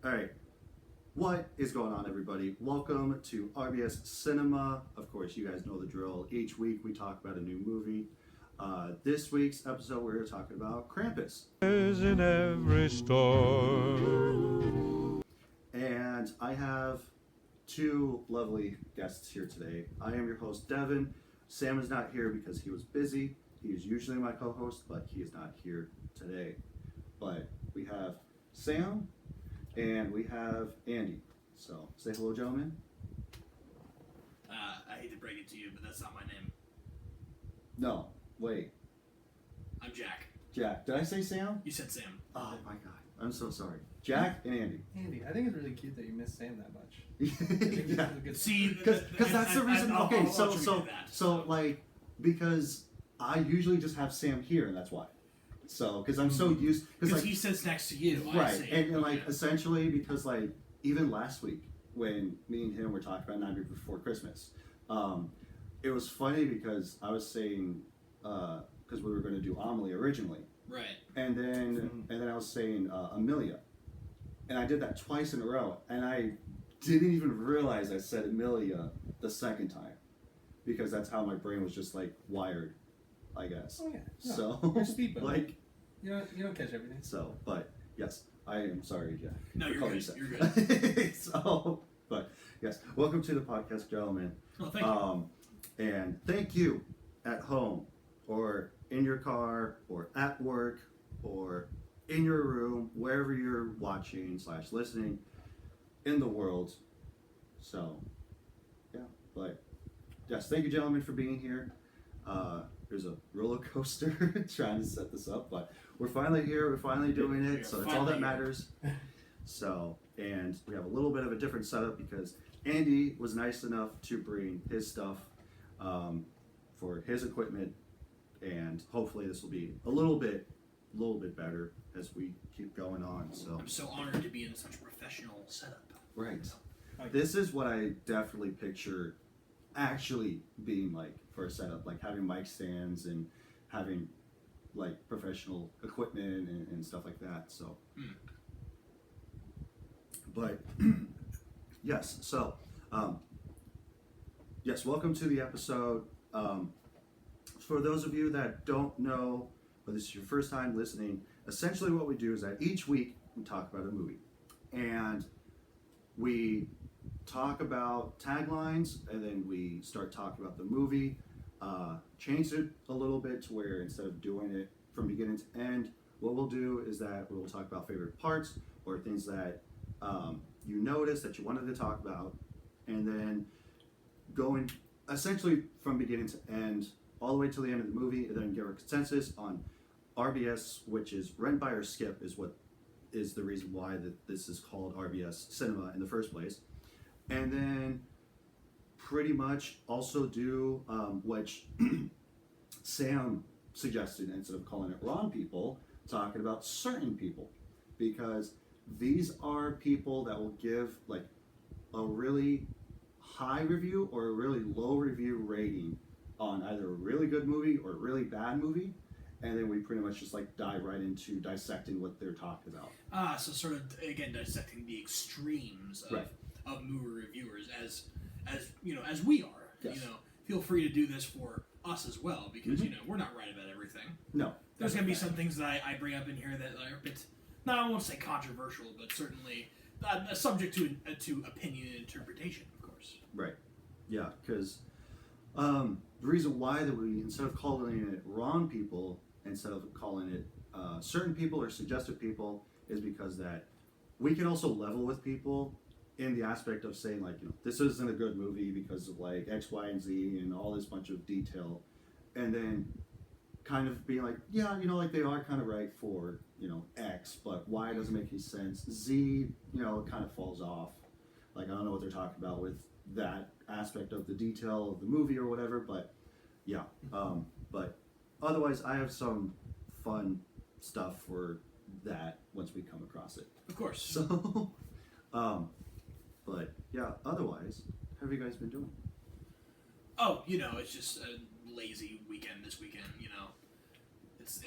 All right. What is going on, everybody? Welcome to RBS Cinema. Of course, you guys know the drill. Each week we talk about a new movie. This week's episode, we're talking about Krampus. In every store. And I have two lovely guests here today. I am your host, Devin. Sam is not here because he was busy. He is usually my co-host, but he is not here today. But we have Sam and we have Andy. So say hello, gentlemen. I hate to break it to you, but that's not my name. No, wait. I'm Jack. Jack. Did I say Sam? You said Sam. Oh my god. I'm so sorry. Jack and Andy. Andy, I think it's really cute that you miss Sam that much. Yeah. See, Because that's the reason. I'll Okay, attribute that. so like, because I usually just have Sam here, and that's why. So, because I'm so used, because like, he sits next to you. I right, see. and like essentially because like even last week when me and him were talking about Nightmare Before Christmas, it was funny because I was saying because we were going to do Amelie originally, Right. and then I was saying Amelia, and I did that twice in a row, and I didn't even realize I said Amelia the second time because that's how my brain was just like wired, I guess. Oh yeah. No, So you're speed boat. like. You don't catch everything. So, but yes, I am sorry, Jack. No, for you're calling good. you You're Seth. good. So, but yes, welcome to the podcast, gentlemen. Oh, thank you. And thank you at home or in your car or at work or in your room, wherever you're watching / listening in the world. So, yeah, but yes, thank you, gentlemen, for being here. There's a roller coaster trying to set this up, but we're finally here. We're finally doing it, so that's all that matters. So, and we have a little bit of a different setup because Andy was nice enough to bring his stuff for his equipment, and hopefully this will be a little bit better as we keep going on. So I'm so honored to be in such a professional setup. right, this is what I definitely picture actually being like for a setup, like having mic stands and having like professional equipment and stuff like that. So, but yes, so yes, welcome to the episode. For those of you that don't know, or this is your first time listening, essentially what we do is that each week we talk about a movie, and we talk about taglines, and then we start talking about the movie. Change it a little bit to where instead of doing it from beginning to end, what we'll do is that we'll talk about favorite parts or things that you noticed that you wanted to talk about, and then going essentially from beginning to end all the way to the end of the movie, and then give a consensus on RBS, which is rent, buy, or skip, is what is the reason why this is called RBS Cinema in the first place. And then pretty much also do which Sam suggested, instead of calling it wrong people, talking about certain people, because these are people that will give like a really high review or a really low review rating on either a really good movie or a really bad movie, and then we pretty much just like dive right into dissecting what they're talking about. So sort of again dissecting the extremes of movie reviewers as you know, as we are. Yes. You know, feel free to do this for us as well, because you know, we're not right about everything. No, There's going to be some things that I bring up in here that are a bit, no, I won't say controversial, but certainly subject to opinion and interpretation, of course. right, yeah, because the reason why that we, instead of calling it wrong people, instead of calling it certain people or suggested people, is because that we can also level with people in the aspect of saying, like, you know, this isn't a good movie because of like X, Y, and Z and all this bunch of detail, and then kind of being like, yeah, you know, like they are kind of right for, you know, X, but Y doesn't make any sense. Z, you know, it kind of falls off. Like, I don't know what they're talking about with that aspect of the detail of the movie or whatever, but yeah. But otherwise, I have some fun stuff for that once we come across it. Of course. So, but yeah, otherwise, how have you guys been doing? Oh, you know, it's just a lazy weekend this weekend, you know. It's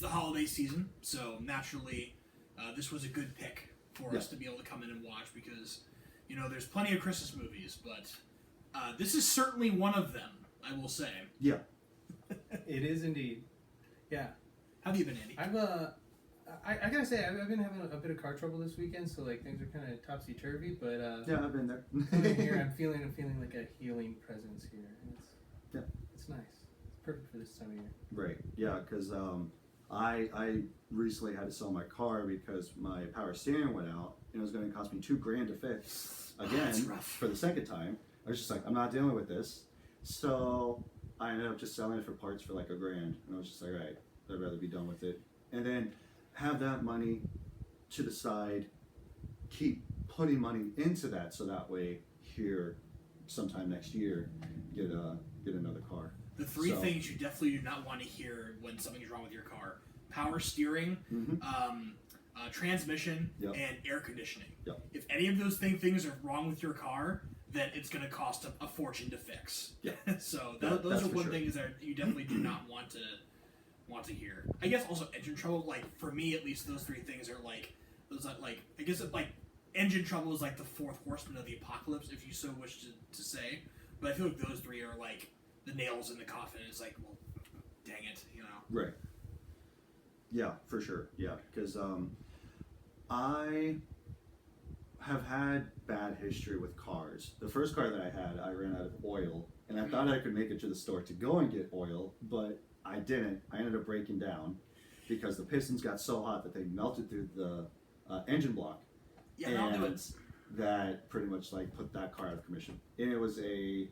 the holiday season, so naturally this was a good pick for Yeah. us to be able to come in and watch because, there's plenty of Christmas movies, but this is certainly one of them, I will say. Yeah. It is indeed. Yeah. How have you been, Andy? I gotta say, I've been having a bit of car trouble this weekend, so like things are kind of topsy turvy. But Yeah, I've been there. coming here, I'm feeling like a healing presence here. And it's nice. It's perfect for this time of year. Right. Yeah, because I recently had to sell my car because my power steering went out and it was going to cost me $2,000 to fix again that's rough. for the second time. I was just like, I'm not dealing with this. So I ended up just selling it for parts for like $1,000, and I was just like, all right, I'd rather be done with it, and then have that money to the side, keep putting money into that, so that way here sometime next year get another car. The three So- things you definitely do not want to hear when something's wrong with your car: power steering, transmission, Yep. and air conditioning. Yep. If any of those things are wrong with your car, then it's going to cost a fortune to fix. Yeah. So That's those are for one sure. things that you definitely do not want to hear. I guess also engine trouble. Like for me, at least, those three things are like those. Like I guess like engine trouble is like the fourth horseman of the apocalypse, if you so wish to say. But I feel like those three are like the nails in the coffin. It's like, well, dang it, Right. Yeah, for sure. Yeah, because I have had bad history with cars. The first car that I had, I ran out of oil, and I thought I could make it to the store to go and get oil, but I didn't. I ended up breaking down because the pistons got so hot that they melted through the engine block. Yeah, that'll do it. That pretty much like put that car out of commission. And it was a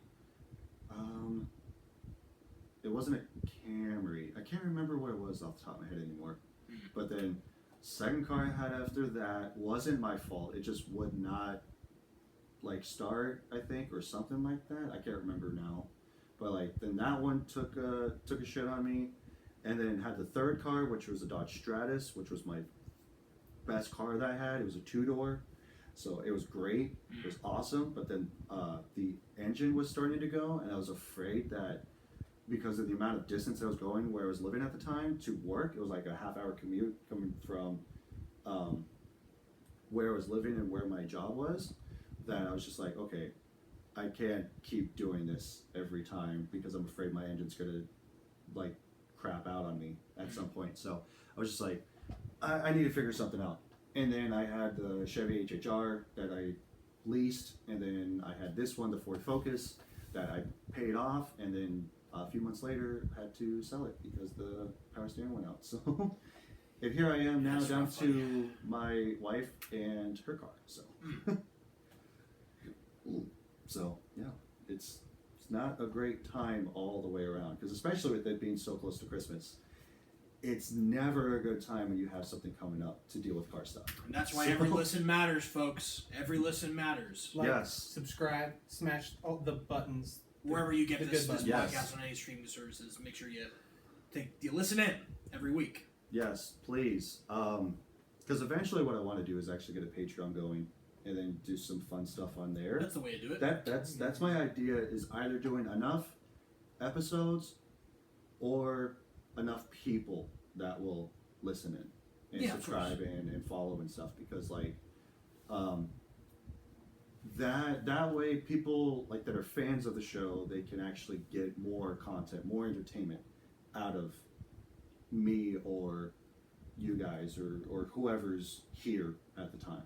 it wasn't a Camry. I can't remember what it was off the top of my head anymore. But then second car I had after that wasn't my fault. It just would not like start, I think, or something like that. I can't remember now. But like then that one took a shit on me. And then had the third car, which was a Dodge Stratus, which was my best car that I had. It was a 2-door. So it was great. It was awesome. But then the engine was starting to go, and I was afraid that because of the amount of distance I was going where I was living at the time to work, it was like a half-hour commute coming from where I was living and where my job was, that I was just like, okay, I can't keep doing this every time because I'm afraid my engine's going to like crap out on me at some point. So I was just like, I need to figure something out. And then I had the Chevy HHR that I leased, and then I had this one, the Ford Focus, that I paid off, and then a few months later had to sell it because the power steering went out. So, and here I am now That's down rough, to my wife and her car. So, so yeah, it's not a great time all the way around, because especially with it being so close to Christmas, it's never a good time when you have something coming up to deal with car stuff. And that's why every listen matters, folks. Every listen matters. Like, Yes. subscribe, smash all the buttons. Wherever you get the this good buttons. podcast on any streaming services, make sure you listen in every week. Yes, please. Because eventually what I want to do is actually get a Patreon going and then do some fun stuff on there. That's the way to do it. That's my idea, is either doing enough episodes or enough people that will listen in and Yeah, of subscribe and follow and stuff, because like that way people like that are fans of the show, they can actually get more content, more entertainment out of me or you guys or whoever's here at the time.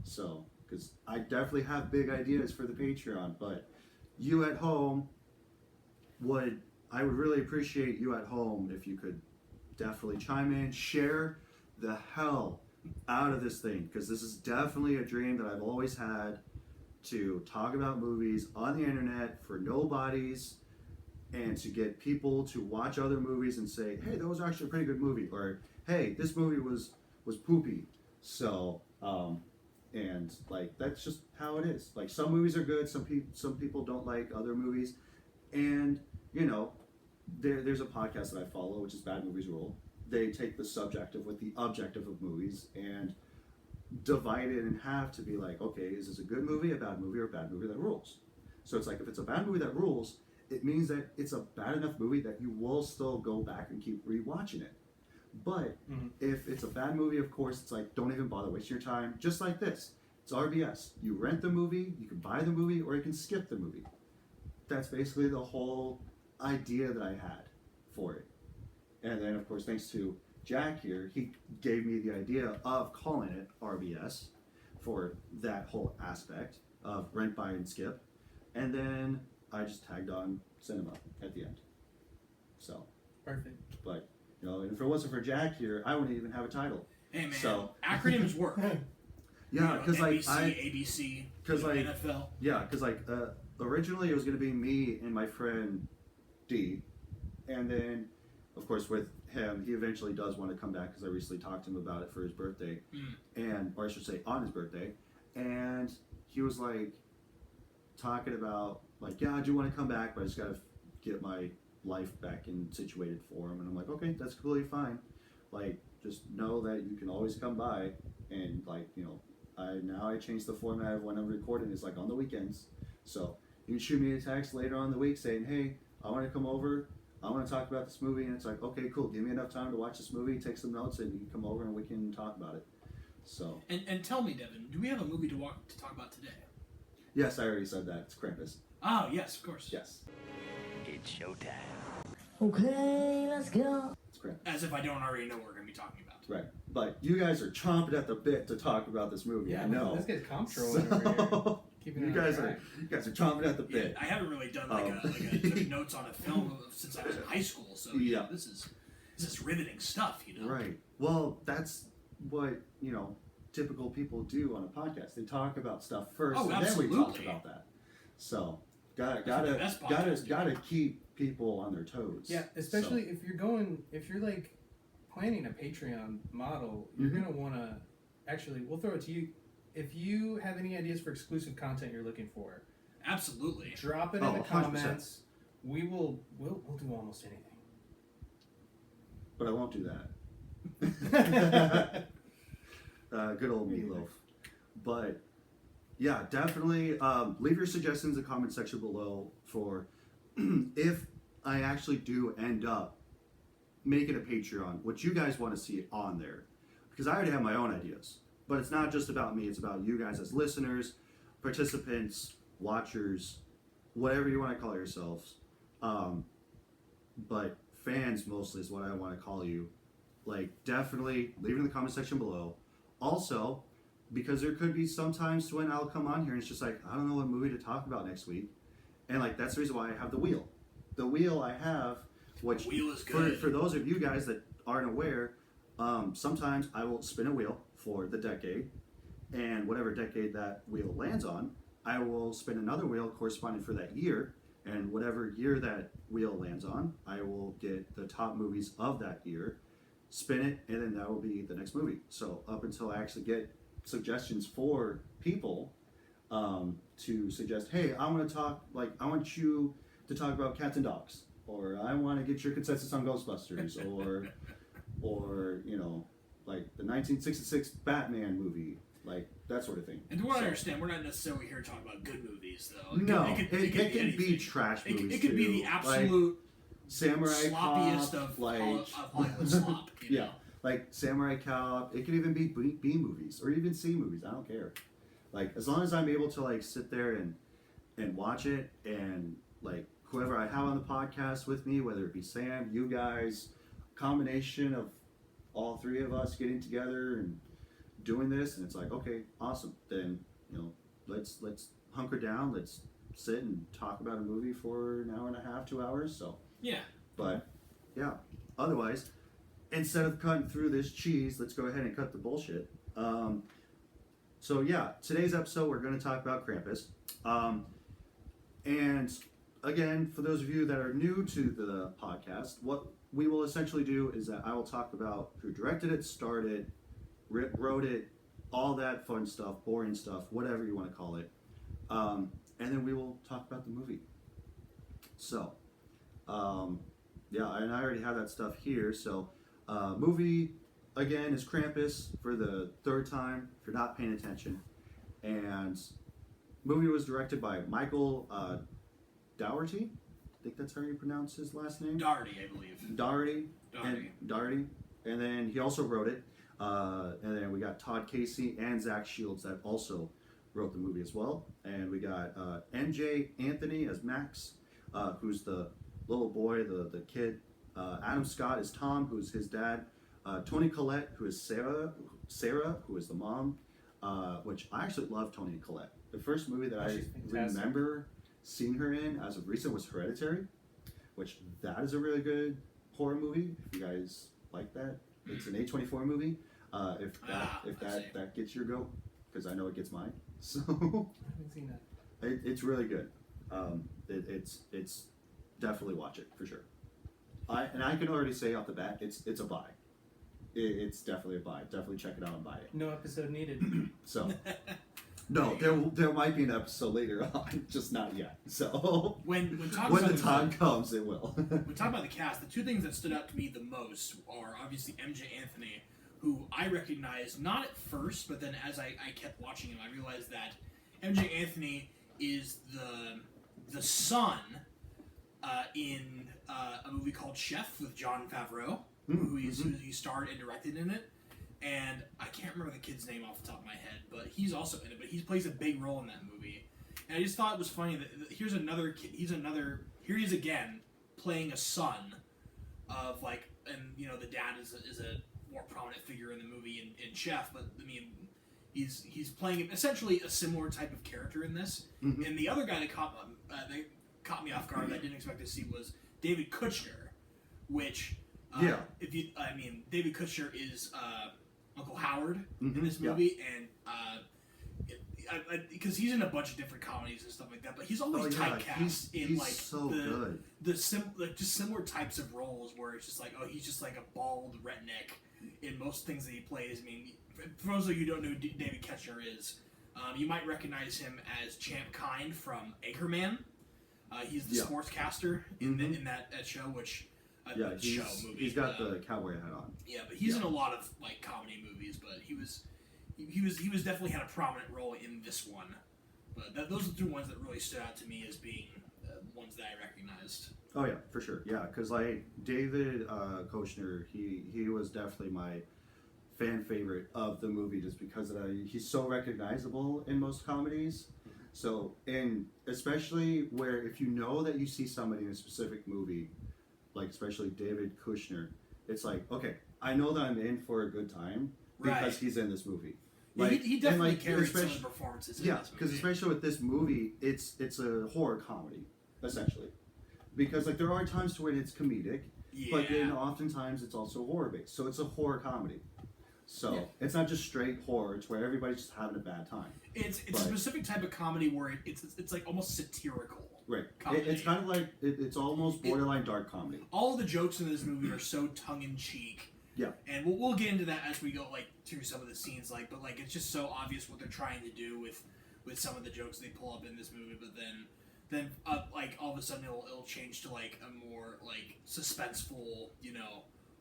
So because I definitely have big ideas for the Patreon, but you at home I would really appreciate you at home if you could definitely chime in, share the hell out of this thing, because this is definitely a dream that I've always had, to talk about movies on the internet for nobodies and to get people to watch other movies and say, hey, that was actually a pretty good movie, or hey, this movie was poopy. So and like that's just how it is. Like some movies are good, some people don't like other movies, and you know, there's a podcast that I follow, which is Bad Movies Rule. They take the subjective with the objective of movies and divide it in half to be like, okay, is this a good movie, a bad movie, or a bad movie that rules? So it's like, if it's a bad movie that rules, it means that it's a bad enough movie that you will still go back and keep rewatching it. But if it's a bad movie, of course, it's like, don't even bother wasting your time. Just like this. It's RBS. You rent the movie, you can buy the movie, or you can skip the movie. That's basically the whole idea that I had for it. And then, of course, thanks to Jack here, he gave me the idea of calling it RBS for that whole aspect of rent, buy, and skip. And then I just tagged on cinema at the end. So. Perfect. But, you know, and if it wasn't for Jack here, I wouldn't even have a title. Hey, man. So, acronyms work. Yeah, because NBC, like ABC, because like NFL. Yeah, because like originally it was gonna be me and my friend D, and then of course with him, he eventually does want to come back because I recently talked to him about it for his birthday, or I should say on his birthday, and he was like talking about like, yeah, I do want to come back, but I just gotta get my life back and situated for him, and I'm like, okay, that's completely fine. Like, just know that you can always come by, and like, you know. I changed the format of when I'm recording. It's like on the weekends. So you can shoot me a text later on in the week saying, hey, I want to come over. I want to talk about this movie. And it's like, okay, cool. Give me enough time to watch this movie, take some notes, and you can come over and we can talk about it. So. And tell me, Devin, do we have a movie to talk about today? Yes, I already said that. It's Krampus. Oh, yes, of course. Yes. It's showtime. Okay, let's go. It's Krampus. As if I don't already know what we're going to be talking about. Right. But you guys are chomping at the bit to talk about this movie. Yeah, I know. This guy's comptrolling over here. Keeping You it guys on track. are chomping at the Yeah, bit. I haven't really done took notes on a film since I was in high school, so Yeah. this is riveting stuff, you know. Right. Well, that's what, you know, typical people do on a podcast. They talk about stuff first, Oh, and then we talk absolutely. about that. So, That's what the best podcasts do. gotta keep people on their toes. Yeah, especially if you're like planning a Patreon model, you're Mhm. gonna want to. Actually, we'll throw it to you. If you have any ideas for exclusive content you're looking for, Absolutely. drop it Oh, in the 100%. comments. We'll do almost anything. But I won't do that. Good old meatloaf. But yeah, definitely leave your suggestions in the comment section below for if I actually do end up making a Patreon, what you guys want to see on there. Because I already have my own ideas. But it's not just about me, it's about you guys as listeners, participants, watchers, whatever you want to call yourselves. But fans mostly is what I want to call you. Like, definitely leave it in the comment section below. Also, because there could be some times when I'll come on here and it's just like, I don't know what movie to talk about next week. And like, that's the reason why I have the wheel. The wheel I have, which The wheel is good. for those of you guys that aren't aware, sometimes I will spin a wheel for the decade, and whatever decade that wheel lands on, I will spin another wheel corresponding for that year, and whatever year that wheel lands on, I will get the top movies of that year, spin it, and then that will be the next movie. So up until I actually get suggestions for people to suggest, hey, I want you to talk about cats and dogs, or I want to get your consensus on Ghostbusters, or you know, like the 1966 Batman movie, like that sort of thing. And to what I understand, we're not necessarily here to talk about good movies, though. It can be anything. trash movies. It could be too. the absolute like Samurai sloppiest Cop, of like Hollywood slop. You know? like Samurai Cop. It could even be B movies or even C movies. I don't care. Like, as long as I'm able to like sit there and watch it, and like whoever I have on the podcast with me, whether it be Sam, you guys, combination of all three of us getting together and doing this, and it's like, okay, awesome. Then, you know, let's hunker down. Let's sit and talk about a movie for an hour and a half, 2 hours. So Yeah. but yeah, otherwise, instead of cutting through this cheese, let's go ahead and cut the bullshit. So yeah, today's episode we're going to talk about Krampus. And again, for those of you that are new to the podcast, what we will essentially do is that I will talk about who directed it, started, wrote it, all that fun stuff, boring stuff, whatever you want to call it. And then we will talk about the movie. So, yeah, and I already have that stuff here. So, movie, again, is Krampus for the third time, if you're not paying attention. And movie was directed by Michael Dougherty. I think that's how you pronounce his last name. Doherty, I believe. Dougherty. Doherty. Dougherty. and then he also wrote it. And then we got Todd Casey and Zach Shields that also wrote the movie as well. And we got MJ Anthony as Max, who's the little boy, the kid. Adam Scott is Tom, who's his dad. Toni Collette, who is Sarah, who is the mom. Which I actually love Toni Collette. The first movie that I remember seeing her in as of recent was Hereditary, which that is a really good horror movie. If you guys like that, it's an A24 movie. If that gets your goat, because I know it gets mine. So I haven't seen that. it's really good. It's definitely watch it for sure. I can already say off the bat, it's a buy. It's definitely a buy. Definitely check it out and buy it. No episode needed. So, no, there might be an episode later on, just not yet. So when the time comes, it will. When talking about the cast, the two things that stood out to me the most are obviously MJ Anthony, who I recognized not at first, but then as I kept watching him, I realized that MJ Anthony is the son in a movie called Chef with Jon Favreau, who he starred and directed in it. And I can't remember the kid's name off the top of my head, but he's also in it. But he plays a big role in that movie. And I just thought it was funny that here's another kid. Here he is again playing a son of like, and you know the dad is a more prominent figure in the movie in Chef. But I mean, he's playing essentially a similar type of character in this. Mm-hmm. And the other guy that caught me off guard that I didn't expect to see was David Kushner, which David Kushner is Uncle Howard in this movie, and because he's in a bunch of different comedies and stuff like that, but he's always typecast in like so good. Just similar types of roles where it's just like, oh, he's just like a bald redneck in most things that he plays. I mean, for those of you who don't know who David Kushner is, you might recognize him as Champ Kind from Anchorman. He's the sportscaster in that show, which he's got the cowboy hat on. Yeah, but he's in a lot of like comedy movies. But he was definitely had a prominent role in this one. But those are the two ones that really stood out to me as being ones that I recognized. Oh yeah, for sure. Yeah, because like David Kushner, he was definitely my fan favorite of the movie just because he's so recognizable in most comedies. So, and especially where if you know that you see somebody in a specific movie, like especially David Kushner, it's like, okay, I know that I'm in for a good time because he's in this movie. Like, he definitely carries some of the performances in this movie. Because especially with this movie, it's a horror comedy, essentially. Because like there are times to when it's comedic, but then oftentimes it's also horror based. So it's a horror comedy. So it's not just straight horror; it's where everybody's just having a bad time. It's a specific type of comedy where it's like almost satirical. Right. It's kind of like it's almost borderline dark comedy. All of the jokes in this movie are so tongue in cheek. Yeah. And we'll get into that as we go like through some of the scenes, but it's just so obvious what they're trying to do with some of the jokes they pull up in this movie. But then like all of a sudden it'll change to like a more like suspenseful,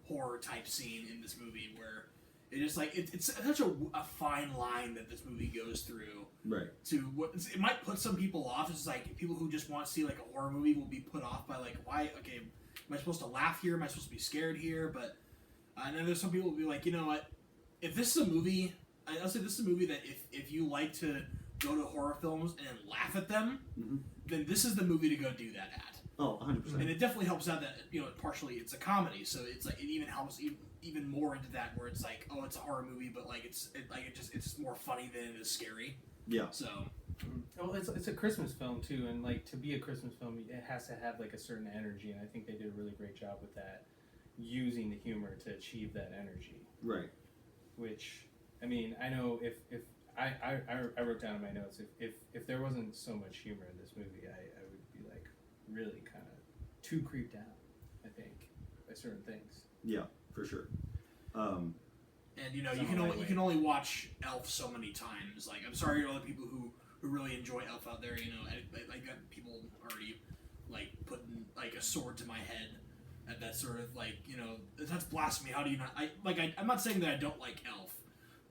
horror type scene in this movie where. It just like it's such a fine line that this movie goes through. Right. To what it might put some people off. It's like people who just want to see like a horror movie will be put off by like why? Okay, am I supposed to laugh here? Am I supposed to be scared here? But and then there's some people who will be like, you know what? If this is a movie, I'll say this is a movie that if you like to go to horror films and laugh at them, then this is the movie to go do that at. Oh, 100%. And it definitely helps out that partially it's a comedy, so it's like it even helps even more into that where it's like, oh, it's a horror movie, but like it's more funny than it is scary. Yeah. So. Well, it's a Christmas film too, and like to be a Christmas film, it has to have like a certain energy, and I think they did a really great job with that, using the humor to achieve that energy. Right. Which, I mean, I know if I wrote down in my notes if there wasn't so much humor in this movie, I would be like really kind of too creeped out, I think, by certain things. Yeah, for sure. And you can only watch Elf so many times. Like, I'm sorry to other people who really enjoy Elf out there. I got people already like putting like a sword to my head at that sort of like that's blasphemy. How do you not? I'm not saying that I don't like Elf,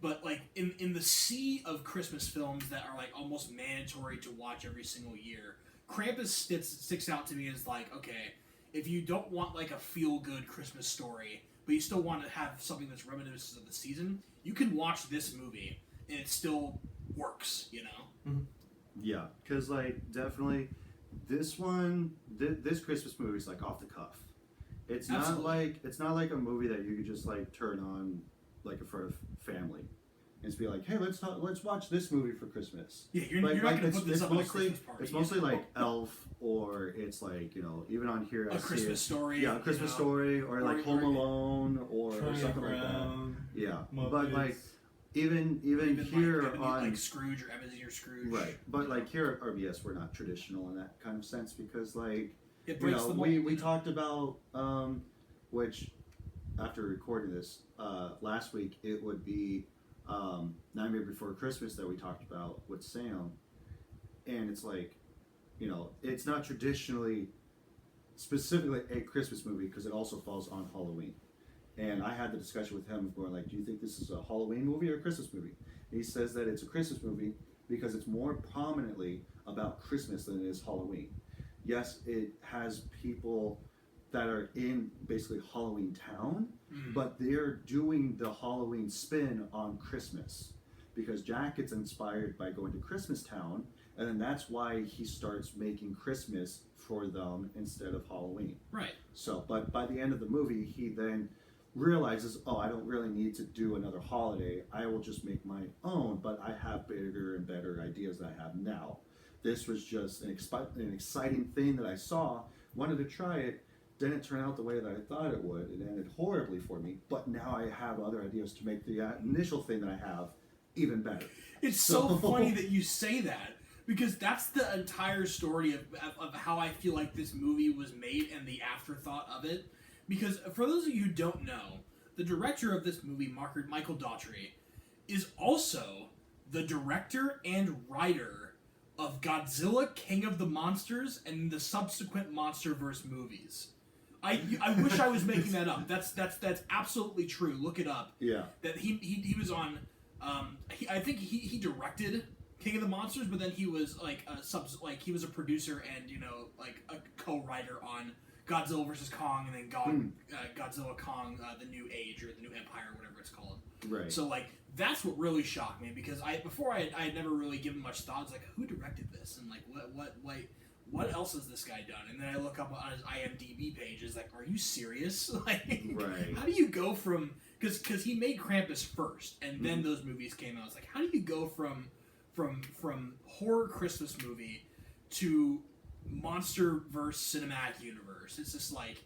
but like in the sea of Christmas films that are like almost mandatory to watch every single year, Krampus sticks out to me as like, okay, if you don't want like a feel good Christmas story, but you still want to have something that's reminiscent of the season, you can watch this movie and it still works, you know? Yeah, because like definitely this one, this Christmas movie is like off the cuff. It's Absolutely. not like a movie that you could just like turn on like in front of family and just be like, hey, let's watch this movie for Christmas. Yeah, you're Like, not like going to put this it's up at a mostly Christmas party. it's mostly like Elf, or it's like, you know, even on here I A see Christmas it, Story. yeah, a Christmas you know? Story, or like Home or- Alone, or Charlie something like that. Brown, Yeah, Muppets. but like even here like, on like Scrooge or Ebenezer Scrooge. right, but like here at RBS we're not traditional in that kind of sense, because like, It you breaks know, the mold. we talked about which after recording this last week, it would be Nightmare Before Christmas that we talked about with Sam, and it's like, you know, it's not traditionally specifically a Christmas movie because it also falls on Halloween. And I had the discussion with him going like, do you think this is a Halloween movie or a Christmas movie? And he says that it's a Christmas movie because it's more prominently about Christmas than it is Halloween. Yes, it has people that are in basically Halloween Town, but they're doing the Halloween spin on Christmas, because Jack gets inspired by going to Christmas Town, and then that's why he starts making Christmas for them instead of Halloween. Right. So, but by the end of the movie, he then realizes, oh, I don't really need to do another holiday. I will just make my own, but I have bigger and better ideas that I have now. This was just an exciting thing that I saw, wanted to try it, didn't turn out the way that I thought it would. It ended horribly for me, but now I have other ideas to make the initial thing that I have even better. It's so funny that you say that, because that's the entire story of how I feel like this movie was made and the afterthought of it. Because for those of you who don't know, the director of this movie, Michael Daughtry, is also the director and writer of Godzilla, King of the Monsters, and the subsequent MonsterVerse movies. I wish I was making that up. That's absolutely true. Look it up. Yeah. That he was on. I think he directed King of the Monsters, but then he was like he was a producer and, you know, like a co-writer on Godzilla vs. Kong, and then Godzilla Kong, the New Age or the New Empire, or whatever it's called. Right. So like that's what really shocked me, because I had never really given much thought. I was like, who directed this, and like what else has this guy done? And then I look up on his IMDb page. It's like, are you serious? Like, Right. how do you go from, because he made Krampus first, and then those movies came out. It's like, how do you go from horror Christmas movie to MonsterVerse cinematic universe? It's just like,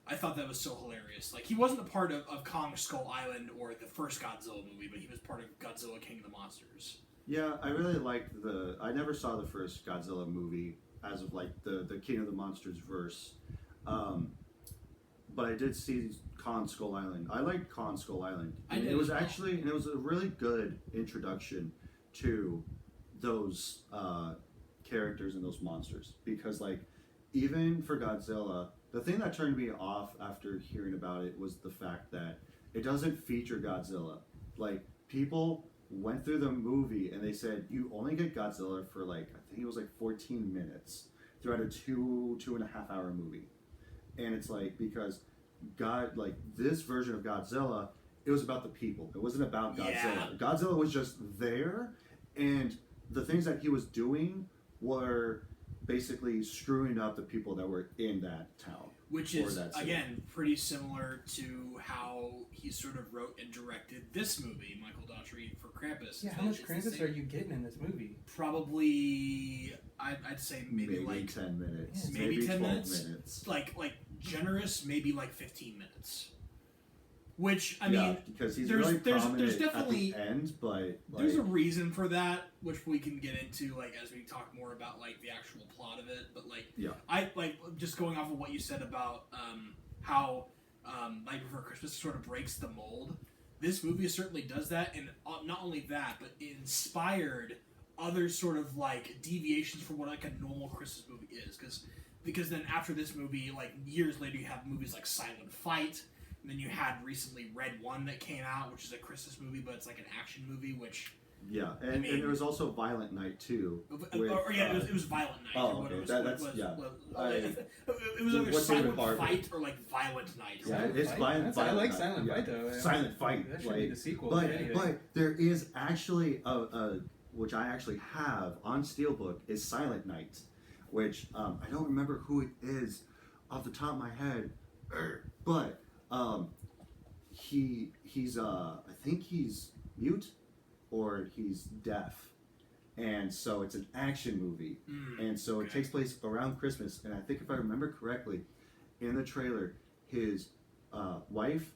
I thought that was so hilarious. Like, he wasn't a part of Kong Skull Island or the first Godzilla movie, but he was part of Godzilla King of the Monsters. Yeah, I really liked I never saw the first Godzilla movie as of like the King of the Monsters verse. But I did see Kong Skull Island. I liked Kong Skull Island. And it was actually, and it was a really good introduction to those characters and those monsters, because like, even for Godzilla, the thing that turned me off after hearing about it was the fact that it doesn't feature Godzilla. Like, people went through the movie and they said you only get Godzilla for like, I think it was like 14 minutes throughout a 2.5 hour movie. And it's like, because like this version of Godzilla, it was about the people. It wasn't about Godzilla. Yeah. Godzilla was just there, and the things that he was doing were basically screwing up the people that were in that town. Which is, again, pretty similar to how he sort of wrote and directed this movie, Michael Daughtry, for Krampus. Yeah, how much Krampus are you getting in this movie? Probably, I'd say maybe like 10 minutes. Yeah, maybe 10 12 minutes. Like generous, maybe like 15 minutes. Which, I mean, because he's there's prominent definitely at the end, but like, there's a reason for that, which we can get into like as we talk more about like the actual plot of it. But like, yeah, I like just going off of what you said about how Night Before Christmas sort of breaks the mold. This movie certainly does that, and not only that, but it inspired other sort of like deviations from what like a normal Christmas movie is. Because then after this movie, like years later, you have movies like Silent Fight. And then you had recently Red One that came out, which is a Christmas movie, but it's like an action movie, which Yeah, and, I mean- and there was also Violent Night too. It was Violent Night. oh, or what okay, it was, that's- was, yeah. it was either what's David Silent Harbour? Fight or like Violent Night. Or Yeah, whatever. it's Violent I like Night, Silent yeah. Fight though. Silent Fight, That should be like, the sequel. but to anything. but there is actually a which I actually have on Steelbook is Silent Night, which I don't remember who it is off the top of my head, but he's I think he's mute or he's deaf, and so it's an action movie, and so it takes place around Christmas, and I think if I remember correctly, in the trailer, his wife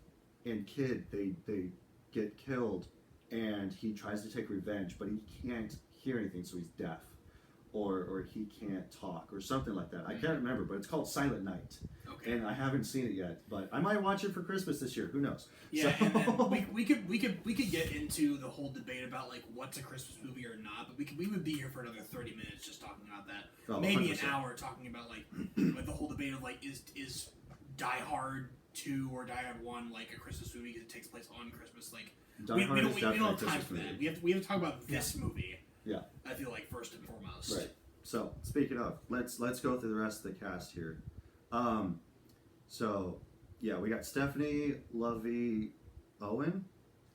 and kid they get killed, and he tries to take revenge, but he can't hear anything, so he's deaf, or he can't talk, or something like that. I can't remember, but it's called Silent Night, Okay. and I haven't seen it yet, but I might watch it for Christmas this year. Who knows? Yeah, So- and then we could get into the whole debate about like what's a Christmas movie or not, but we would be here for another 30 minutes just talking about that. Oh, Maybe 100%. an hour talking about like the whole debate of like is Die Hard 2 or Die Hard 1 like a Christmas movie because it takes place on Christmas. Like Die we Hard don't is we definitely don't a have time Christmas for that. movie. We have to talk about this movie. Yeah. I feel like first and foremost. Right. So speaking of, let's go through the rest of the cast here. So yeah, we got Stephanie Lovey Owen.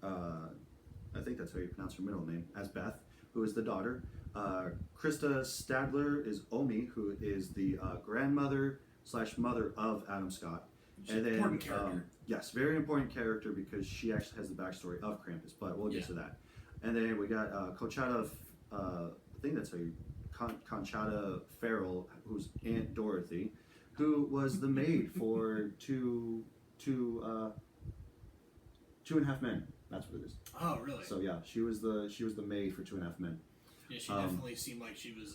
I think that's how you pronounce her middle name, as Beth, who is the daughter. Krista Stadler is Omi, who is the grandmother / mother of Adam Scott. She's And an then, important character. yes, very important character because she actually has the backstory of Krampus, but we'll get to that. And then we got Conchata, I think that's how you, Conchata Farrell, who's Aunt Dorothy, who was the maid for two and a half men. That's what it is. Oh, really? So yeah, she was the maid for 2.5 Men. Yeah, she definitely seemed like she was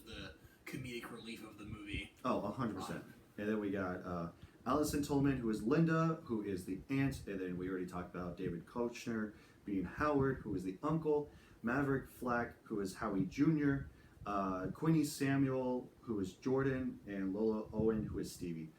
the comedic relief of the movie. Oh, 100%. And then we got Allison Tolman, who is Linda, who is the aunt. And then we already talked about David Kochner being Howard, who is the uncle. Maverick Flack, who is Howie Jr. Quinny Samuel, who is Jordan. And Lola Owen, who is Stevie.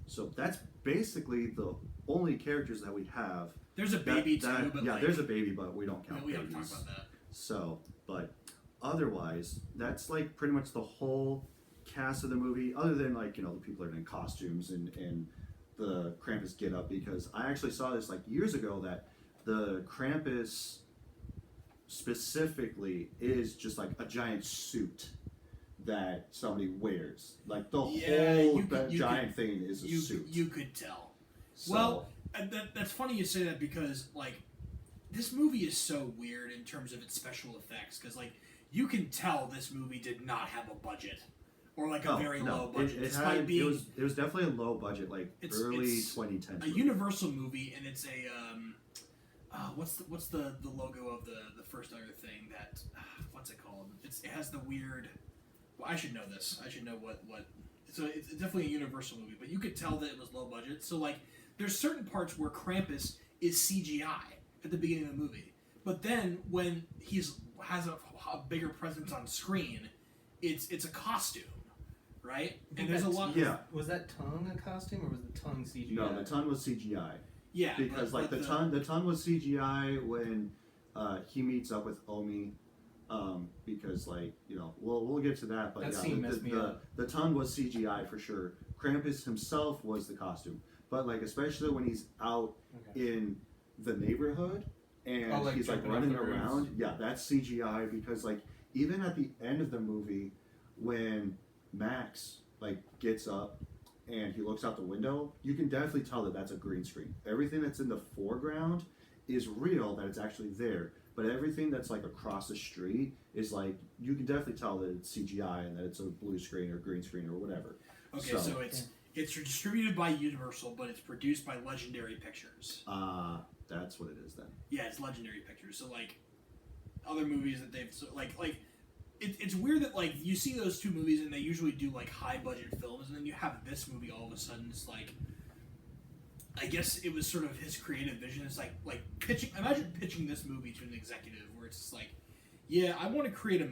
So that's basically the only characters that we have. There's a baby too, but yeah, like, there's a baby, but we don't count we babies. haven't talked about that. So, but otherwise, that's like pretty much the whole cast of the movie, other than like, you know, the people that are in costumes and the Krampus get up, because I actually saw this like years ago that the Krampus specifically is just like a giant suit that somebody wears. Like the whole giant thing is a suit. You could tell. So, Well, that's funny you say that because like this movie is so weird in terms of its special effects because like you can tell this movie did not have a budget or like a very low budget. Despite being it was definitely a low budget, like early 2010s. a Universal movie, and it's a what's the logo of the first other thing that what's it called? It has the weird. Well, I should know this. I should know what. So it's definitely a Universal movie, but you could tell that it was low budget. So like, there's certain parts where Krampus is CGI at the beginning of the movie, but then when has a bigger presence on screen, it's a costume, right? And there's a lot. Yeah. Was that tongue a costume or was the tongue CGI? No, the tongue was CGI. Yeah, Because but the tongue was CGI when he meets up with Omi, because like, you know, we'll get to that, but That yeah, scene messed me up. the tongue was CGI for sure. Krampus himself was the costume, but like especially when he's out in the neighborhood and like he's like jumping off running the roofs. around, yeah, that's CGI because like even at the end of the movie when Max like gets up and he looks out the window, you can definitely tell that that's a green screen. Everything that's in the foreground is real, that it's actually there. But everything that's like across the street is like, you can definitely tell that it's CGI and that it's a blue screen or green screen or whatever. Okay, so it's distributed by Universal, but it's produced by Legendary Pictures. That's what it is then. Yeah, it's Legendary Pictures. So like other movies that they've it's weird that like you see those two movies and they usually do like high budget films, and then you have this movie all of a sudden. It's like, I guess it was sort of his creative vision. It's like pitching. Imagine pitching this movie to an executive where it's just like, yeah, I want to create a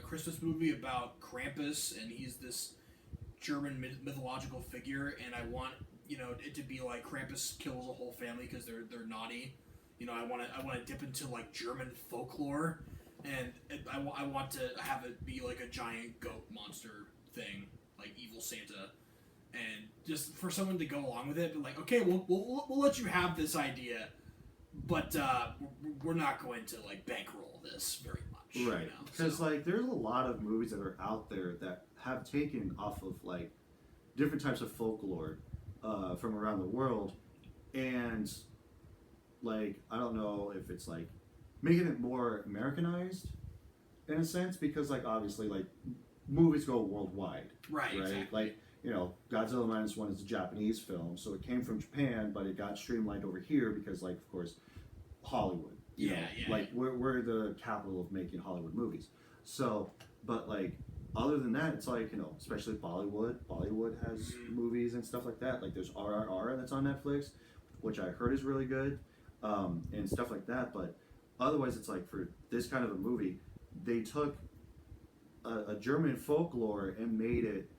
Christmas movie about Krampus, and he's this German mythological figure, and I want it to be like Krampus kills a whole family because they're naughty. I want to dip into like German folklore, and I want to have it be like a giant goat monster thing, like evil Santa, and just for someone to go along with it, but like, okay, we'll let you have this idea, but we're not going to like bankroll this very much, Right, because like there's a lot of movies that are out there that have taken off of like different types of folklore from around the world, and like I don't know if it's like making it more Americanized in a sense, because like obviously like movies go worldwide, right? Exactly. Like Godzilla Minus One is a Japanese film, so it came from Japan, but it got streamlined over here because like of course Hollywood. Like we're the capital of making Hollywood movies. So, but like other than that, it's like especially Bollywood. Bollywood has movies and stuff like that. Like there's RRR that's on Netflix, which I heard is really good, and stuff like that. But otherwise, it's like for this kind of a movie, they took a German folklore and made it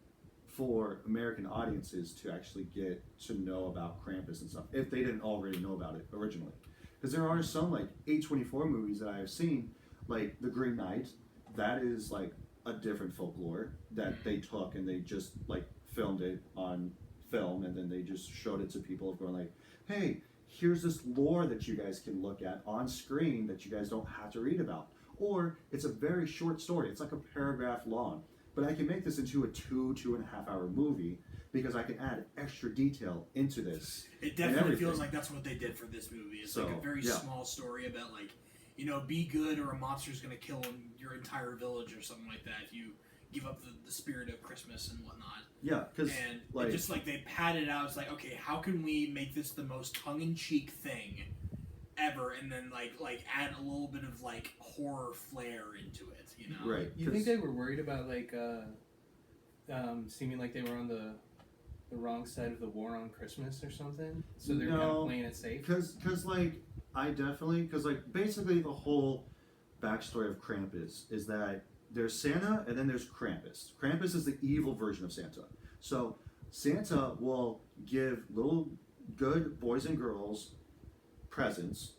for American audiences to actually get to know about Krampus and stuff if they didn't already know about it originally. Because there are some like A24 movies that I have seen, like The Green Knight, that is like a different folklore that they took and they just like filmed it on film, and then they just showed it to people going like, hey, here's this lore that you guys can look at on screen that you guys don't have to read about. Or it's a very short story, it's like a paragraph long, but I can make this into a 2.5 hour movie because I can add extra detail into this. It definitely feels like that's what they did for this movie. It's like a very small story about like, be good or a monster's going to kill your entire village or something like that if you give up the spirit of Christmas and whatnot. Yeah, because and like, just like they padded out. It's like, okay, how can we make this the most tongue-in-cheek thing ever, and then like add a little bit of like horror flair into it, Right. You think they were worried about like seeming like they were on the wrong side of the war on Christmas or something, so they're kind of playing it safe? Because like because like basically the whole backstory of Krampus is that there's Santa and then there's Krampus. Krampus is the evil version of Santa. So Santa will give little good boys and girls presents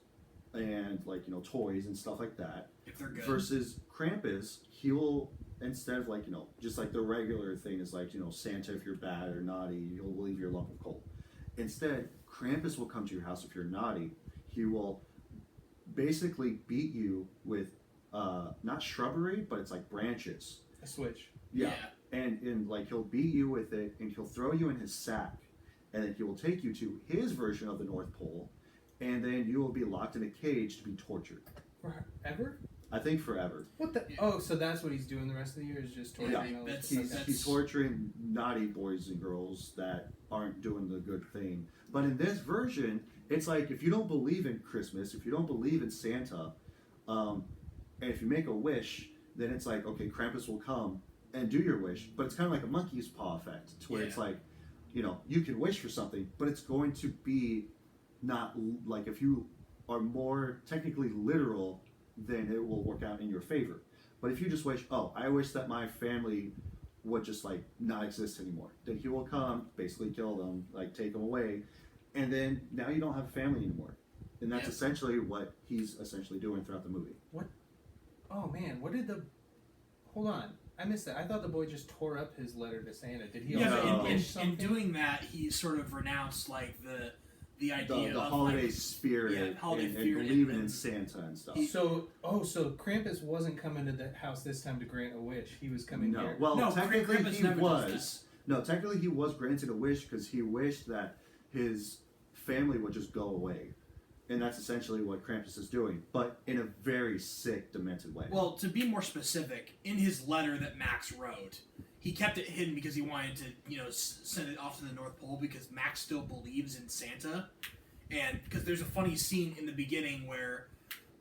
and like toys and stuff like that. If they're good. Versus Krampus, he will, instead of like just like the regular thing is like Santa, if you're bad or naughty, he'll leave your lump of coal. Instead, Krampus will come to your house if you're naughty. He will basically beat you with not shrubbery, but it's like branches. A switch. Yeah. And like he'll beat you with it, and he'll throw you in his sack, and then he will take you to his version of the North Pole, and then you will be locked in a cage to be tortured. Forever? I think forever. What the? Oh, so that's what he's doing the rest of the year, is just torturing all those people? He's torturing naughty boys and girls that aren't doing the good thing. But in this version, it's like if you don't believe in Christmas, if you don't believe in Santa, and if you make a wish, then it's like, okay, Krampus will come and do your wish. But it's kind of like a monkey's paw effect, to where it's like, you can wish for something, but it's going to be not like, if you are more technically literal, then it will work out in your favor. But if you just wish, I wish that my family would just like not exist anymore, then he will come, basically kill them, like take them away, and then now you don't have a family anymore. And that's essentially what he's essentially doing throughout the movie. What? Oh man, what did the... Hold on, I missed that. I thought the boy just tore up his letter to Santa. Did he also wish something? In doing that, he sort of renounced like the idea the of holiday like, spirit, holiday and spirit believing in Santa and stuff. So Krampus wasn't coming to the house this time to grant a wish. He was coming here. Well, no, technically Krampus he never was. does No, technically he was granted a wish because he wished that his family would just go away. And that's essentially what Krampus is doing, but in a very sick, demented way. Well, to be more specific, in his letter that Max wrote, he kept it hidden because he wanted to, send it off to the North Pole because Max still believes in Santa. And because there's a funny scene in the beginning where,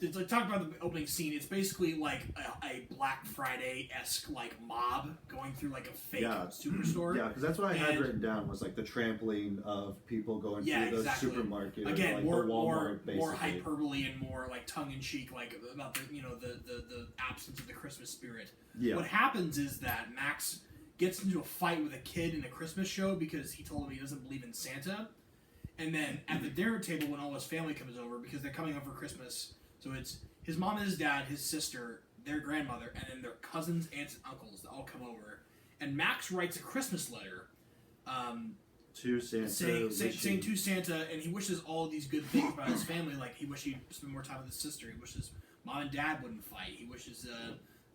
to talk about the opening scene, it's basically like a Black Friday-esque like mob going through like a fake superstore. Yeah, because that's what I had written down was like the trampling of people going through the supermarket. Again, like more, the Walmart, basically. more hyperbole and more like tongue-in-cheek, like about the absence of the Christmas spirit. Yeah. What happens is that Max gets into a fight with a kid in a Christmas show because he told him he doesn't believe in Santa. And then at the dinner table, when all his family comes over, because they're coming over for Christmas, so it's his mom and his dad, his sister, their grandmother, and then their cousins, aunts, and uncles that all come over. And Max writes a Christmas letter To Santa. saying to Santa, and he wishes all these good things about his family. Like, he wishes he'd spend more time with his sister. He wishes mom and dad wouldn't fight. He wishes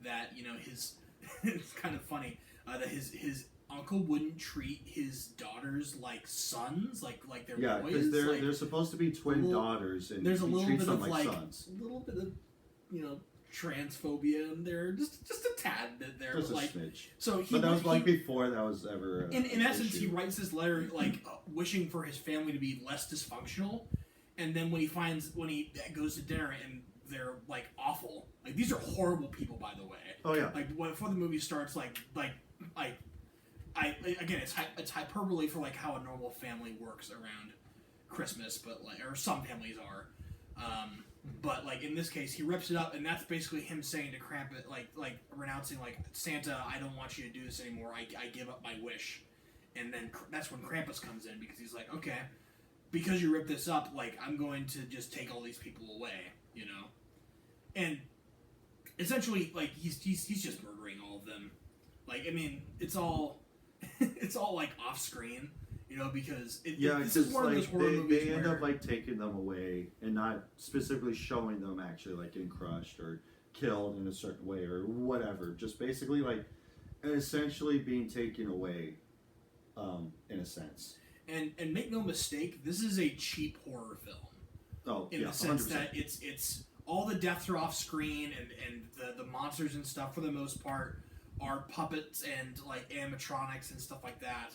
that, his... it's kind of funny that his uncle wouldn't treat his daughters like sons, like they're boys. Because they're supposed to be twin daughters, and there's a he little treats bit them of like sons. a little bit of transphobia in there, just a tad bit there. Just a like, smidge. so But that was before that was ever. In essence, he writes this letter wishing for his family to be less dysfunctional, and then when he goes to dinner and they're like awful. Like, these are horrible people, by the way. Oh yeah. Like, before the movie starts, again, it's hyperbole for like how a normal family works around Christmas, but or some families are. But like in this case, he rips it up, and that's basically him saying to Krampus, like renouncing, like, Santa, I don't want you to do this anymore. I give up my wish. And then that's when Krampus comes in, because he's like, okay, because you ripped this up, like, I'm going to just take all these people away, And essentially, like, he's just murdering all of them. Like, I mean, it's all like off screen, because this is one of those horror movies they end where, up like taking them away and not specifically showing them actually like getting crushed or killed in a certain way or whatever. Just basically like essentially being taken away, in a sense. And make no mistake, this is a cheap horror film. Oh, in the sense 100%. That it's all the deaths are off screen, and the monsters and stuff for the most part are puppets and like animatronics and stuff like that.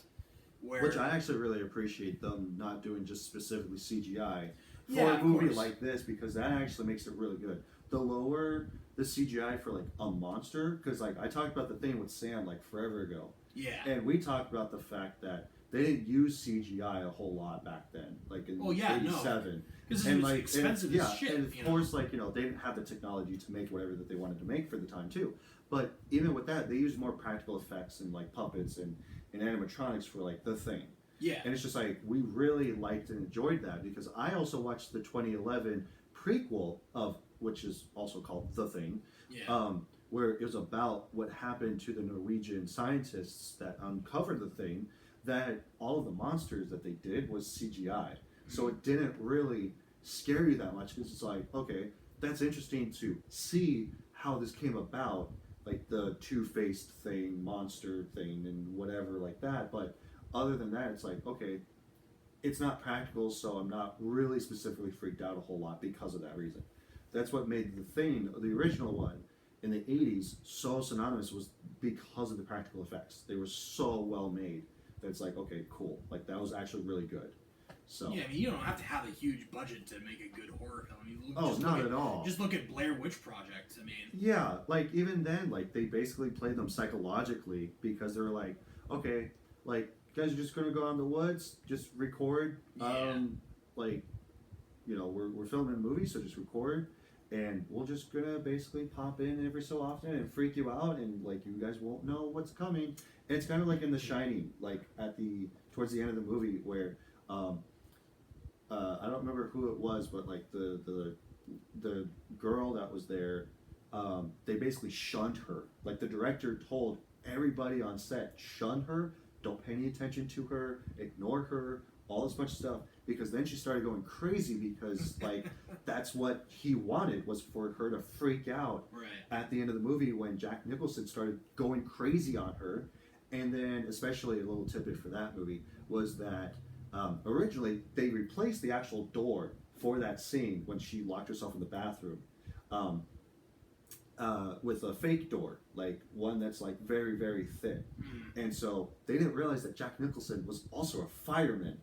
Which I actually really appreciate them not doing just specifically CGI for Yeah, a movie course. like this, because that actually makes it really good. The lower the CGI for like a monster, because like I talked about the thing with Sam like forever ago. Yeah. And we talked about the fact that they didn't use CGI a whole lot back then, like in '87. Because it was expensive as shit. And of course, like, they didn't have the technology to make whatever that they wanted to make for the time too. But even with that, they used more practical effects and like puppets and animatronics for like the thing. Yeah. And it's just like we really liked and enjoyed that, because I also watched the 2011 prequel of, which is also called The Thing. Yeah. Where it was about what happened to the Norwegian scientists that uncovered the thing, that all of the monsters that they did was CGI. So it didn't really scare you that much, because it's like, okay, that's interesting to see how this came about, like the two-faced thing, monster thing, and whatever like that. But other than that, it's like, okay, it's not practical, so I'm not really specifically freaked out a whole lot because of that reason. That's what made The Thing, the original one, in the 80s, so synonymous, was because of the practical effects. They were so well made that it's like, okay, cool. Like, that was actually really good. So yeah, I mean, you don't have to have a huge budget to make a good horror film. Not at all. Just look at Blair Witch Project. I mean, yeah, like even then, like they basically played them psychologically, because they were like, okay, like, you guys are just gonna go out in the woods, just record. Yeah. Like, we're filming a movie, so just record, and we're just gonna basically pop in every so often and freak you out, and like you guys won't know what's coming. And it's kind of like in The Shining, like towards the end of the movie, where I don't remember who it was, but like the girl that was there, they basically shunned her. Like the director told everybody on set, shun her, don't pay any attention to her, ignore her, all this bunch of stuff, because then she started going crazy, because like that's what he wanted, was for her to freak out at the end of the movie when Jack Nicholson started going crazy on her. And then, especially a little tidbit for that movie was that originally they replaced the actual door for that scene when she locked herself in the bathroom with a fake door, like one that's like very, very thin. And so they didn't realize that Jack Nicholson was also a fireman.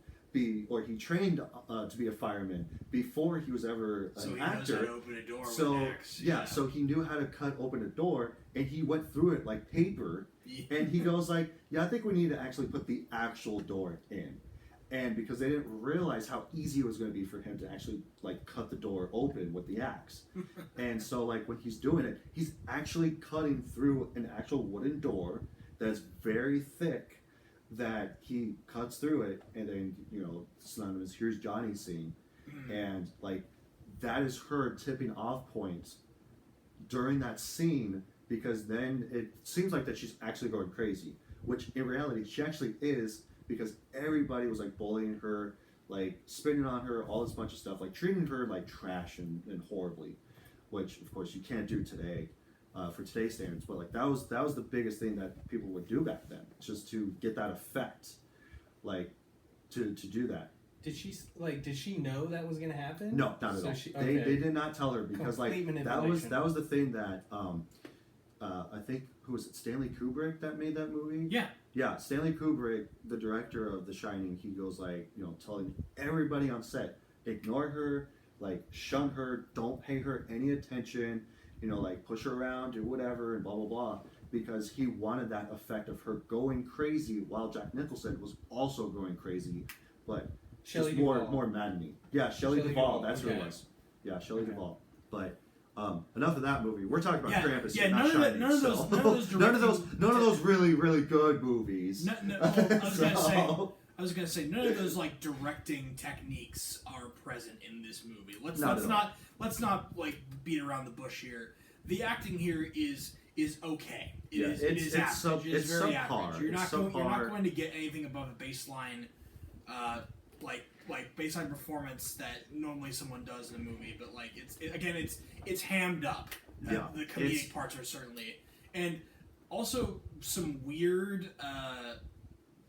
Or he trained to be a fireman before he was ever an actor. So he knows how to open a door with an axe. Yeah, so he knew how to cut open a door, and he went through it like paper. Yeah. And he goes like, yeah, I think we need to actually put the actual door in. And because they didn't realize how easy it was going to be for him to actually like cut the door open with the axe. And so like when he's doing it, he's actually cutting through an actual wooden door that's very thick. that he cuts through it, and then synonymous. Here's Johnny scene, and like that is her tipping off point during that scene, because then it seems like that she's actually going crazy, which in reality she actually is, because everybody was like bullying her, like spitting on her, all this bunch of stuff, like treating her like trash and horribly, which of course you can't do today for today's standards. But like that was the biggest thing that people would do back then, just to get that effect, like to do that. Did she know that was gonna happen? No, not at all. They did not tell her, because Complete like that was the thing that I think, who was it, Stanley Kubrick that made that movie? Yeah, Stanley Kubrick, the director of The Shining, he goes like, telling everybody on set, ignore her, like shun her, don't pay her any attention, like push her around, do whatever, and blah blah blah, because he wanted that effect of her going crazy while Jack Nicholson was also going crazy, but Shelley just Duvall. more maddening. Yeah, Shelley Duvall, that's who it was. Yeah, Shelley Duvall. But enough of that movie. We're talking about Krampus, yeah, not Shining. None of those really really good movies. I was gonna say none of those like directing techniques are present in this movie. Let's not like beat around the bush here. The acting here is okay. It is average. It is very average. You're not going to get anything above a baseline, like baseline performance that normally someone does in a movie. But like it's hammed up. The comedic parts are certainly, and also some weird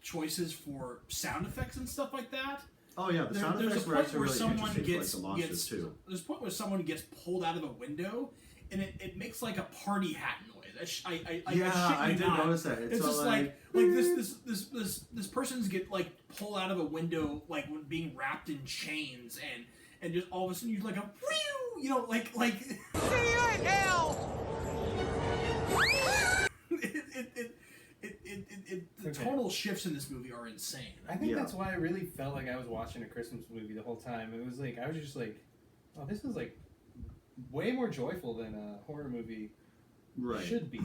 choices for sound effects and stuff like that. Oh yeah, the sound effects were actually really interesting for like the monsters too. There's a point where someone gets pulled out of a window, and it makes like a party hat noise. I did notice that. It's just like this person's get like pulled out of a window, like when being wrapped in chains, and just all of a sudden you're like a whew, like the total shifts in this movie are insane. I think that's why I really felt like I was watching a Christmas movie the whole time. It was like I was just like, oh, this is like way more joyful than a horror movie should be.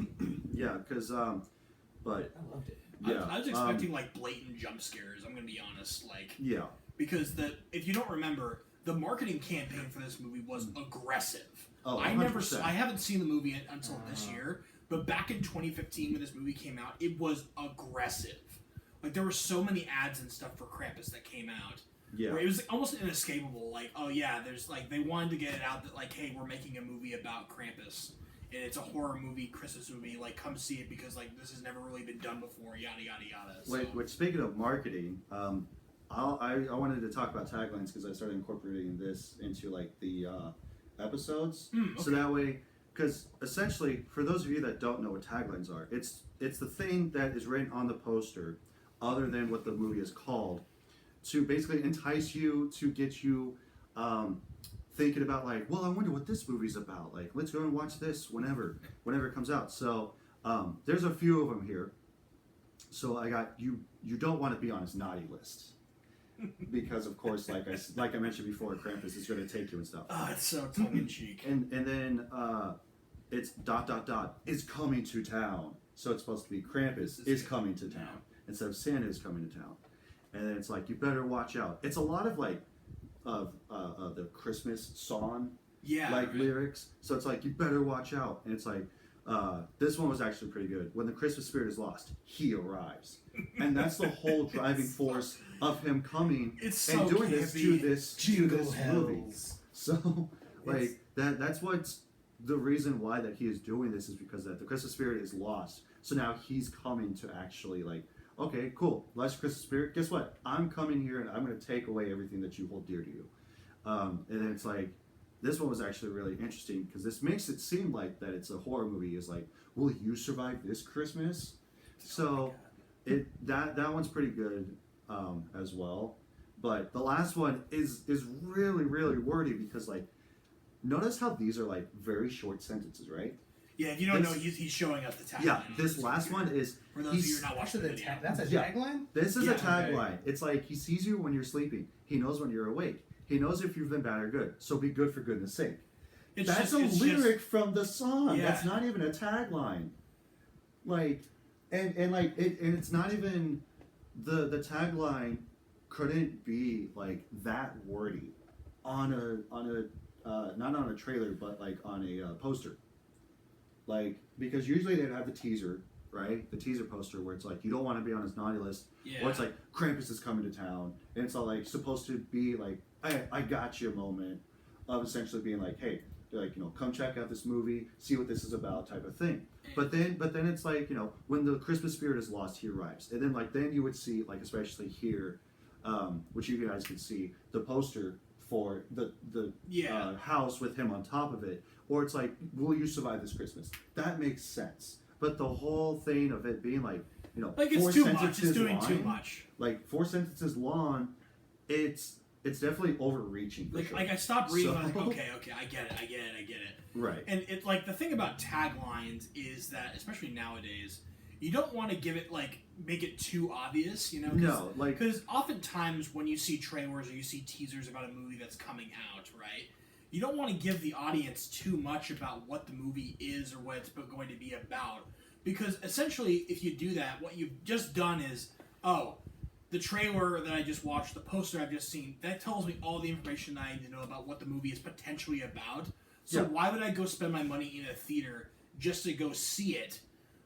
Yeah, because but I loved it. Yeah, I was expecting like blatant jump scares. I'm gonna be honest, because if you don't remember, the marketing campaign for this movie was aggressive. Oh, I 100%. haven't seen the movie until this year, but back in 2015 when this movie came out, it was aggressive. Like there were so many ads and stuff for Krampus that came out. Yeah. Where it was almost inescapable. Like, oh yeah, there's like they wanted to get it out that like, hey, we're making a movie about Krampus. And it's a horror movie, Christmas movie. Like, come see it because like this has never really been done before. Yada yada yada. So. Which speaking of marketing, I wanted to talk about taglines because I started incorporating this into like the episodes, okay. So that way, because essentially, for those of you that don't know what taglines are, it's the thing that is written on the poster, other than what the movie is called, to basically entice you, to get you thinking about like, well, I wonder what this movie's about. Like, let's go and watch this whenever it comes out. So there's a few of them here. So I got you. You don't want to be on his naughty list. Because of course, like I mentioned before, Krampus is going to take you and stuff. Oh, it's so tongue in cheek. And then it's ... is coming to town. So it's supposed to be Krampus is coming to town instead of Santa is coming to town. And then it's like you better watch out. It's a lot of like of the Christmas song lyrics. So it's like you better watch out. And it's like this one was actually pretty good. When the Christmas spirit is lost, he arrives. And that's the whole driving force of him coming and doing this to this movie. So like that's what's the reason why that he is doing this, is because that the Christmas spirit is lost. So now he's coming to actually like, okay, cool, lost Christmas spirit. Guess what? I'm coming here and I'm going to take away everything that you hold dear to you. And then it's like, this one was actually really interesting because this makes it seem like that it's a horror movie. Is like, will you survive this Christmas? So that one's pretty good as well. But the last one is really really wordy because like, notice how these are like very short sentences, right? Yeah, if you don't know, he's showing us the tagline. Yeah, this last one is... For those of you who are not watching the video. That's a tagline? This is a tagline. Okay. It's like, he sees you when you're sleeping. He knows when you're awake. He knows if you've been bad or good. So be good for goodness sake. That's a lyric from the song. Yeah. That's not even a tagline. Like, and it's not even the tagline couldn't be like that wordy on a not on a trailer, but like on a poster. Like, because usually they'd have the teaser, right? The teaser poster where it's like, you don't want to be on his naughty list. Yeah. Or it's like, Krampus is coming to town. And it's all like supposed to be like, I got you moment of essentially being like, hey, like, you know, come check out this movie, see what this is about type of thing. But then it's like, you know, when the Christmas spirit is lost, he arrives. And then you would see, like, especially here, which you guys can see, the poster for the house with him on top of it. Or it's like, will you survive this Christmas? That makes sense. But the whole thing of it being like, you know, like, it's too much. It's doing too much. Like 4 sentences long, it's definitely overreaching. For sure. Like I stopped reading. I was like, okay, I get it. Right. And it's like the thing about taglines is that, especially nowadays, you don't want to give it like make it too obvious, you know? No, like, because oftentimes when you see trailers or you see teasers about a movie that's coming out, right? You don't want to give the audience too much about what the movie is or what it's going to be about, because essentially, if you do that, what you've just done is, oh, the trailer that I just watched, the poster I've just seen, that tells me all the information that I need to know about what the movie is potentially about. So why would I go spend my money in a theater just to go see it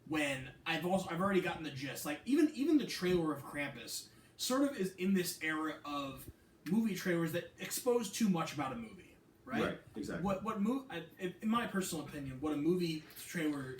when I've already gotten the gist? Like, even the trailer of Krampus sort of is in this era of movie trailers that expose too much about a movie, right? Right, exactly. In my personal opinion, what a movie trailer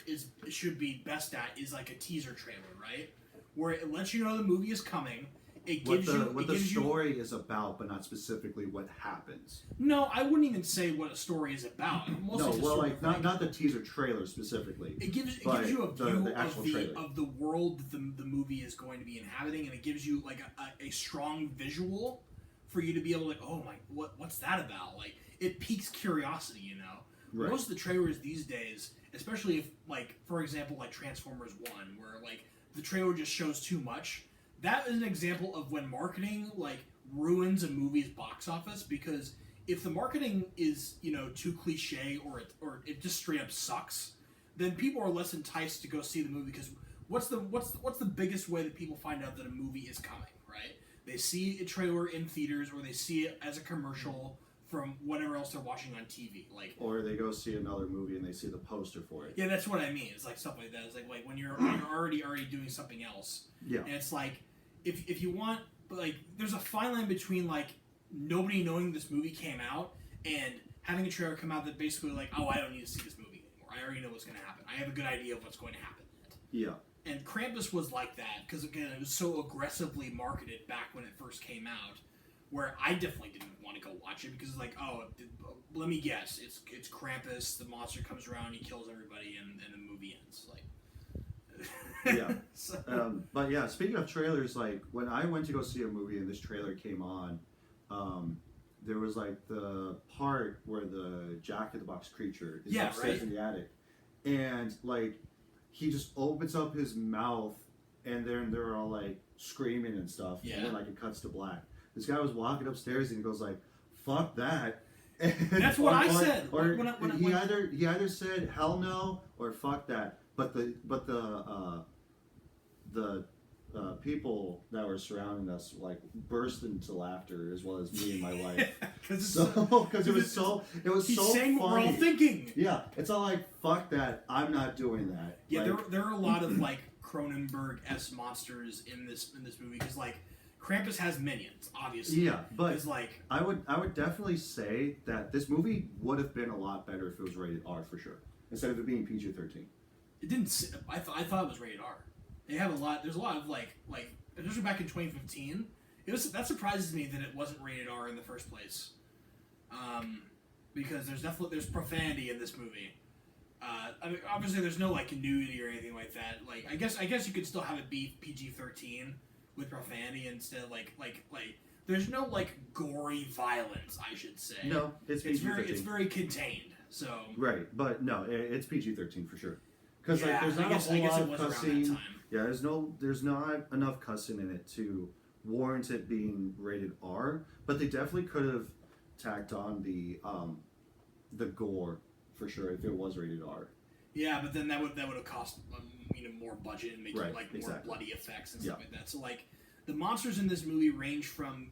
should be best at is like a teaser trailer, right? Where it lets you know the movie is coming. It gives what the story is about, but not specifically what happens. No, I wouldn't even say what a story is about. Not the teaser trailer specifically. It gives you a view the of the world that the movie is going to be inhabiting, and it gives you like a strong visual for you to be able to, like, oh my, what's that about? Like, it piques curiosity, you know. Right. Most of the trailers these days, especially if, like, for example, like Transformers 1, where like the trailer just shows too much. That is an example of when marketing like ruins a movie's box office, because if the marketing is, you know, too cliche or it just straight up sucks, then people are less enticed to go see the movie, because what's the biggest way that people find out that a movie is coming, right? They see a trailer in theaters, or they see it as a commercial from whatever else they're watching on TV, like, or they go see another movie and they see the poster for it. Yeah, that's what I mean. It's like stuff like that. It's like when you're already doing something else. Yeah. And it's like if you want, like, there's a fine line between like nobody knowing this movie came out and having a trailer come out that basically like, oh, I don't need to see this movie anymore. I already know what's going to happen. I have a good idea of what's going to happen in it. Yeah. And Krampus was like that because, again, it was so aggressively marketed back when it first came out, where I definitely didn't want to go watch it because it's like, oh, let me guess, it's Krampus, the monster comes around, he kills everybody, and the movie ends. Like, yeah. But yeah, speaking of trailers, like when I went to go see a movie and this trailer came on, there was like the part where the Jack in the Box creature is upstairs in the attic, and like he just opens up his mouth, and then they're all like screaming and stuff, and then like it cuts to black. This guy was walking upstairs and he goes like, "Fuck that." That's what I said. Or he either said hell no or fuck that. But the people that were surrounding us like burst into laughter, as well as me and my wife. Because it was so he's so saying funny. What we're all thinking. Yeah, it's all like, fuck that. I'm not doing that. Yeah, like, there are a lot of like Cronenberg-esque monsters in this movie, because like Krampus has minions, obviously. Yeah, but it's like I would definitely say that this movie would have been a lot better if it was rated R for sure, instead of it being PG-13. It didn't. I thought it was rated R. They have a lot. There's a lot of like especially back in 2015. That surprises me that it wasn't rated R in the first place. Because there's profanity in this movie. I mean, obviously there's no like nudity or anything like that. Like I guess you could still have it be PG-13 with profanity instead. Like there's no like gory violence, I should say. No, it's PG-13. It's very contained. So right, but no, it's PG-13 for sure. Because yeah, there's not a whole lot of cussing. Yeah, there's not enough cussing in it to warrant it being rated R. But they definitely could have tacked on the gore for sure if it was rated R. Yeah, but then that would have cost more budget and make more bloody effects and stuff like that. So like the monsters in this movie range from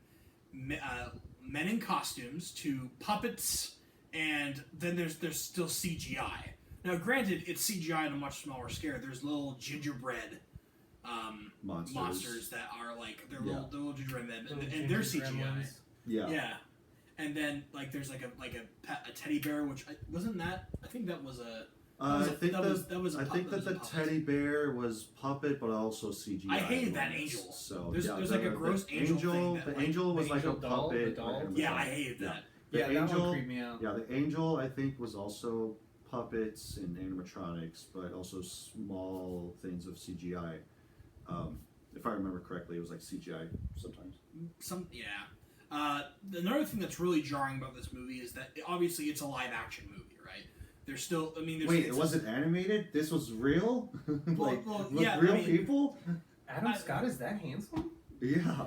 men in costumes to puppets, and then there's still CGI. Now, granted, it's CGI on a much smaller scale. There's little gingerbread monsters that are like they're little gingerbread men, and they're CGI. Gremlins. Yeah, and then like there's like a teddy bear, which wasn't that. I think that was a. I think that the puppet. teddy bear was puppet, but also CGI. I hated that angel. So There's like a gross angel thing that, the like, angel was the like a angel doll, puppet. the doll? Yeah, I hated that. The That angel one creeped me out. Yeah, the angel I think was also puppets and animatronics, but also small things of CGI. If I remember correctly, it was like CGI sometimes. Another thing that's really jarring about this movie is that obviously it's a live action movie, right? There's still, Wait, it wasn't animated? This was real? Like, with yeah, real people? Adam Scott is that handsome? Yeah.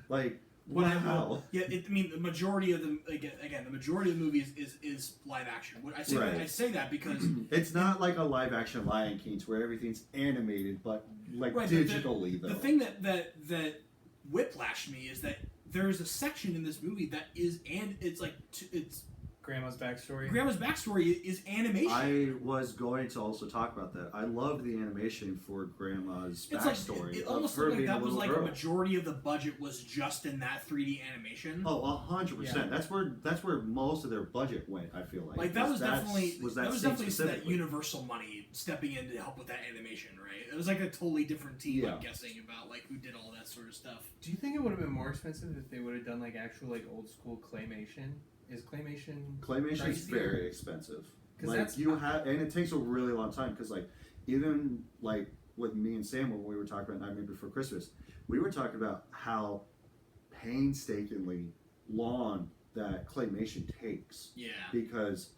Like, wow. The majority of the the majority of the movie is live action. I say that because it's not like a live action Lion King where everything's animated, but like digitally though. The thing that whiplashed me is that there's a section in this movie that is it's Grandma's backstory. Grandma's backstory is animation. I was going to also talk about that. I love the animation for Grandma's backstory. It almost looked like that was like a majority of the budget was just in that 3D animation. Oh, 100%. That's where most of their budget went. I feel like. Like that was definitely specifically that Universal money stepping in to help with that animation, right? It was like a totally different team. I'm guessing about like who did all that sort of stuff. Do you think it would have been more expensive if they would have done like actual like old school claymation? Is claymation is very expensive. Like that's and it takes a really long time because like even like with me and Sam when we were talking about Nightmare Before Christmas, we were talking about how painstakingly long that claymation takes. Yeah. Because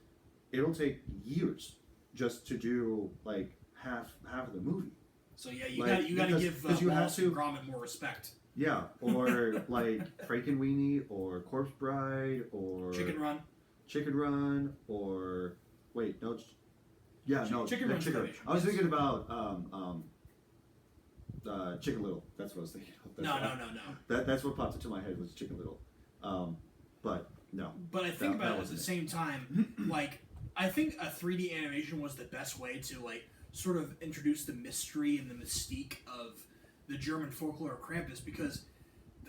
it'll take years just to do like half of the movie. So yeah, you got to give Wallace and Gromit more respect. Yeah, or like Frankenweenie, or Corpse Bride, or Chicken Run, or wait, no, Chicken Run. I was thinking about Chicken Little. That's what I was thinking. No. That's what popped into my head was Chicken Little, but no. But I think about it at the same time, like I think a 3D animation was the best way to like sort of introduce the mystery and the mystique of the German folklore of Krampus, because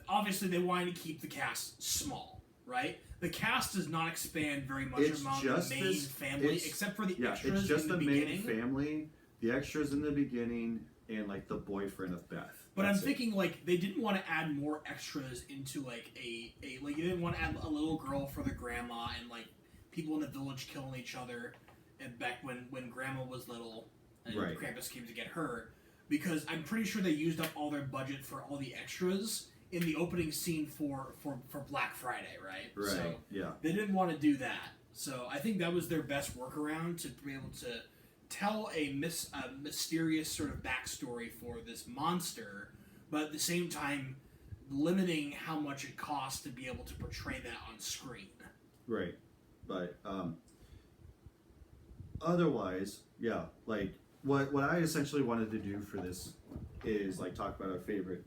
obviously they wanted to keep the cast small, right? The cast does not expand very much among the main family, except for the extras it's just in the main family, the extras in the beginning, and like the boyfriend of Beth. But I'm thinking like they didn't want to add more extras into like a like you didn't want to add a little girl for the grandma and like people in the village killing each other, and back when grandma was little and Krampus came to get her. Because I'm pretty sure they used up all their budget for all the extras in the opening scene for Black Friday, right? Right. So yeah. They didn't want to do that. So I think that was their best workaround to be able to tell a mysterious sort of backstory for this monster, but at the same time limiting how much it costs to be able to portray that on screen. Right. But otherwise, yeah, like what I essentially wanted to do for this is like talk about our favorite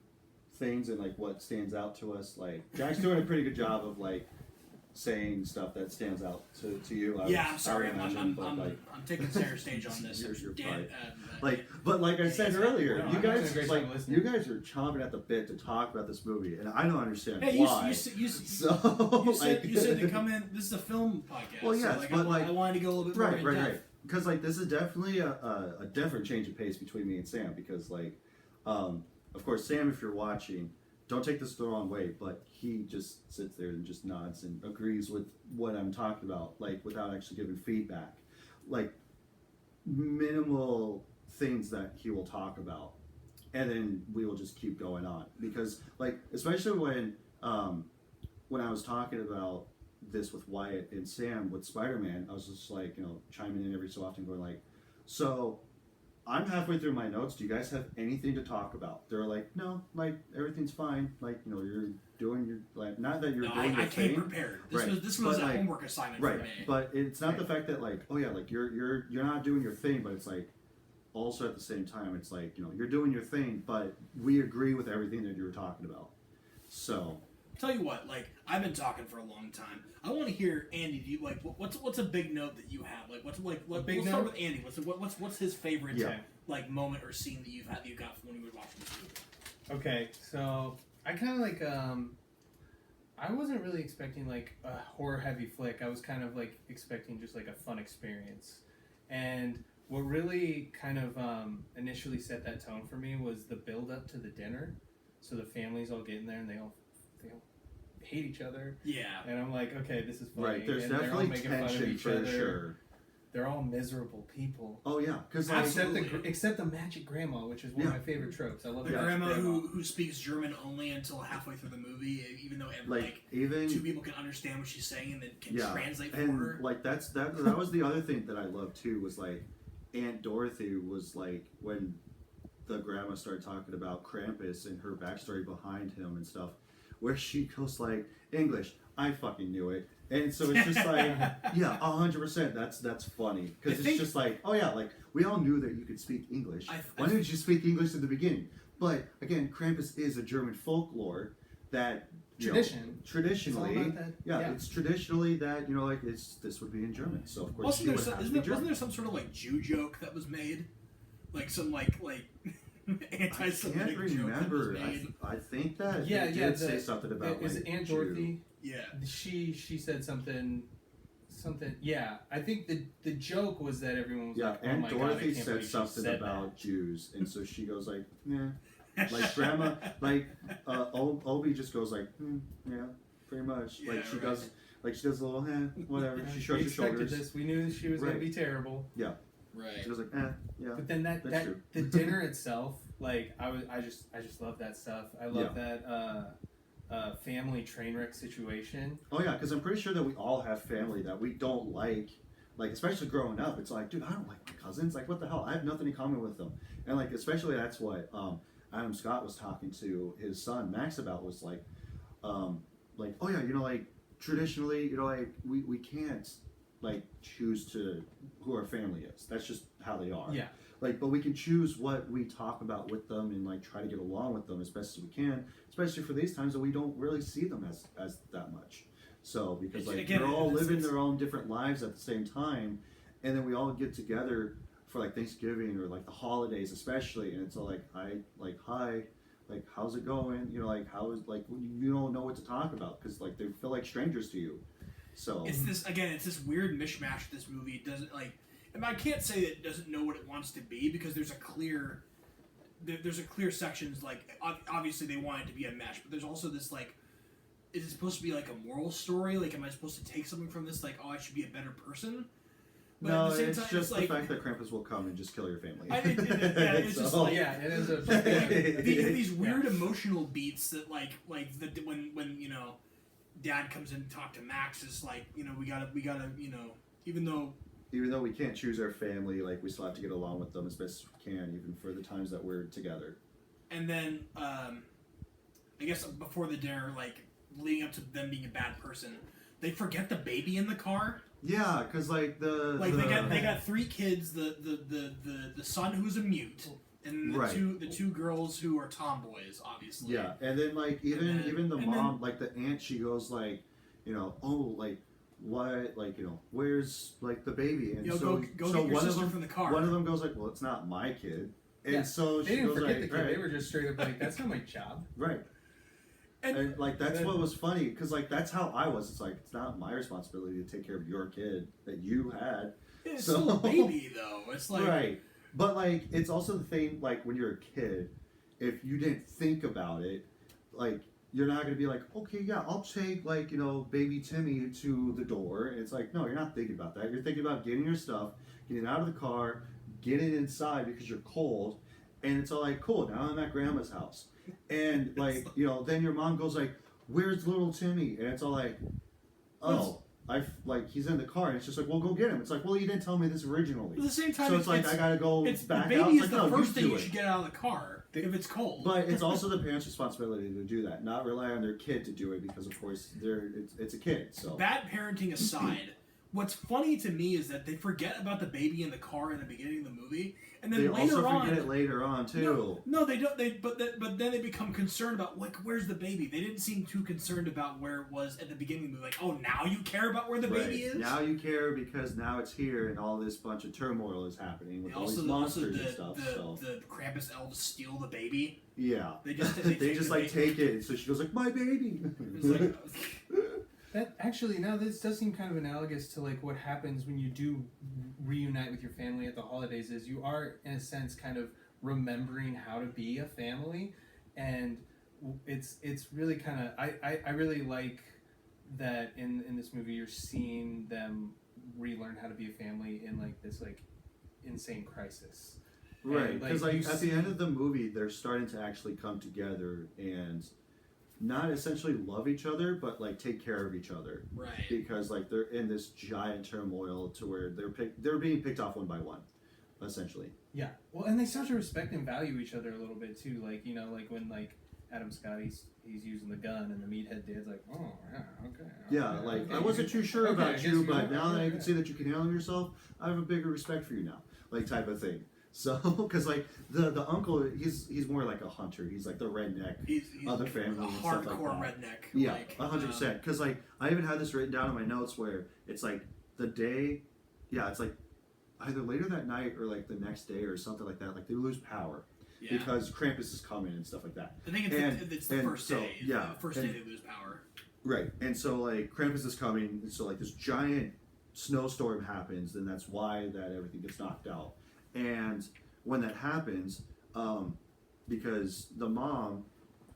things and like what stands out to us. Like Jack's doing a pretty good job of like saying stuff that stands out to you. I'm sorry. I'm taking center stage on this. You're fine. But like I said earlier, you guys are chomping at the bit to talk about this movie, and I don't understand why. You said to come in. This is a film podcast. Well, yes, so I wanted to go a little bit more in depth. Right. Because like this is definitely a different change of pace between me and Sam. Because like, of course, Sam, if you're watching, don't take this the wrong way, but he just sits there and just nods and agrees with what I'm talking about, like without actually giving feedback, like minimal things that he will talk about, and then we will just keep going on. Because like, especially when I was talking about this with Wyatt and Sam with Spider-Man, I was just like, chiming in every so often going like, so I'm halfway through my notes, do you guys have anything to talk about? They're like, no, like everything's fine, like you're doing your, like, not that you're doing your thing. I came prepared. This was a homework assignment for me. But it's not the fact that like, oh yeah, like you're not doing your thing, but it's like also at the same time, it's like, you're doing your thing, but we agree with everything that you're talking about. So, tell you what, like, I've been talking for a long time. I want to hear Andy. Do you like what's a big note that you have? Like, what's like what? Big We'll start note? with Andy. What's his favorite Yeah. like moment or scene that you got from when you were watching this movie? Okay, so I kind of like I wasn't really expecting like a horror heavy flick. I was kind of like expecting just like a fun experience. And what really kind of initially set that tone for me was the build up to the dinner. So the families all get in there and they all hate each other. Yeah. And I'm like, okay, this is funny. right, there's and they're all definitely making fun of tension each for other. sure. They're all miserable people. Oh yeah, because Except the magic grandma, which is one of my favorite tropes. I love The the grandma magic who speaks German only until halfway through the movie, even though like even two people can understand what she's saying and then can translate for and her. like that was the other thing that I loved too, was like Aunt Dorothy was like, when the grandma started talking about Krampus and her backstory behind him and stuff, where she goes like, English, I fucking knew it. And so it's just like, yeah, 100%. That's funny, because it's just like, oh yeah, like we all knew that you could speak English. Why didn't you speak English in the beginning? But again, Krampus is a German folklore that traditionally, it's traditionally that like this would be in German. So of course, Wasn't there some sort of like Jew joke that was made, like some like anti-Semitic joke that was made? I think that they did say something about is it Aunt Dorothy? Yeah. She said something. Yeah, I think the joke was that everyone was like, "Oh Aunt my Dorothy God, said something about Jews, and so she goes like, "Yeah." Like grandma, like Obi just goes like, "Yeah, pretty much." Like she does, she does a little, whatever. She shrugs her shoulders. This. We knew she was going to be terrible. Yeah. Right. She was like, yeah. But then that the dinner itself, like I just love that stuff. I love that family train wreck situation. Oh yeah, because I'm pretty sure that we all have family that we don't like especially growing up. It's like, dude, I don't like my cousins. Like, what the hell? I have nothing in common with them. And like, especially that's what Adam Scott was talking to his son Max about, was like, oh yeah, traditionally, we can't choose to who our family is. That's just how they are. Yeah. But we can choose what we talk about with them and try to get along with them as best as we can, especially for these times that we don't really see them as that much. So because they're all living their own different lives at the same time, and then we all get together for Thanksgiving or the holidays especially, and it's all hi, how's it going? How is you don't know what to talk about because they feel like strangers to you. So it's this weird mishmash. This movie it doesn't and I can't say that it doesn't know what it wants to be, because there's a clear sections obviously they want it to be a mesh, but there's also this is it supposed to be a moral story? Am I supposed to take something from this I should be a better person? But no, at the same it's time, just the fact that Krampus will come and just kill your family. It's just it is a these weird emotional beats that when Dad comes in to talk to Max, is we gotta even though we can't choose our family, we still have to get along with them as best as we can, even for the times that we're together. And then I guess before the dinner, leading up to them being a bad person, they forget the baby in the car. Yeah, because they got three kids, the son who's a mute, and the two girls who are tomboys, obviously. Yeah, and then even the mom, the aunt, she goes what, where's the baby? And go get your sister from the car. One of them goes well, it's not my kid. And so they didn't forget the kid. Right. They were just straight up that's not my job. Right. And that's what was funny, because that's how I was. It's it's not my responsibility to take care of your kid that you had. It's still a baby though. It's right. But it's also the thing, when you're a kid, if you didn't think about it, you're not going to be okay, yeah, I'll take baby Timmy to the door. And it's no, you're not thinking about that. You're thinking about getting your stuff, getting out of the car, getting inside because you're cold, and it's all cool, now I'm at grandma's house. And then your mom goes where's little Timmy? And it's all oh, he's in the car. And it's just well, go get him. It's well, you didn't tell me this originally. At the same time, so it's I gotta go back the baby out. Is the first thing you should get out of the car if it's cold. But it's also the parents' responsibility to do that, not rely on their kid to do it, because of course it's a kid. So bad parenting aside, what's funny to me is that they forget about the baby in the car in the beginning of the movie, And then they later also on, forget it later on too. No, they don't. But then they become concerned about like where's the baby. They didn't seem too concerned about where it was at the beginning of the movie. Like, oh, now you care about where the baby is. Now you care because now it's here and all this bunch of turmoil is happening with all these monsters and stuff. The Krampus elves steal the baby. Yeah, They just take it. So she goes like, my baby. It's like, That actually, now this does seem kind of analogous to like what happens when you do reunite with your family at the holidays. Is you are in a sense kind of remembering how to be a family, and it's really kind of I really like that in this movie you're seeing them relearn how to be a family in like this like insane crisis. Right, because like at the see- end of the movie, they're starting to actually come together and not essentially love each other, but like take care of each other. right. Because like they're in this giant turmoil to where they're being picked off one by one, essentially. Yeah, well, and they start to respect and value each other a little bit too. Like like when like Adam Scott he's using the gun and the meathead dude's like, oh yeah, okay. Yeah, like I wasn't too sure okay, I about guess you, you but are. now that I Yeah. can see that you can handle yourself, I have a bigger respect for you now, like type of thing. So, because like the uncle, he's more like a hunter. He's like the redneck He's other family a and stuff like hardcore that. redneck. Yeah, like, 100%. Because like I even had this written down in my notes where it's like the day, yeah, it's like either later that night or like the next day or something like that. Like they lose power Yeah. because Krampus is coming and stuff like that. I think it's the first so, day. yeah, The first day they lose power. Right, and so like Krampus is coming, and so like this giant snowstorm happens, and that's why that everything gets knocked out. And when that happens, because the mom,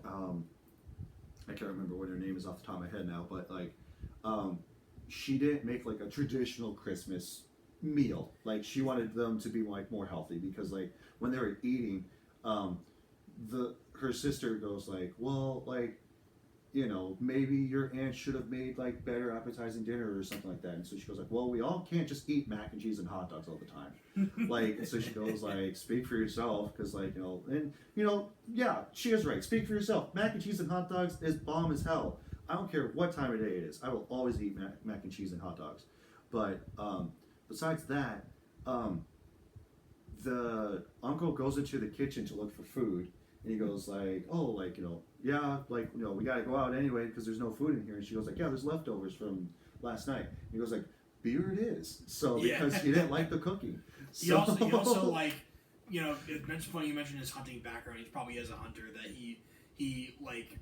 I can't remember what her name is off the top of my head now, but like, she didn't make like a traditional Christmas meal. Like she wanted them to be like more healthy because like when they were eating, her sister goes like, well, like, you know, maybe your aunt should have made like better appetizing dinner or something like that. And so she goes like, well, we all can't just eat mac and cheese and hot dogs all the time. Like, and so she goes like, speak for yourself, because like, and yeah, she is right. Speak for yourself. Mac and cheese and hot dogs is bomb as hell. I don't care what time of day it is. I will always eat mac and cheese and hot dogs. But besides that, the uncle goes into the kitchen to look for food. And he goes like, oh, like, yeah, like, we got to go out anyway because there's no food in here. And she goes like, yeah, there's leftovers from last night. And he goes like, beer it is. So, because he didn't like the cooking. He also like, it's funny you mentioned his hunting background. He probably is a hunter that he like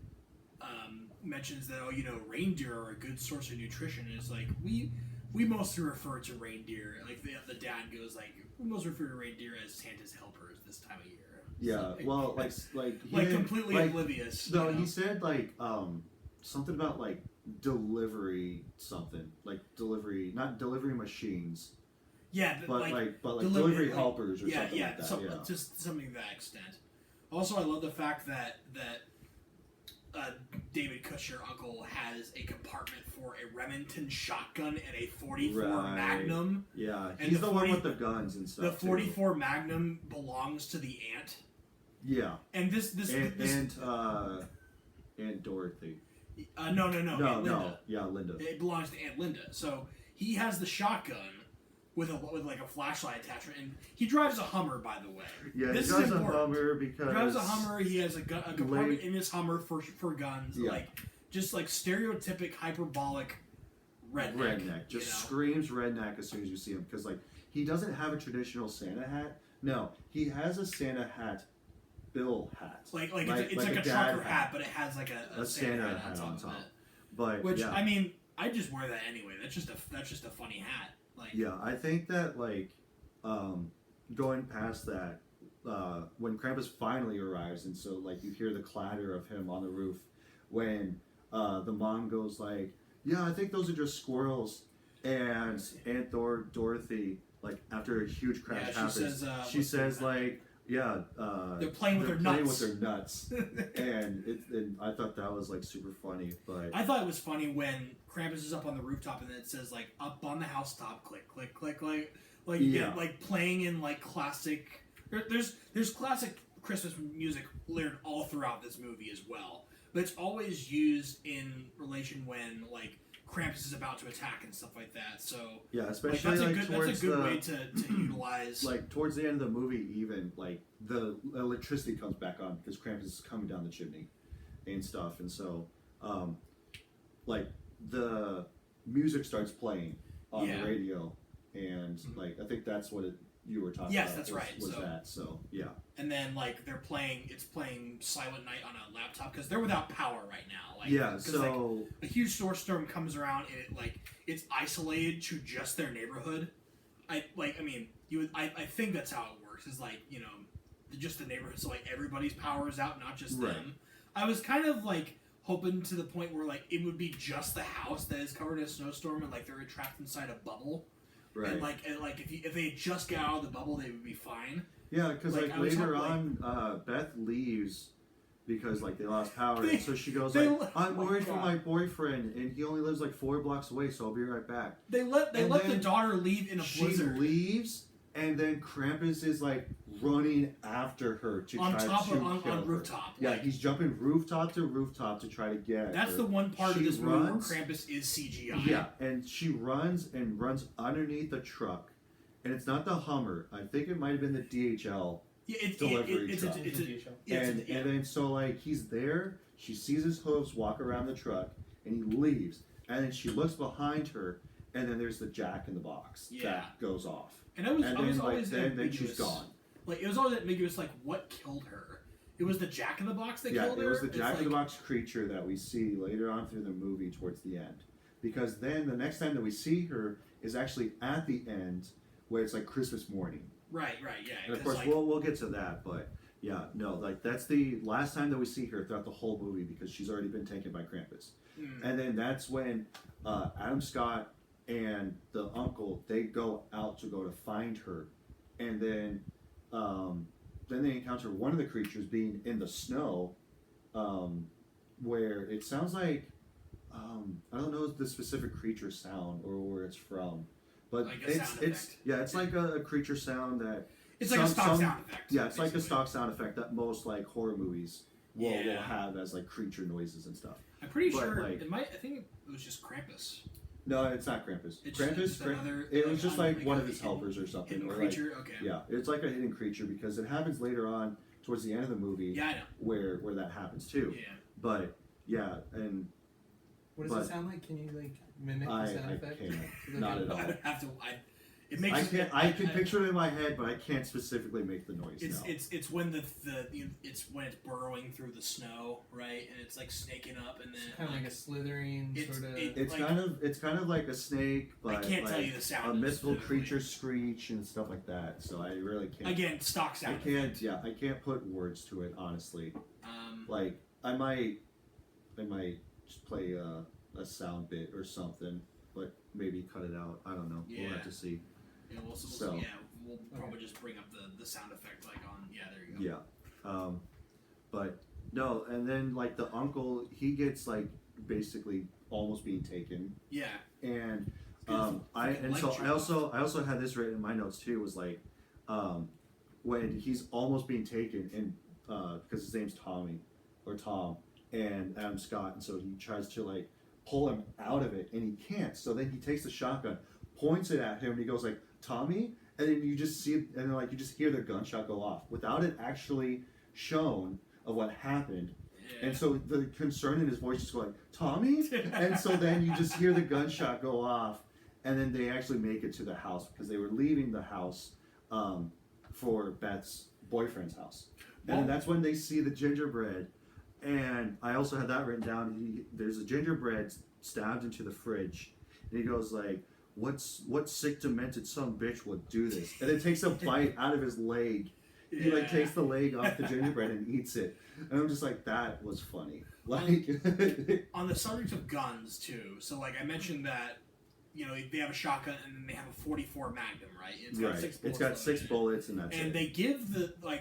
mentions that, reindeer are a good source of nutrition. And it's like, we mostly refer to reindeer, like the dad goes like, we mostly refer to reindeer as Santa's helpers this time of year. Yeah, So, well, like completely oblivious. No, he said like something about like delivery something, like delivery, not delivery machines. Yeah, but delivery helpers or something like that. Just something to that extent. Also, I love the fact that David Kutcher, uncle, has a compartment for a Remington shotgun and a 44 Magnum. Yeah, and he's the one with the guns and stuff. The 44 Magnum belongs to the aunt. Yeah, and Aunt Dorothy. No, Linda. Yeah, Linda. It belongs to Aunt Linda. So he has the shotgun with like a flashlight attachment, and he drives a Hummer, by the way. Yeah, he drives a Hummer because he drives a Hummer. He has a compartment in his Hummer for guns. Yeah. Like just like stereotypic hyperbolic redneck. Just screams redneck as soon as you see him, because like he doesn't have a traditional Santa hat. No, he has a Santa hat. Bill hat, like it's like a trucker hat, but it has like a Santa hat on top of it. But which yeah. I mean, I just wear that anyway. That's just a funny hat. Like yeah, I think that like going past that, when Krampus finally arrives, and so like you hear the clatter of him on the roof when the mom goes like, yeah, I think those are just squirrels, and Aunt Dorothy, like after a huge crash happens, she says like. Yeah, they're playing with their nuts, and I thought that was like super funny. But I thought it was funny when Krampus is up on the rooftop and then it says like up on the housetop, click, click, click, like playing in like classic. There's classic Christmas music layered all throughout this movie as well, but it's always used in relation when like Krampus is about to attack and stuff like that. So Yeah, like, especially like, towards that's a good the way to utilize. like towards the end of the movie, even like the electricity comes back on because Krampus is coming down the chimney and stuff, and so like the music starts playing on the radio, and like I think that's what you were talking about. Yes, that's right. Was that so? Yeah. And then like it's playing Silent Night on a laptop because they're without power right now. Like, Yeah. 'cause, So like, a huge storm comes around and it's isolated to just their neighborhood. I think that's how it works. Is like just the neighborhood. So like everybody's power is out, not just Right. them. I was kind of like hoping to the point where like it would be just the house that is covered in a snowstorm and like they're trapped inside a bubble. right. And like if they just got out of the bubble, they would be fine. Yeah, because Like, like I was later hoping, on, Beth leaves because like they lost power, They- and so she goes they- like, "I'm oh my worried for God. my boyfriend, and he only lives like 4 blocks away, so I'll be right back." They let And the then daughter leave in a She blizzard leaves, and then Krampus is like running after her to on try top to of on kill her. rooftop. Yeah, Like, he's jumping rooftop to rooftop to try to get that's her. the one part She of this movie where runs- Krampus is CGI. Yeah, and she runs underneath the truck, and it's not the Hummer. I think it might have been the DHL. Yeah, it's Delivery it's truck. a, And then so like he's there, she sees his hooves walk around the truck, and he leaves. And then she looks behind her, and then there's the Jack in the Box Yeah. that goes off. and I was And I was then like always then ambiguous. she's gone. Like it was always ambiguous. Like what killed her? It was the Jack in the Box that Yeah, killed it her. was the It's Jack in the like- Box creature that we see later on through the movie towards the end. Because then the next time that we see her is actually at the end, where it's like Christmas morning. Right, yeah. And of 'cause, course, like, we'll get to that, but yeah, no, like that's the last time that we see her throughout the whole movie because she's already been taken by Krampus. And then that's when Adam Scott and the uncle they go out to find her, and then they encounter one of the creatures being in the snow, where it sounds like I don't know the specific creature sound or where it's from, but Like a sound effect. it's like a creature sound that. it's like a stock sound effect. Yeah, it's like a basically. stock sound effect that most like horror movies will Yeah. have as like creature noises and stuff. I'm pretty but, sure like- I think it was just Krampus. No, it's not Krampus. It's Krampus, just another- it was like, just I don't like know, one like of a his hidden- helpers or something. Hidden or creature. Okay. yeah, it's like a hidden creature because it happens later on towards the end of the movie Yeah, I know. where that happens too. Yeah. But yeah, and What does But it sound like? Can you like mimic the I sound effect? can't. Not at all. I would have to. It makes. I can picture it in my head, but I can't specifically make the noise. It's now. it's when it's when it's burrowing through the snow, right? And it's like snaking up, and then Kind of like a slithering It's- sort of. It's like- kind of like a snake, but I can't like tell you the sound a of it mythical specifically. creature screech and stuff like that. So I really can't. Again, stock I sound. can't. Yeah, I can't put words to it honestly. Um, Like I might just play a sound bit or something, but maybe cut it out. I don't know. We'll Yeah. have to see. yeah, So- we'll probably just bring up the sound effect like on. Yeah, there you go. Yeah. But no, and then like the uncle, he gets like basically almost being taken, Yeah. and Good I fucking so light I also had this written in my notes too. Was like when he's almost being taken, and because his name's Tom, and Adam Scott, and so he tries to like pull him out of it, and he can't. So then he takes the shotgun, points it at him, and he goes like Tommy, and then you just see, and then like you just hear the gunshot go off without it actually shown of what happened. Yeah. And so the concern in his voice just going, Tommy? And so then you just hear the gunshot go off, and then they actually make it to the house because they were leaving the house for Beth's boyfriend's house. And then that's when they see the gingerbread. And I also had that written down. There's a gingerbread stabbed into the fridge. And he goes like, what sick demented son bitch would do this? And it takes a bite out of his leg. He like takes the leg off the gingerbread and eats it. And I'm just like, that was funny. Like On the subject of guns too, so like I mentioned that, they have a shotgun and then they have a 44 Magnum, right? It's got right. 6 bullets. It's got 6 loaded in it. bullets and that's And it. they give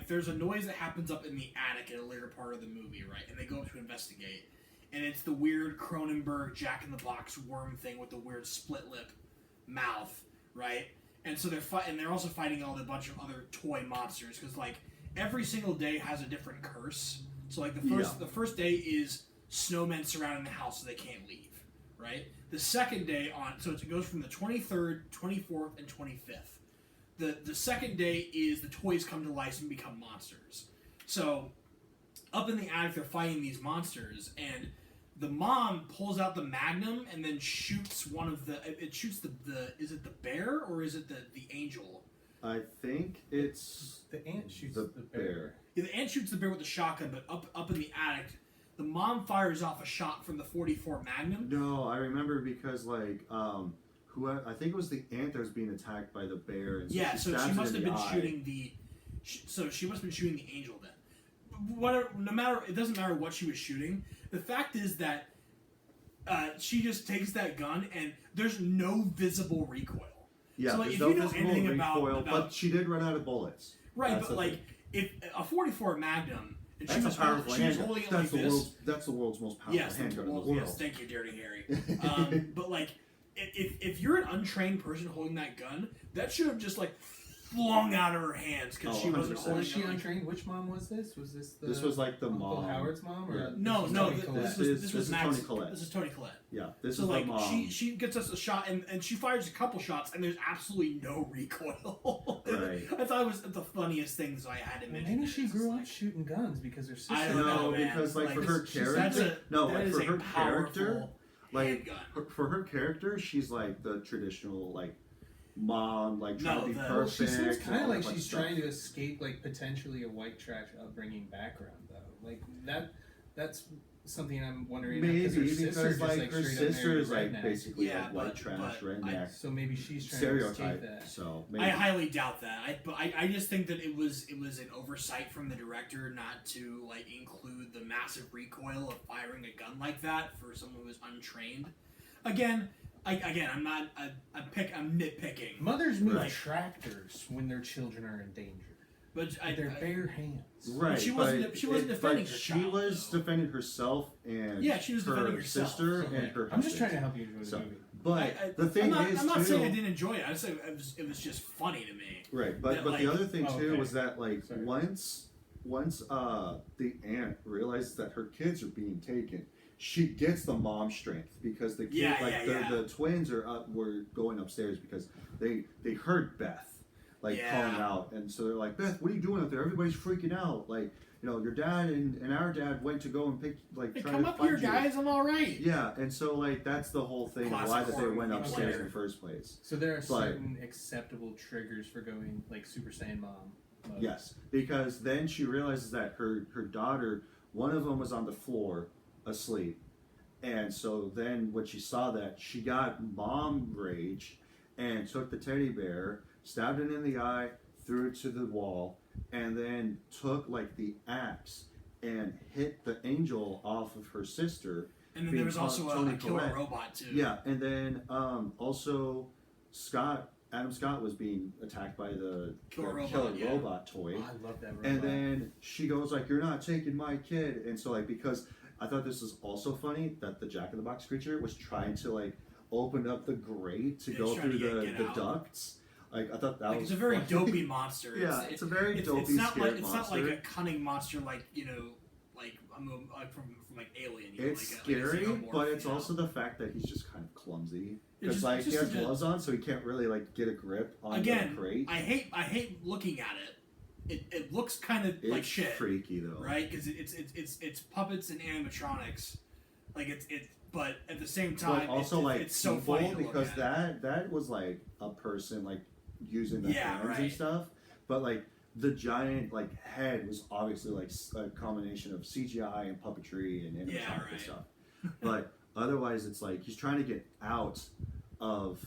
there's a noise that happens up in the attic in a later part of the movie, right? And they go up to investigate. And it's the weird Cronenberg Jack in the Box worm thing with the weird split lip mouth, right? And so they're also fighting a bunch of other toy monsters because like every single day has a different curse. So like the first day is snowmen surrounding the house so they can't leave, right? The second day so it goes from the 23rd, 24th, and 25th. The second day is the toys come to life and become monsters. So up in the attic, they're fighting these monsters, and the mom pulls out the Magnum and then shoots one of it shoots the is it the bear or is it the angel? I think it's The ant shoots the the bear. Yeah, the ant shoots the bear with the shotgun, but up in the attic, the mom fires off a shot from the 44 Magnum. No, I remember because like I think it was the ant that was being attacked by the bear. And Yeah, so stabs she it must in have the been eye. shooting the. So she must have been shooting the angel then. Whatever, no matter, it doesn't matter what she was shooting. The fact is that she just takes that gun and there's no visible recoil. Yeah, So, like, there's if no you know visible anything recoil, about- but she did run out of bullets. Right, That's but the like thing. if a 44 Magnum and That's a powerful she was handgun. holding it That's like the this. that's the world's most powerful Yes, handgun in the well, world. yes, thank you, Dirty Harry. But like, if you're an untrained person holding that gun, that should have just like flung out of her hands because Oh, she wasn't 100%. holding Was she it. Like, untrained? Which mom was this? Was this the This was like the Uncle mom. Howard's mom? Or Yeah. no, this was no, Toni this Collette? was This this is was Max. Toni Collette. This is Toni Collette. Yeah, this So is like the mom. she gets us a shot and she fires a couple shots and there's absolutely no recoil. Right. I thought it was the funniest things I had to Well, mention. maybe she It's grew like, up shooting guns because her sister. I don't know, No, man. because like for Like, her she's- character, that is for a her character, powerful like handgun. for her character, she's like the traditional like mom, like trying No, to be the- perfect. Well, she seems and kind all of like that fun she's stuff. trying to escape like potentially a white trash upbringing background though. Like that's something I'm wondering. Maybe her because sister just, like her straight up sister married is like redneck. basically Yeah, like white but- trash but redneck So maybe she's trying to escape stereotype. that. So maybe I highly doubt that. I just think that it was an oversight from the director not to like include the massive recoil of firing a gun like that for someone who was untrained. Again, I'm not. I'm nitpicking. Mothers move Right. tractors when their children are in danger. But With their bare hands. right. she wasn't- but she wasn't it- defending but her she child, was though. defending herself and Yeah, she was her defending herself. sister Okay. and her. I'm just trying to husband. help you enjoy the So- movie. But the thing is I'm not too. saying I didn't enjoy it. I just said it was just funny to me. Right, but that, the like- other thing Oh, too okay. was that like Sorry. once the aunt realizes that her kids are being taken, she gets the mom strength because the kid the twins were going upstairs because they heard Beth calling out, and so they're like, Beth, what are you doing up there? Everybody's freaking out. Like, you know, your dad and our dad went to go and pick Hey, try come to up find here, you. guys. I'm all right. Yeah, and so like that's the whole thing of Classic why that they horror went movie upstairs player. in the first place. So there are But- certain acceptable triggers for going like Super Saiyan Mom mode. Yes, because then she realizes that her daughter, one of them was on the floor asleep, and so then when she saw that, she got mom rage and took the teddy bear, stabbed it in the eye, threw it to the wall, and then took like the axe and hit the angel off of her sister. And then being there was also Toni a killer Collette. robot too. Yeah, and then also Adam Scott was being attacked by the Killer robot, killer yeah. robot toy. Oh, I love that robot. And then she goes like, "You're not taking my kid," and so like because I thought this was also funny that the Jack in the Box creature was trying to like open up the grate to Yeah, go it's trying through to the get out. ducts. Like I thought that Like was it's a very funny. dopey monster. Yeah, it's a very dopey, It's not scared like it's monster. not like a cunning monster like from like Alien. You know, It's like a scary, xenomorph, but it's you know? also the fact that he's just kind of clumsy. It's Because just- like it's he just has like a- gloves on, so he can't really like get a grip on Again, the crate. I hate looking at it. It looks kind of like It's shit, freaky though. right? Because it's puppets and animatronics. Like it's but at the same time, But also it's, like it's so people, funny to look because at. that was like a person like using the Yeah, hands and right. stuff. But like the giant like head was obviously like a combination of CGI and puppetry and animatronic Yeah, and right. stuff. But otherwise, it's like he's trying to get out of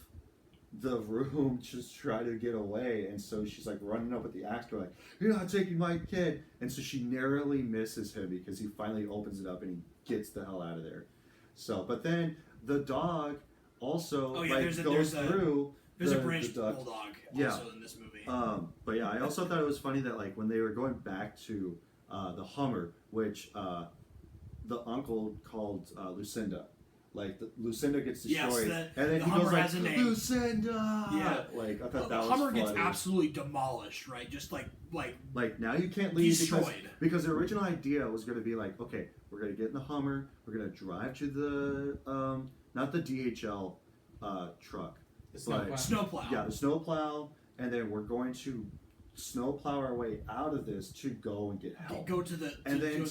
the room, just try to get away, and so she's like running up with the axe, like, "You're not taking my kid," and so she narrowly misses him because he finally opens it up and he gets the hell out of there. So, but then the dog also Oh, yeah, like there's a- goes there's a- through. There's the, a British the duct. bulldog Yeah. also in this movie. But yeah, I also thought it was funny that like when they were going back to the Hummer, which the uncle called Lucinda. Like Lucinda gets Yes, destroyed, the- and then the he Hummer goes like has a name. Lucinda. Yeah. Like I thought The that was Hummer funny. gets absolutely demolished, right? Just like Like now you can't leave destroyed. because the original idea was going to be like, okay, we're going to get in the Hummer, we're going to drive to not the DHL truck. The snowplow. Snowplow. Yeah, the snowplow, and then we're going to snowplow our way out of this to go and get help. Go to the And then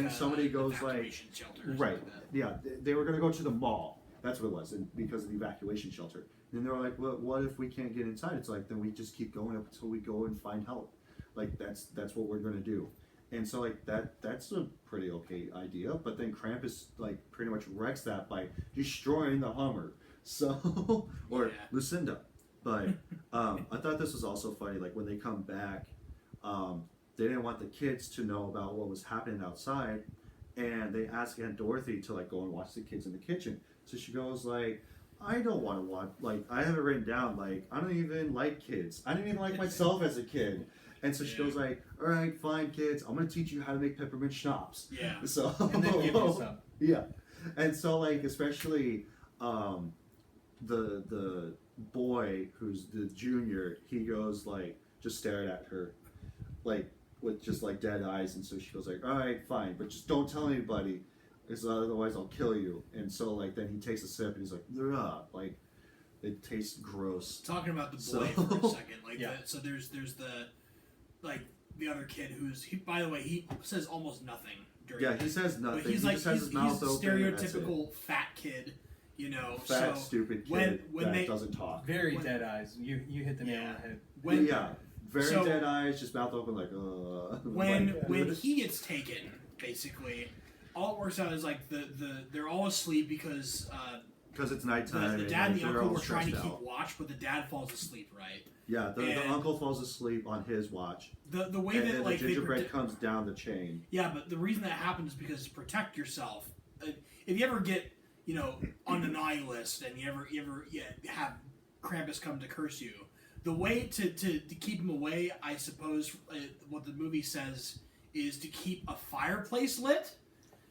somebody goes like, shelter or right, something like yeah, they were going to go to the mall. That's what it was, and because of the evacuation shelter. And they were like, well, what if we can't get inside? It's like, then we just keep going up until we go and find help. Like, that's what we're going to do. And so, like, that's a pretty okay idea. But then Krampus, like, pretty much wrecks that by destroying the Hummer. So, or Yeah. Lucinda. But I thought this was also funny. Like, when they come back, they didn't want the kids to know about what was happening outside. And they ask Aunt Dorothy to, like, go and watch the kids in the kitchen. So she goes, like, I don't want to watch, like, I have it written down, like, I don't even like kids. I didn't even like myself as a kid. And so she goes like, all right, fine, kids, I'm going to teach you how to make peppermint schnapps. Yeah. So, And then give you some. yeah. And so, like, especially the boy who's the junior, he goes, like, just staring at her, like, with just, like, dead eyes. And so she goes like, all right, fine, but just don't tell anybody, because otherwise I'll kill you. And so, like, then he takes a sip and he's like, ugh, like, it tastes gross. Talking about the boy So- for a second, like, Yeah. so there's the, like, the other kid by the way, he says almost nothing during Yeah, this. he says nothing. But he's he like, just has his mouth he's a open. and that's it. stereotypical fat kid, you know. Fat, so stupid kid when that they- doesn't talk. Very When- dead eyes. You hit the nail on the head. when Yeah, very so- dead eyes, just mouth open, like, when like, he gets taken, basically, all it works out is like they're all asleep because because it's nighttime. the and, dad and like, the they're uncle all were trying to stressed keep out. watch, but the dad falls asleep, right? Yeah, the and- uncle falls asleep on his watch, The way and that then like the they gingerbread comes down the chain. yeah, but the reason that happens is because to protect yourself. If you ever get on the naughty list and you ever have Krampus come to curse you, the way to keep him away, I suppose, what the movie says is to keep a fireplace lit.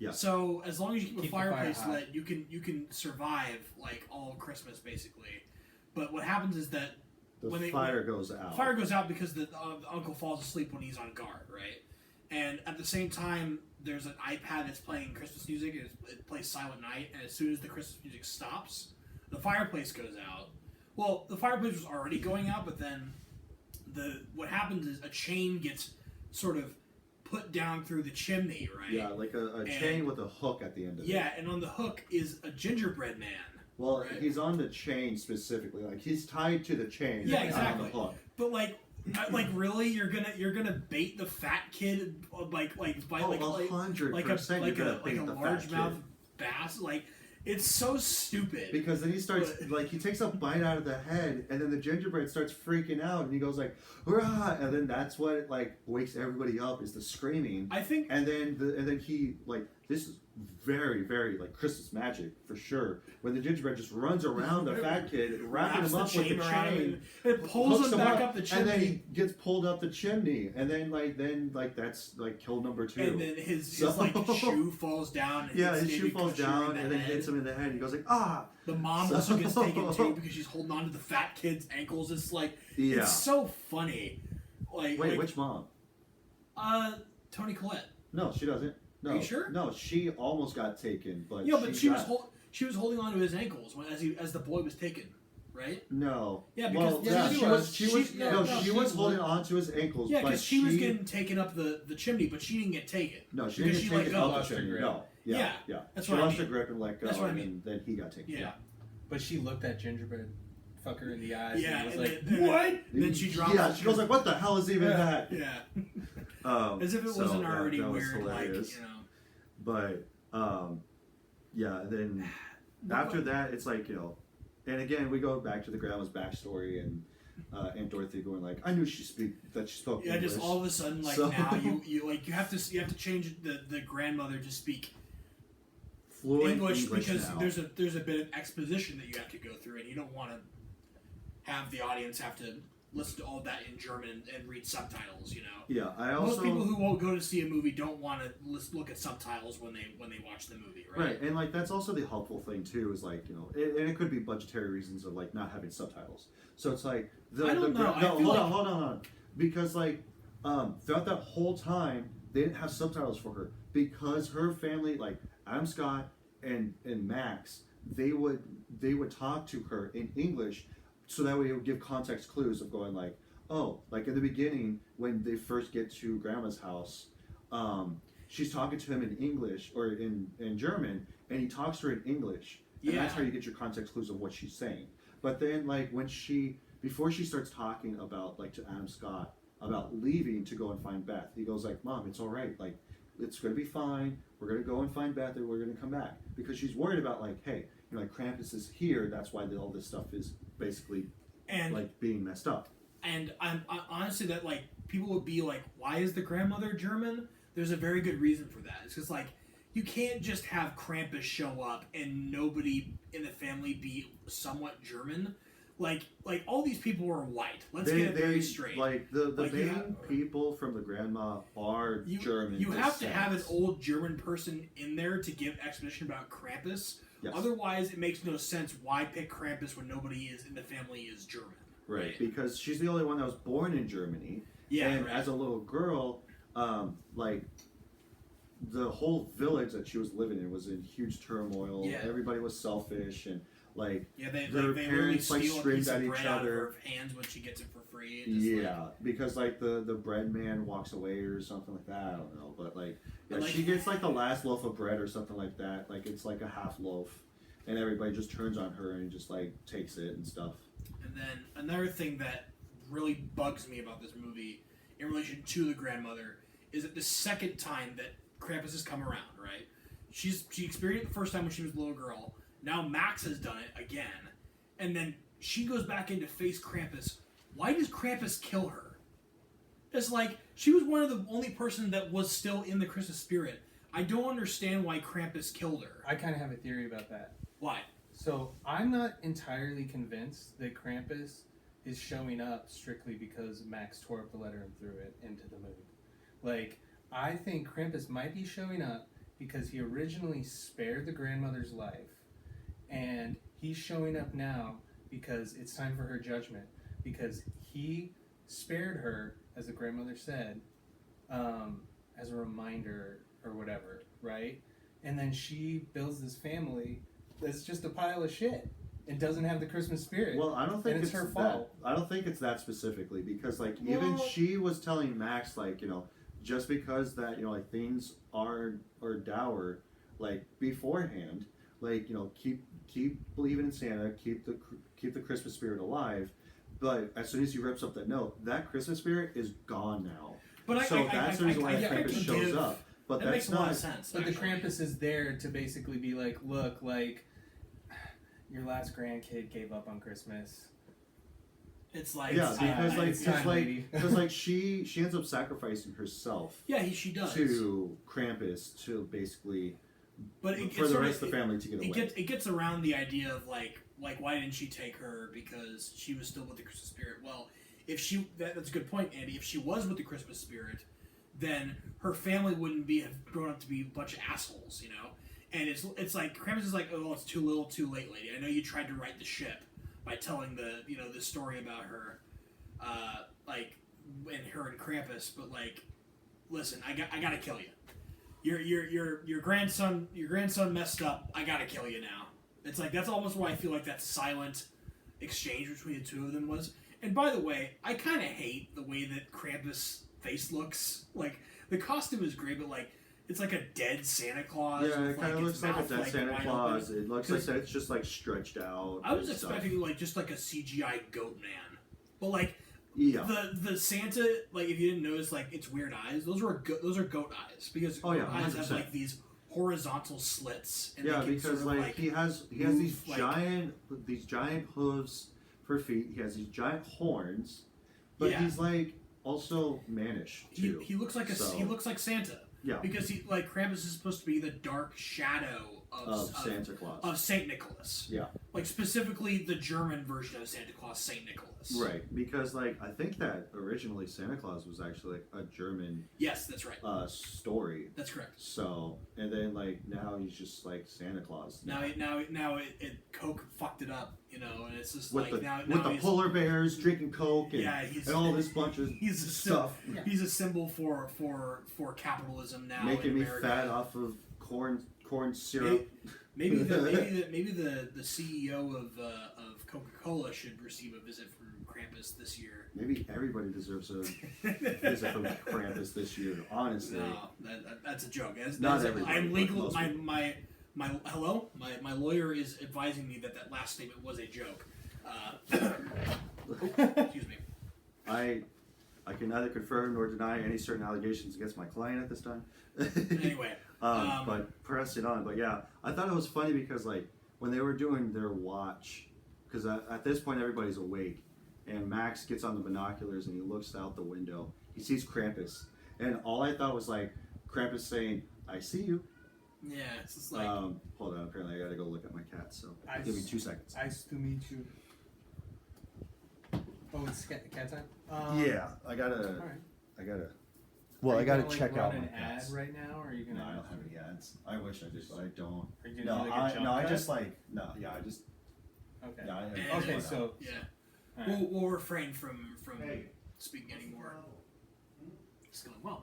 Yeah. So as long as you keep a Keep the fire fireplace hot. lit, you can survive like all of Christmas basically. But what happens is that The when fire goes out. fire goes out because the uncle falls asleep when he's on guard, right? And at the same time, there's an iPad that's playing Christmas music, and it plays Silent Night, and as soon as the Christmas music stops, the fireplace goes out. Well, the fireplace was already going out, but then what happens is a chain gets sort of put down through the chimney, right? Yeah, like a chain with a hook at the end of it. Yeah, and on the hook is a gingerbread man. Well, Right. he's on the chain specifically. Like, he's tied to the chain. Yeah, not exactly. on the hook. But like really, you're gonna bait the fat kid like by Oh, like 100%. like you're a gonna bait the fat largemouth kid. bass. Like it's so stupid. Because then he starts, But- like, he takes a bite out of the head, and then the gingerbread starts freaking out, and he goes like, hurrah! And then that's what, like, wakes everybody up, is the screaming. I think And then he, like, this is very, very, like, Christmas magic, for sure. When the gingerbread just runs around the fat kid, wrapping wraps him up with the around chain. him, and it pulls hooks him back up the chimney. And then he gets pulled up the chimney. And then, that's, like, kill number 2. And then his So- like shoe falls down. And yeah, hits his shoe David falls Kushner down in the and then head. hits him in the head. He goes like, ah! The mom So- also gets taken too because she's holding on to the fat kid's ankles. It's like Yeah. it's so funny. Like Wait, which mom? Tony Collette. No, she doesn't. No. Are you sure? No, she almost got taken, but Yeah, but she was got- she was holding on to his ankles as the boy was taken, right? No. Yeah, because well, yeah, she she was. was- She was. she- No, no, she she was was- holding on to his ankles. Yeah, but because she was getting taken up the chimney, but she didn't get taken. No, she because didn't she get let taken go. up the Lost her chimney. grip. No. Yeah, Yeah. that's she what I lost her mean. grip and let go, That's what I and mean. then he got taken. Yeah, But she looked at gingerbread fucker in the eyes yeah. and was And like, then, what? And then she drops. Yeah, she goes like, "What the hell is even that?" Yeah, As as if it wasn't already weird. Like But yeah. Then after that, it's like and again we go back to the grandma's backstory and Aunt Dorothy going like, "I knew she spoke Yeah, English." just all of a sudden, like So- now you have to change the grandmother to speak fluent English because now. there's a bit of exposition that you have to go through, and you don't want to have the audience have to listen to all that in German and read subtitles. Yeah, I Most also people who won't go to see a movie don't want to look at subtitles when they watch the movie, right? right, and like that's also the helpful thing too is like and it could be budgetary reasons of like not having subtitles. So it's like I don't know. I feel hold on, because like throughout that whole time they didn't have subtitles for her because her family like Adam Scott and Max they would talk to her in English, so that way it would give context clues of going like, oh, like in the beginning when they first get to Grandma's house, she's talking to him in English or in German, and he talks to her in English, and that's how you get your context clues of what she's saying. But then like before she starts talking about like to Adam Scott about leaving to go and find Beth, he goes like, Mom, it's all right, like it's gonna be fine. We're gonna go and find Beth, and we're gonna come back, because she's worried about like, hey, you know, like Krampus is here. That's why all this stuff is basically like being messed up. And I honestly, that like people would be like, why is the grandmother German? There's a very good reason for that. It's because like you can't just have Krampus show up and nobody in the family be somewhat German. Like all these people are white. Let's get it very straight. Like the main people from the grandma are German. You have to have an old German person in there to give exposition about Krampus. Yes. Otherwise, it makes no sense. Why pick Krampus when nobody is in the family is German? Right, because she's the only one that was born in Germany. Yeah, and as a little girl, like the whole village that she was living in was in huge turmoil. Yeah. Everybody was selfish, and like their parents like screamed at each other. Out of her hands when she gets it for free. Because like the bread man walks away or something like that. I don't know, but like like, she gets like the last loaf of bread or something like that. Like it's like a half loaf, and everybody just turns on her and just like takes it and stuff. And then another thing that really bugs me about this movie in relation to the grandmother is that the second time that Krampus has come around, right? She experienced it the first time when she was a little girl. Now Max has done it again. And then she goes back in to face Krampus. Why does Krampus kill her? It's like, she was one of the only person that was still in the Christmas spirit. I don't understand why Krampus killed her. I kind of have a theory about that. Why? So I'm not entirely convinced that Krampus is showing up strictly because Max tore up the letter and threw it into the moon. Like, I think Krampus might be showing up because he originally spared the grandmother's life, and he's showing up now because it's time for her judgment, because he spared her, as the grandmother said, as a reminder or whatever, right? And then she builds this family that's just a pile of shit and doesn't have the Christmas spirit. Well, I don't think it's her fault. I don't think it's that specifically, because like even she was telling Max, like, you know, just because that, you know, like things are dour, like beforehand, like, you know, keep believing in Santa, keep the Christmas spirit alive. But as soon as he rips up that note, that Christmas spirit is gone now. But that's the reason why Krampus shows up. But that that's makes a lot of sense. But the Krampus is there to basically be like, look, like, your last grandkid gave up on Christmas. It's like, because like she ends up sacrificing herself. Yeah, she does, to Krampus to basically, but for the rest of the family to get away. It gets around the idea of like why didn't she take her because she was still with the Christmas spirit? Well, if that's a good point, Andy. If she was with the Christmas spirit, then her family wouldn't have grown up to be a bunch of assholes, you know. And it's like Krampus is like, oh, it's too little, too late, lady. I know you tried to right the ship by telling the story about her, and her and Krampus, but like, listen, I gotta kill you. Your grandson messed up. I gotta kill you now. It's like, that's almost why I feel like that silent exchange between the two of them was. And by the way, I kind of hate the way that Krampus' face looks. Like, the costume is great, but like, it's like a dead Santa Claus. Yeah, it kind of looks like a dead Santa Claus. Open. It looks like it's just like stretched out. I was expecting like just like a CGI goat man, but like the Santa, like if you didn't notice, like its weird eyes. Those are goat eyes, because goat eyes have like these horizontal slits. And because like he has these giant hooves for feet. He has these giant horns, but he's like also mannish too. He looks like he looks like Santa. Yeah. Because Krampus is supposed to be the dark shadow of Santa Claus. Of Saint Nicholas. Yeah. Like specifically the German version of Santa Claus, Saint Nicholas. Right, because like I think that originally Santa Claus was actually like a German. Yes, that's right. Story. That's correct. So, and then like now he's just like Santa Claus. Now Coke fucked it up, you know, and it's just with like with the polar bears drinking Coke and, and all this bunch of stuff. He's a symbol for capitalism now. Making me fat off of corn syrup. Maybe the CEO of Coca-Cola should receive a visit from Krampus this year. Maybe everybody deserves a visit from Krampus this year. Honestly, No, that's a joke. Not everybody, I'm but legal. most people. My lawyer is advising me that last statement was a joke. Excuse me. I can neither confirm nor deny any certain allegations against my client at this time. Anyway, But pressing on. But yeah, I thought it was funny because like when they were doing their watch, because at this point everybody's awake, and Max gets on the binoculars and he looks out the window. He sees Krampus, and all I thought was like Krampus saying, "I see you." yeah, it's just like Hold on. Apparently, I gotta go look at my cat. So give me 2 seconds. Nice to meet you. Oh, it's cat time? Yeah, I gotta. All right. I gotta. Are I you gotta gonna, check run out my an ad cats. right now, or are you No, gonna? I don't have any ads. I wish I did, but I don't. Are you gonna No, do like a jump I cut? just like no. Yeah, I just. Okay. Yeah, Okay, so yeah. all right. We'll refrain from speaking anymore. It's going well.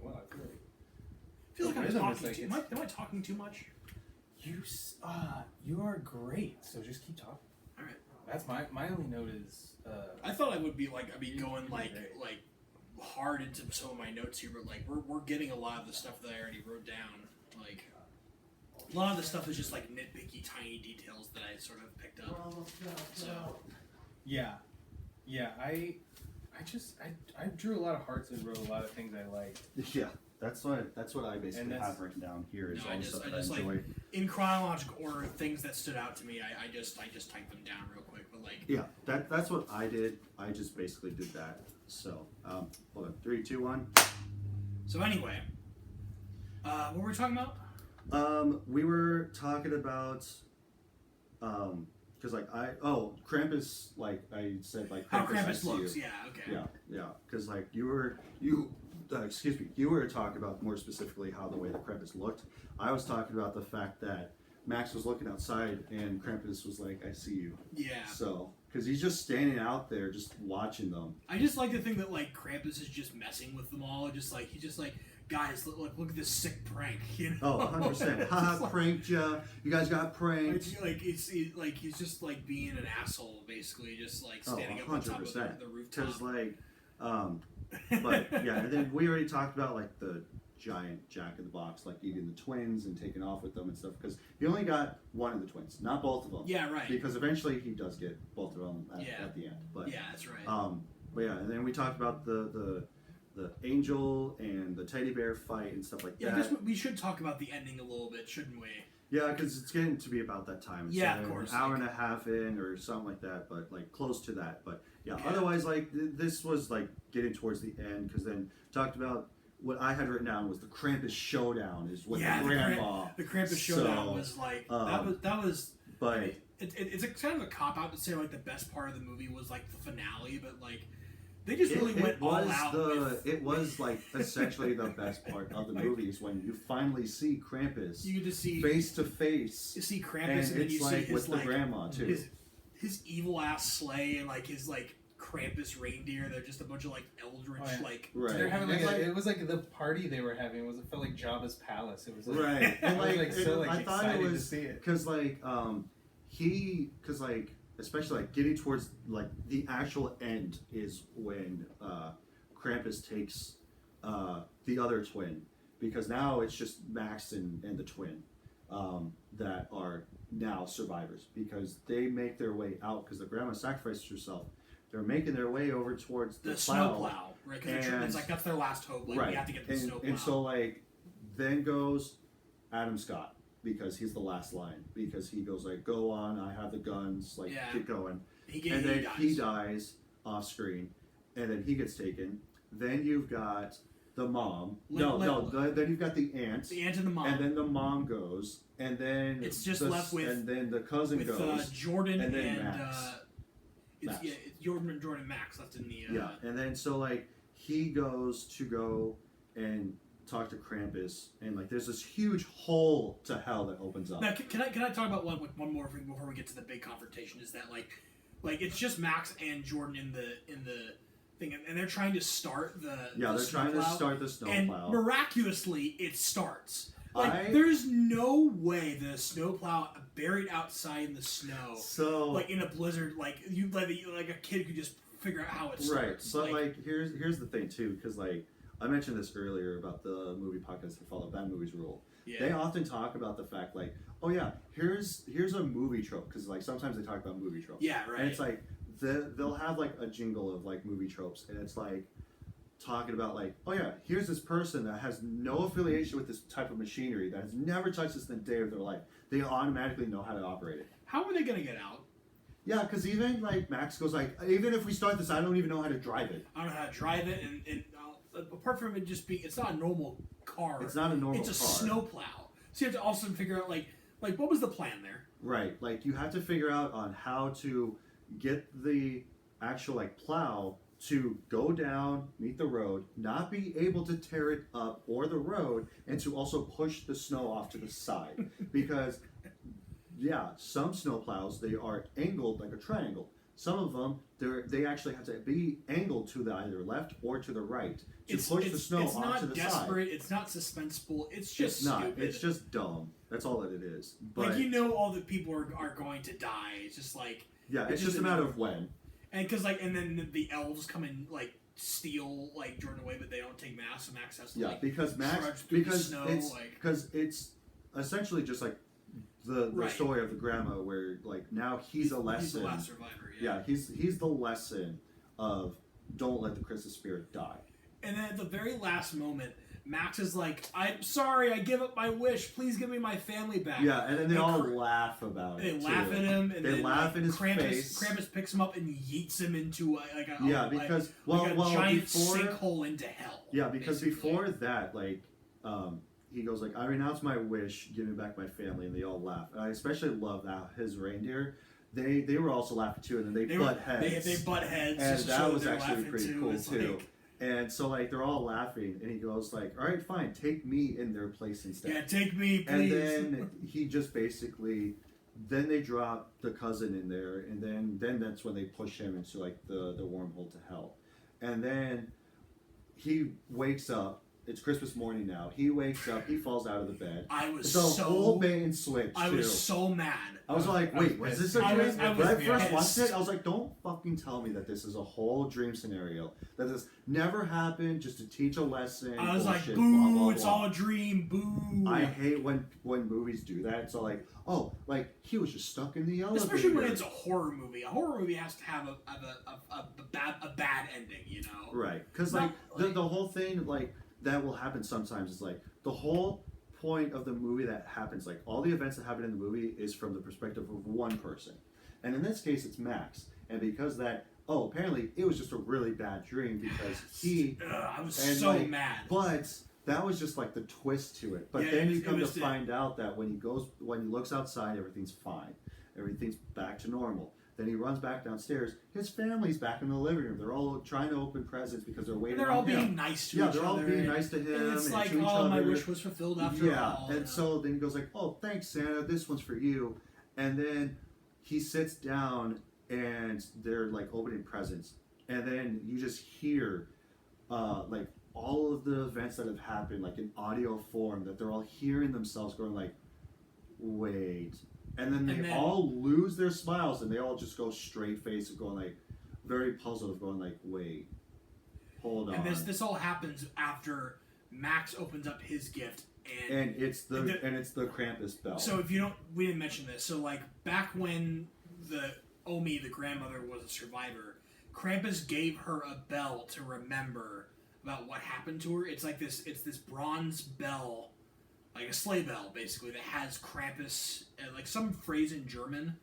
Well, I feel like I feel like I'm rhythm is talking like too. it's- Am I talking too much? you are great. So just keep talking. All right. That's my only note is. I thought I would be like going You're like great. hard into some of my notes here, but like we're getting a lot of the stuff that I already wrote down. Like a lot of the stuff is just like nitpicky, tiny details that I sort of picked up. So Yeah. I drew a lot of hearts and wrote a lot of things I liked. Yeah, that's what I basically And that's- have written down here. Is No, all I the just- stuff I that I just, like, enjoy. in chronological order, things that stood out to me, I just typed them down real quick. But like Yeah, that's what I did. I just basically did that. So hold on, 3, 2, 1. so anyway, what were we talking about? We were talking about because Krampus, like I said, like How Krampus, I Krampus see looks? you. Yeah. Okay. Yeah, because like you were talking about more specifically how the way that Krampus looked. I was talking about the fact that Max was looking outside and Krampus was like, "I see you." Yeah. So because he's just standing out there, just watching them. I just like to think that like Krampus is just messing with them all. He's just like, guys, look at this sick prank. You know? Oh, 100%. It's Haha, just like- pranked ya. You guys got pranked. Like he's just like being an asshole, basically, just like standing up on top of the rooftop. Because like, but yeah, and then we already talked about like the giant Jack in the Box, like eating the twins and taking off with them and stuff. Because he only got one of the twins, not both of them. Yeah, right. Because eventually he does get both of them at the end. But Yeah, that's right. but yeah, and then we talked about the angel and the teddy bear fight and stuff like Yeah, I that. guess we should talk about the ending a little bit, shouldn't we? Yeah, because it's getting to be about that time. It's Yeah, of like course, an hour like- and a half in or something like that, but like close to that. But yeah, Yeah. otherwise, like this was like getting towards the end because then talked about what I had written down was the Krampus showdown is with Yeah, the grandma. The Krampus showdown was like that was. But It's a kind of a cop out to say like the best part of the movie was like the finale, but like they just really it went all was out. it was like essentially the best part of the movie is when you finally see Krampus You get to see face to face, you see Krampus, and and then it's you like see with his the like grandma too. his evil ass sleigh and like his like Krampus reindeer. They're just a bunch of like eldritch Oh, yeah. like. Right. They're having And, like it was like the party they were having it felt like Jabba's palace. It was like, Right. I was like and so like I thought it excited to was see it. because especially like getting towards like the actual end is when Krampus takes the other twin, because now it's just Max and the twin that are now survivors because they make their way out because the grandma sacrificed herself. They're making their way over towards the snowplow, right? Because And- it's like that's their last hope. Like we have to get the snowplow. and so like then goes Adam Scott because he's the last line because he goes like, "Go on, I have the guns, like Yeah. keep going." he And then dies. he dies off screen, and then he gets taken. Then you've got the mom. Then you've got the aunt. The aunt and the mom. And then the mom goes, and then It's just left with- and then the cousin with goes. Jordan and and, then Max. Max. it's Jordan and Jordan Max left in the. Yeah, and then so like he goes to go and talk to Krampus, and like there's this huge hole to hell that opens up. Now, can I talk about one more thing before we get to the big confrontation? Is that like it's just Max and Jordan in the thing, and they're trying to start the Yeah, they're trying to snowplow, start the and snowplow. miraculously it starts. Like, there's no way that a snowplow buried outside in the snow, So like in a blizzard, like a kid could just figure out how it's right. So like here's the thing too, because like I mentioned this earlier about the movie podcast that follow Bad Movies Rule. Yeah. They often talk about the fact like, oh yeah, here's a movie trope, because like sometimes they talk about movie tropes. Yeah, right. And it's like they'll have like a jingle of like movie tropes, and it's like talking about like, oh yeah, here's this person that has no affiliation with this type of machinery, that has never touched this in a day of their life. They automatically know how to operate it. How are they gonna get out? Yeah, because even like Max goes like, even if we start this, I don't even know how to drive it. I don't know how to drive it, and apart from it just being, it's not a normal car. It's not a normal car. It's a snowplow. So you have to also figure out like what was the plan there? Right, like you have to figure out on how to get the actual like plow to go down, meet the road, not be able to tear it up or the road, and to also push the snow off to the side. Because, yeah, some snow plows, they are angled like a triangle. Some of them, they actually have to be angled to the either left or to the right to push the snow off to the side. It's not desperate. It's not suspenseful. It's just stupid. It's just dumb. That's all that it is. But, like, you know, all the people are going to die. It's just like, yeah, it's just a matter of when. And because and then the elves come and like steal like Jordan away, but they don't take Max, so Max has to because Max it's essentially just like the story of the grandma, where like now he's a lesson. He's the last survivor. Yeah, he's the lesson of don't let the Christmas spirit die. And then at the very last moment, Max is like, "I'm sorry, I give up my wish. Please give me my family back." Yeah, and then they all laugh about it. They laugh at him, and they laugh in his face. Krampus picks him up and yeets him into a giant sinkhole into hell. Yeah, because before that, like, he goes like, "I renounce my wish, give me back my family," and they all laugh. And I especially love that his reindeer. They were also laughing too, and then they butt heads. They butt heads, and that was actually pretty too. cool too. And so, like, they're all laughing, and he goes, like, all right, fine, take me in their place instead. Yeah, take me, please. And then he just basically, then they drop the cousin in there, and then that's when they push him into, like, the wormhole to hell. And then he wakes up. It's Christmas morning now. He wakes up. He falls out of the bed. I was the whole bait and switch. I was so mad. I was like, wait, was this a dream? When I first watched it, I was like, don't fucking tell me that this is a whole dream scenario. That this never happened, just to teach a lesson. I was bullshit, like, boo, blah, blah, it's blah. all a dream, boo. I hate when movies do that. So like, oh, like he was just stuck in the elevator. Especially when it's a horror movie. A horror movie has to have a bad ending, you know? Right. Because like the whole thing, like, that will happen sometimes is like the whole point of the movie that happens, like all the events that happen in the movie is from the perspective of one person, and in this case it's Max. And because that, apparently it was just a really bad dream because I was so mad. But that was just like the twist to it. But then you come to find out that when he looks outside, everything's fine, everything's back to normal. Then he runs back downstairs. His family's back in the living room. They're all trying to open presents because they're waiting on him. They're all being nice to each other. Yeah, they're all being nice to him. And it's and like, to each other. my wish was fulfilled after all. And so then he goes like, oh, thanks, Santa. This one's for you. And then he sits down and they're like opening presents. And then you just hear like all of the events that have happened, like in audio form, that they're all hearing themselves going like, wait. And then they all lose their smiles and they all just go straight face and going like, very puzzled, going like, wait, hold on. And this all happens after Max opens up his gift, and it's the Krampus bell. So we didn't mention this. So like back when Omi, the grandmother, was a survivor, Krampus gave her a bell to remember about what happened to her. It's like this bronze bell, like a sleigh bell, basically, that has Krampus, like some phrase in German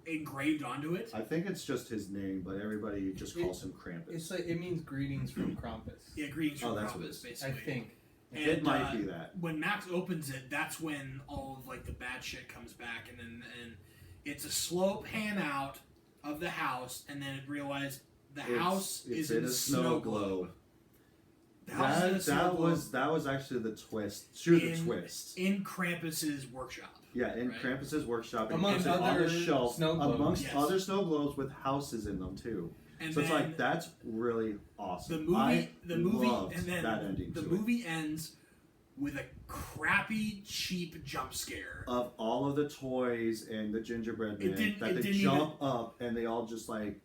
engraved onto it. I think it's just his name, but everybody just calls him Krampus. It's like, it means greetings from Krampus. Yeah, greetings from that's Krampus, basically. I think. And, it might be that. When Max opens it, that's when all of like the bad shit comes back, and it's a slow pan out of the house, and then it realized the house is in a snow globe. That was actually the twist. The twist in Krampus's workshop. Yeah, in Krampus's workshop, amongst other shelf, snow globes. amongst other snow globes with houses in them too. And so it's like that's really awesome. The movie loved and then that ending. The movie ends with a crappy, cheap jump scare. Of all of the toys and the gingerbread man, it they didn't jump up and they all just like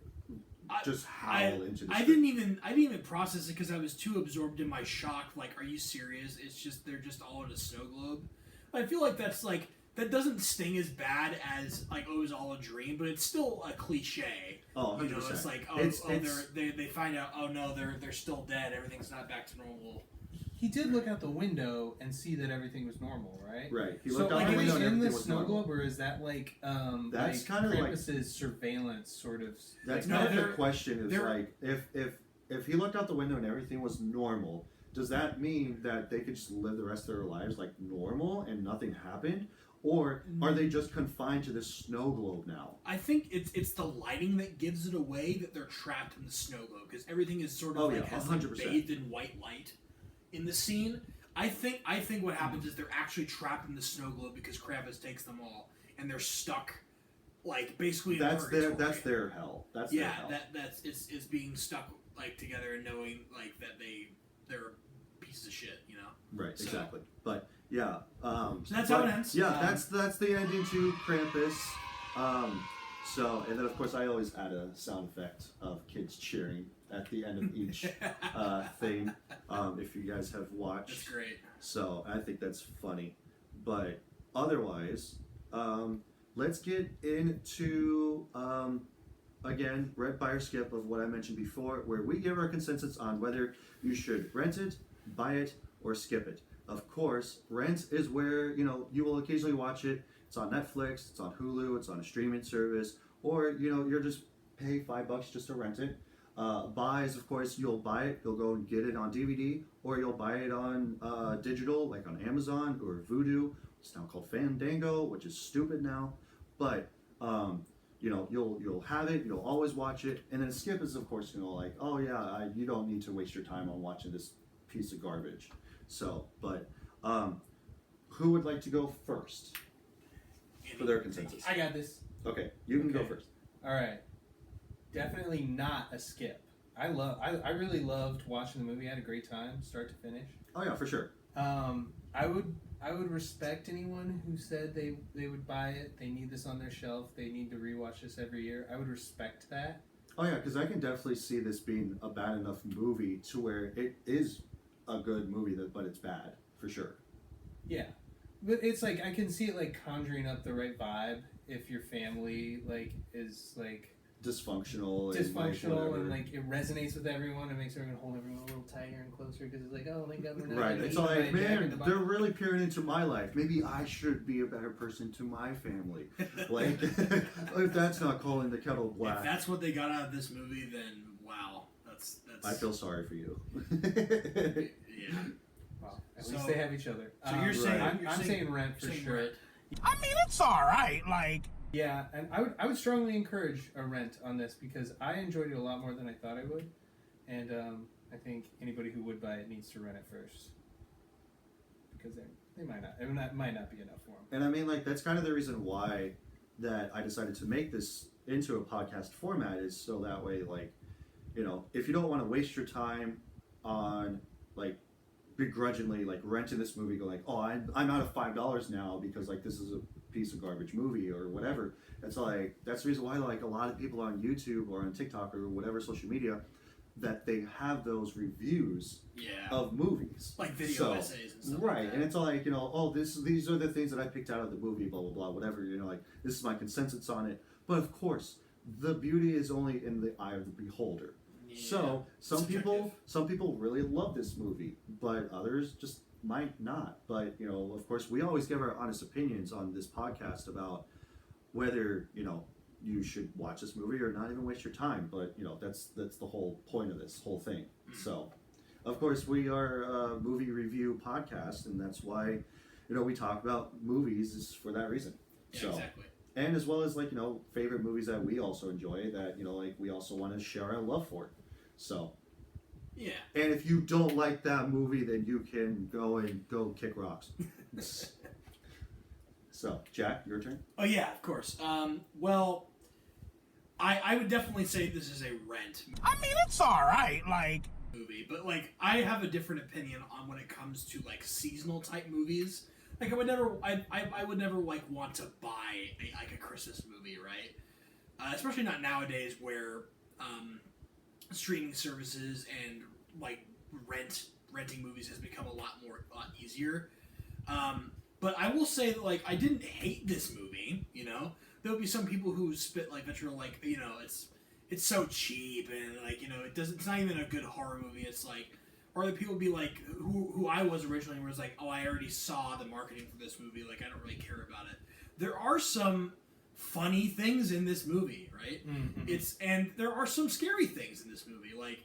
howl into the I screen. didn't even process it because I was too absorbed in my shock. Like, are you serious? It's just they're just all in a snow globe. I feel like that's like that doesn't sting as bad as like it was all a dream, but it's still a cliche. Oh, 100%. You know, it's like they find out no they're still dead. Everything's not back to normal. He did look out the window and see that everything was normal, right? Right. He So, looked out like, the is window he and in the everything was snow normal. globe, or is that like That's like kind of like Krampus's surveillance sort of? that's like, kind of they're- the question. Is they're- like if he looked out the window and everything was normal, does that mean that they could just live the rest of their lives like normal and nothing happened? Or are they just confined to this snow globe now? I think it's the lighting that gives it away that they're trapped in the snow globe because everything is sort of has 100%. bathed in white light in the scene. I think what happens is they're actually trapped in the snow globe because Krampus takes them all and they're stuck, like basically. In That's purgatory. that's their hell. That's their hell. that's it's being stuck like together and knowing like that they're pieces of shit, you know. Right, So- exactly. But yeah, So that's how it ends. Yeah, that's the ending to Krampus. So and then of course I always add a sound effect of kids cheering at the end of each thing. If you guys have watched, That's great. so I think that's funny. But otherwise, let's get into again red fire skip of what I mentioned before, where we give our consensus on whether you should rent it, buy it, or skip it. Of course, rent is where you will occasionally watch it. It's on Netflix, it's on Hulu, it's on a streaming service, or you're just pay $5 just to rent it. Buys, of course, you'll buy it, you'll go and get it on DVD, or you'll buy it on digital, like on Amazon or Vudu. It's now called Fandango, which is stupid now, but you'll have it, you'll always watch it, and then skip is, of course, like, oh yeah, you don't need to waste your time on watching this piece of garbage. So, but who would like to go first for their consensus? I got this. Okay, you can go Okay. first. All right. Definitely not a skip. I really loved watching the movie. I had a great time, start to finish. Oh yeah, for sure. I would respect anyone who said they would buy it. They need this on their shelf. They need to rewatch this every year. I would respect that. Oh yeah, because I can definitely see this being a bad enough movie to where it is a good movie, but it's bad for sure. Yeah, but it's like I can see it like conjuring up the right vibe if your family like is like Dysfunctional dysfunctional and like like it resonates with everyone and makes everyone hold everyone a little tighter and closer because it's like, oh, thank God we're not right. gonna It's eat like, by a jack in man, the box. they're really peering into my life. Maybe I should be a better person to my family. Like, if that's not calling the kettle black, If that's what they got out of this movie, then wow, that's. I feel sorry for you. Yeah. Well, at So- least they have each other. So you're saying I'm saying rent for saying sure. rent. I mean, it's alright, like. Yeah, and I would strongly encourage a rent on this because I enjoyed it a lot more than I thought I would, and I think anybody who would buy it needs to rent it first because they might not it might not be enough for them. And I mean, like, that's kind of the reason why that I decided to make this into a podcast format, is so that way, like, if you don't want to waste your time on, like, begrudgingly, like, renting this movie, go like, oh, I'm out of $5 now because, like, this is a piece of garbage movie or whatever. It's like, that's the reason why, like, a lot of people on YouTube or on TikTok or whatever social media, that they have those reviews Yeah. of movies. Like video essays and stuff. Right, Like and that. it's like, oh, these are the things that I picked out of the movie, blah blah blah, whatever. Like, this is my consensus on it. But of course, the beauty is only in the eye of the beholder. Yeah. So some Subjective. people really love this movie, but others just might not. But of course, we always give our honest opinions on this podcast about whether you should watch this movie or not even waste your time. But that's the whole point of this whole thing. So, of course, we are a movie review podcast, and that's why we talk about movies is for that reason. Yeah, So, exactly. and as well as like favorite movies that we also enjoy, that like we also want to share our love for. So, Yeah. and if you don't like that movie, then you can go kick rocks. So, Jack, your turn. Oh yeah, of course. I would definitely say this is a rent. I mean, it's alright, like. movie, but like I have a different opinion on when it comes to like seasonal type movies. Like I would never like want to buy like a Christmas movie, right? Especially not nowadays where streaming services and like renting movies has become a lot easier. But I will say that like I didn't hate this movie. You know, there will be some people who spit like vitriol, like it's so cheap and like it's not even a good horror movie. It's like, or the people be like who I was originally was like, oh, I already saw the marketing for this movie, like I don't really care about it. There are some funny things in this movie, right? Mm-hmm. And there are some scary things in this movie, like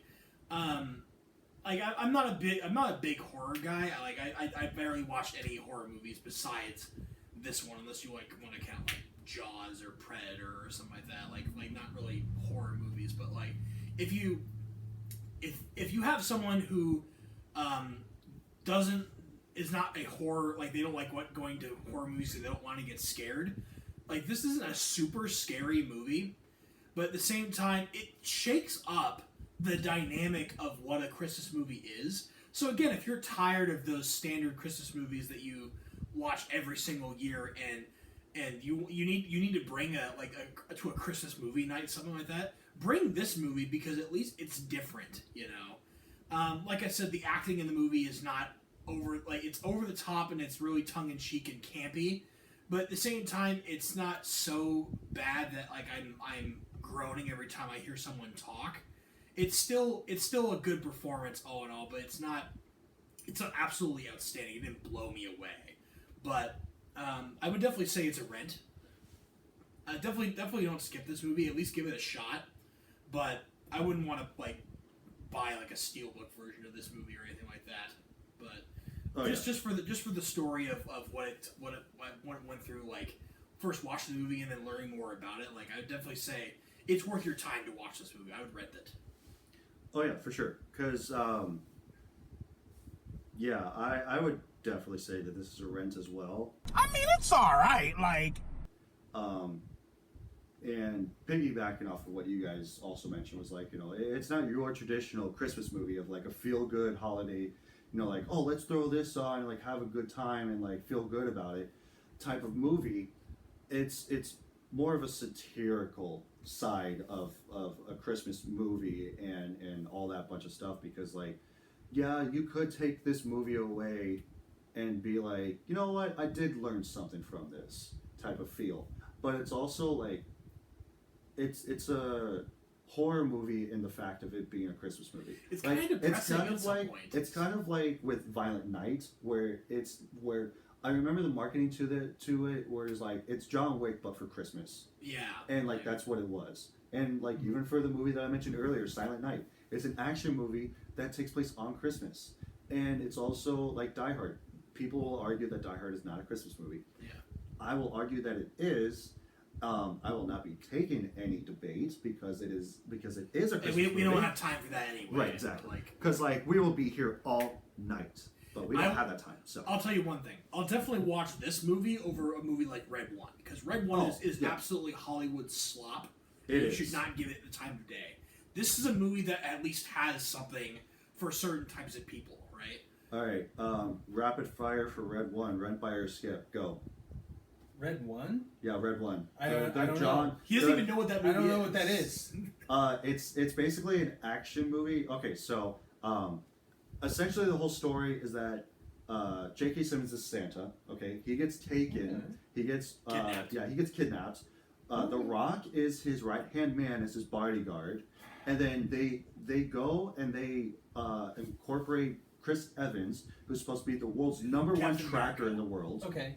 I'm not a big horror guy. I barely watched any horror movies besides this one, unless you like want to count like Jaws or Predator or something like that. Like not really horror movies, but like if you have someone who is not a horror, like they don't like going to horror movies, so they don't want to get scared. Like this isn't a super scary movie, but at the same time it shakes up the dynamic of what a Christmas movie is. So again, if you're tired of those standard Christmas movies that you watch every single year, and you need to bring to a Christmas movie night, something like that, bring this movie because at least it's different, Like I said, the acting in the movie is not it's over the top and it's really tongue in cheek and campy, but at the same time, it's not so bad that like I'm groaning every time I hear someone talk. It's still a good performance all in all, but it's not absolutely outstanding. It didn't blow me away, but I would definitely say it's a rent. Definitely don't skip this movie. At least give it a shot, but I wouldn't want to like buy like a steelbook version of this movie or anything like that. But just for the story of what it went through, like first watching the movie and then learning more about it, like I would definitely say it's worth your time to watch this movie. I would rent it. Oh yeah, for sure. Because I would definitely say that this is a rent as well. I mean, it's all right. Like, and piggybacking off of what you guys also mentioned was like, it's not your traditional Christmas movie of like a feel good holiday, like, oh, let's throw this on and like have a good time and like feel good about it type of movie. It's more of a satirical side of a Christmas movie and all that bunch of stuff, because like, yeah, you could take this movie away and be like, you know what, I did learn something from this type of feel, but it's also like it's a horror movie in the fact of it being a Christmas movie. It's like, kind of depressing at some point. It's kind of like with Violent Night, where I remember the marketing to it where it's like it's John Wick but for Christmas. Yeah. And like that's what it was. And like even for the movie that I mentioned earlier, Silent Night, it's an action movie that takes place on Christmas. And it's also like Die Hard. People will argue that Die Hard is not a Christmas movie. Yeah. I will argue that it is. I will not be taking any debates because it is a Christmas movie. We don't have time for that anyway. Right, exactly. Because like we will be here all night, but we don't have that time. So I'll tell you one thing: I'll definitely watch this movie over a movie like Red One, because Red One is absolutely Hollywood slop. You should not give it the time of day. This is a movie that at least has something for certain types of people, right? All right, rapid fire for Red One. Rent, buy, or skip. Go. Red One? Yeah, Red One. I don't know. He doesn't even know what that movie is. I don't know what that is. It's basically an action movie. Okay, so essentially the whole story is that J.K. Simmons is Santa. Okay, he gets taken. Okay. He gets kidnapped. Yeah, he gets kidnapped. The Rock is his right-hand man, as his bodyguard, and then they go and they incorporate Chris Evans, who's supposed to be the world's number one tracker in the world. Okay.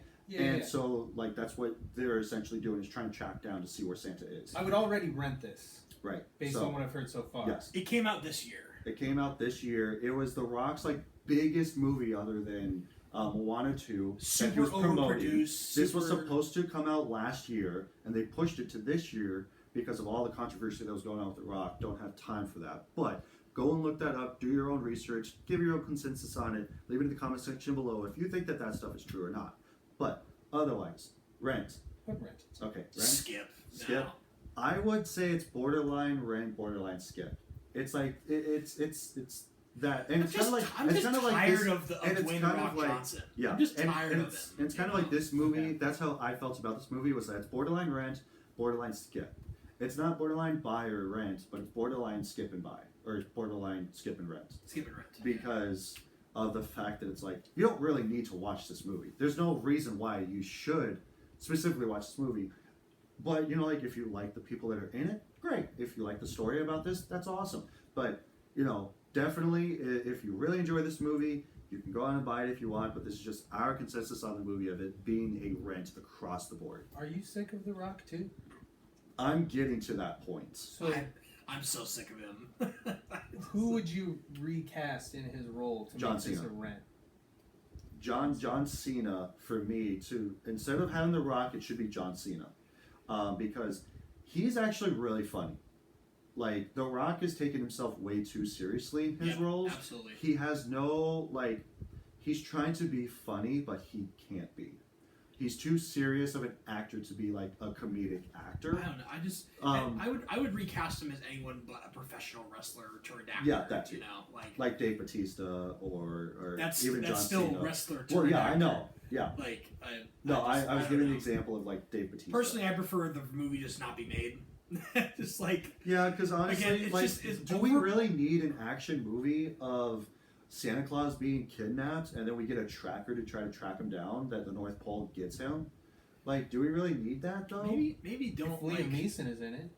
So, like, that's what they're essentially doing, is trying to track down to see where Santa is. I would already rent this. Right. Based on what I've heard so far. Yes. It came out this year. It was The Rock's, like, biggest movie other than Moana 2. Super overproduced. This was supposed to come out last year, and they pushed it to this year because of all the controversy that was going on with The Rock. Don't have time for that. But go and look that up. Do your own research. Give your own consensus on it. Leave it in the comment section below if you think that stuff is true or not. But otherwise, Rent. What Rent? Okay, Rent. Skip. Skip. No. I would say it's borderline Rent, borderline Skip. It's like it's that, and I'm it's kind of like I'm it's just kind of like tired this, of and it's Dwayne kind Rock of like Johnson. yeah, I'm just and, tired and of it's, him. and it's kind of like this movie. That's how I felt about this movie. Was that it's borderline rent, borderline skip. It's not borderline buy or rent, but it's borderline skip and buy, or it's borderline skip and rent. Skip and rent. Because of the fact that it's like you don't really need to watch this movie. There's no reason why you should specifically watch this movie. But you know, like if you like the people that are in it, great. If you like the story about this, that's awesome. But you know, definitely, if you really enjoy this movie, you can go out and buy it if you want. But this is just our consensus on the movie of it being a rent across the board. Are you sick of The Rock too? I'm getting to that point. So I'm so sick of him. who would you recast in his role to John make this Cena. a rent? John Cena, for me, to instead of having The Rock, it should be John Cena, because he's actually really funny. Like The Rock is taking himself way too seriously in his roles. Absolutely. He has no like. He's trying to be funny, but he can't be. He's too serious of an actor to be like a comedic actor. I don't know. I just I would recast him as anyone but a professional wrestler turned actor. Yeah, that too. You know, Like Dave Bautista or that's even John still Cena. wrestler turned Well, yeah, actor. I know. Yeah. Like No, I was don't giving the know. example of like Dave Bautista. Personally, I prefer the movie just not be made. Just like Yeah, because honestly, again, it's like, just it's do we over- really need an action movie of Santa Claus being kidnapped and then we get a tracker to try to track him down that the North Pole gets him? Like, do we really need that though? maybe don't If Liam like. Neeson is in it.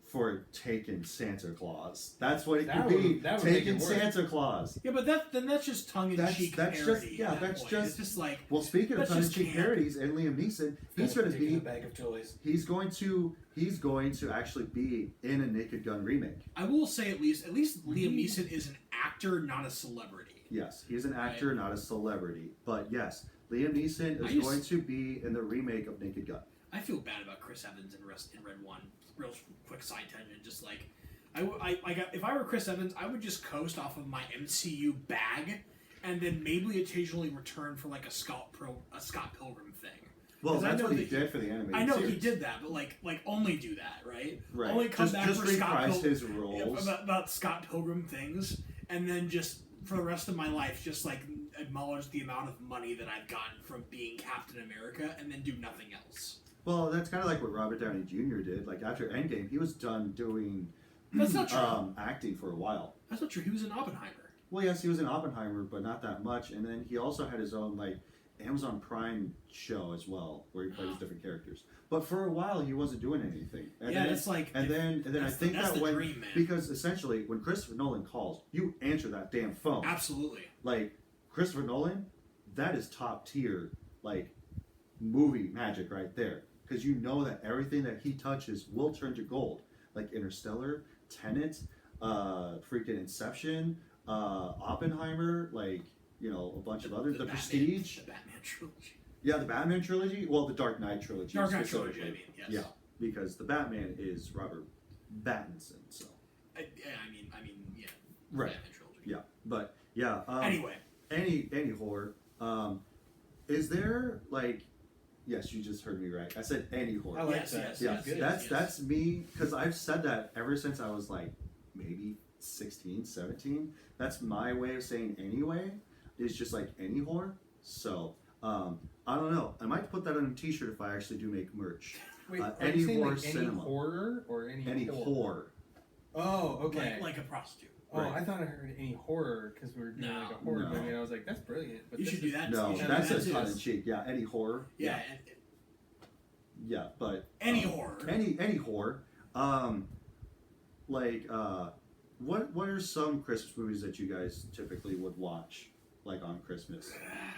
For taking Santa Claus. That's what it That could would- be. that would make Taking it work. Santa Claus. Yeah, but that's just tongue in cheek That's parody. just- yeah, at that that's point. just- It's just like Well, speaking of That's tongue in just cheek camp. parodies and Liam Neeson, he's going to Taking be. a bag of toys. He's going to actually be in a Naked Gun remake. I will say at least Liam Neeson is an actor, not a celebrity. Yes, he's an actor, not a celebrity. But yes, Liam Neeson I is just- going to be in the remake of Naked Gun. I feel bad about Chris Evans in Red One. Real quick side tangent, just like if I were Chris Evans, I would just coast off of my MCU bag, and then maybe occasionally return for like a Scott Pilgrim thing. Well, 'Cause I that's know what he that did for the animated I know series. he did that, but like only do that, right? Right. Only come back just for Scott reprise Pilgrim his roles. about Scott Pilgrim things, and then just for the rest of my life, just like acknowledge the amount of money that I've gotten from being Captain America, and then do nothing else. Well, that's kind of like what Robert Downey Jr. did. Like after Endgame, he was done doing That's not true. acting for a while. That's not true. He was in Oppenheimer. Well, yes, he was in Oppenheimer, but not that much. And then he also had his own like Amazon Prime show as well, where he plays different characters. But for a while, he wasn't doing anything. And Yeah, then, it's like- and then I that's think the that when dream, man. because essentially when Christopher Nolan calls, you answer that damn phone. Absolutely. Like Christopher Nolan, that is top tier like movie magic right there. Because you know that everything that he touches will turn to gold. Like Interstellar, Tenet, freaking Inception, Oppenheimer, like, you know, a bunch of others. The Prestige. The Batman trilogy. Yeah, the Batman trilogy. Well, the Dark Knight trilogy. Dark Knight trilogy, I specifically. mean, yes. Yeah, because the Batman is Robert Pattinson, so. I mean, yeah. Right. Batman trilogy. Yeah, but, yeah. Anyway. Any horror. Is there, like, yes, you just heard me right. I said any horror. I like Yes, that. yes, Yeah, yes, Good. yes. that's me, because I've said that ever since I was like maybe 16, 17. That's my way of saying anyway, is just like any horror. So, I don't know. I might put that on a t-shirt if I actually do make merch. Wait, are any you saying horror like any cinema. horror or any Any horror. Oh, okay. Like a prostitute. Oh, Right. I thought I heard any horror because we were doing No. like a horror No. movie, and I was like, that's brilliant. But You this should do is- that. No, You should that's do a that tongue too. in cheek. Yeah, any horror. Yeah, Yeah, but any horror. Any horror. What are some Christmas movies that you guys typically would watch, like on Christmas?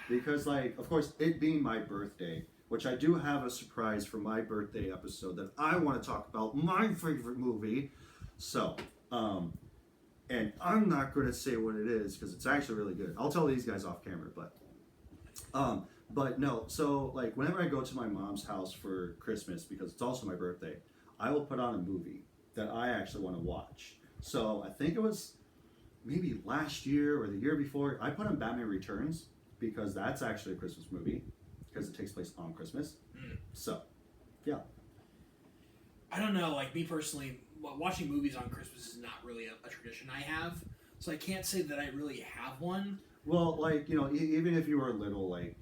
Because, like, of course, it being my birthday, which I do have a surprise for my birthday episode that I want to talk about my favorite movie. So, and I'm not going to say what it is because it's actually really good. I'll tell these guys off camera, but no. So, like, whenever I go to my mom's house for Christmas, because it's also my birthday, I will put on a movie that I actually want to watch. So, I think it was maybe last year or the year before, I put on Batman Returns because that's actually a Christmas movie because it takes place on Christmas. So, yeah. I don't know. Like me personally, watching movies on Christmas is not really a tradition I have. so I can't say that I really have one. Well, like, even if you were little, like,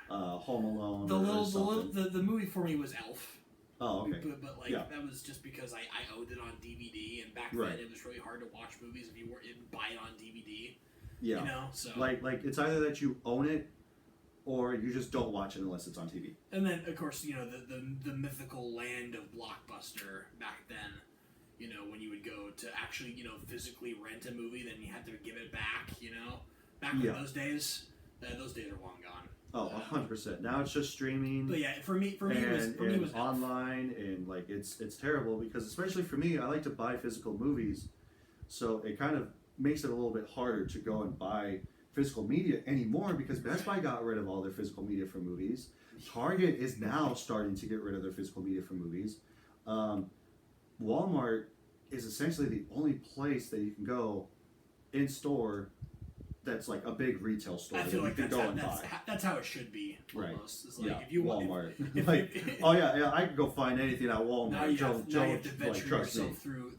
Home Alone or something. The movie for me was Elf. Oh, okay. But like Yeah. that was just because I owned it on DVD, and back Right. then it was really hard to watch movies if you didn't buy it on DVD. Yeah. You know, so Like it's either that you own it or you just don't watch it unless it's on TV. and then of course the mythical land of Blockbuster back then. When you would go to actually physically rent a movie, then you had to give it back. Back in Yeah. those days are long gone. Oh, 100%. Now it's just streaming. But yeah, for me, and, it was Elf. online, and like it's terrible because especially for me, I like to buy physical movies, so it kind of makes it a little bit harder to go and buy physical media anymore because Best Buy got rid of all their physical media for movies. Target is now starting to get rid of their physical media for movies. Walmart is essentially the only place that you can go in store that's like a big retail store I that feel you like can go and buy. that's how it should be. Right. Almost. It's like Yeah, if you want, Walmart. if- like, if- oh yeah, I could go find anything at Walmart. now you have to like, venture trust me. yourself through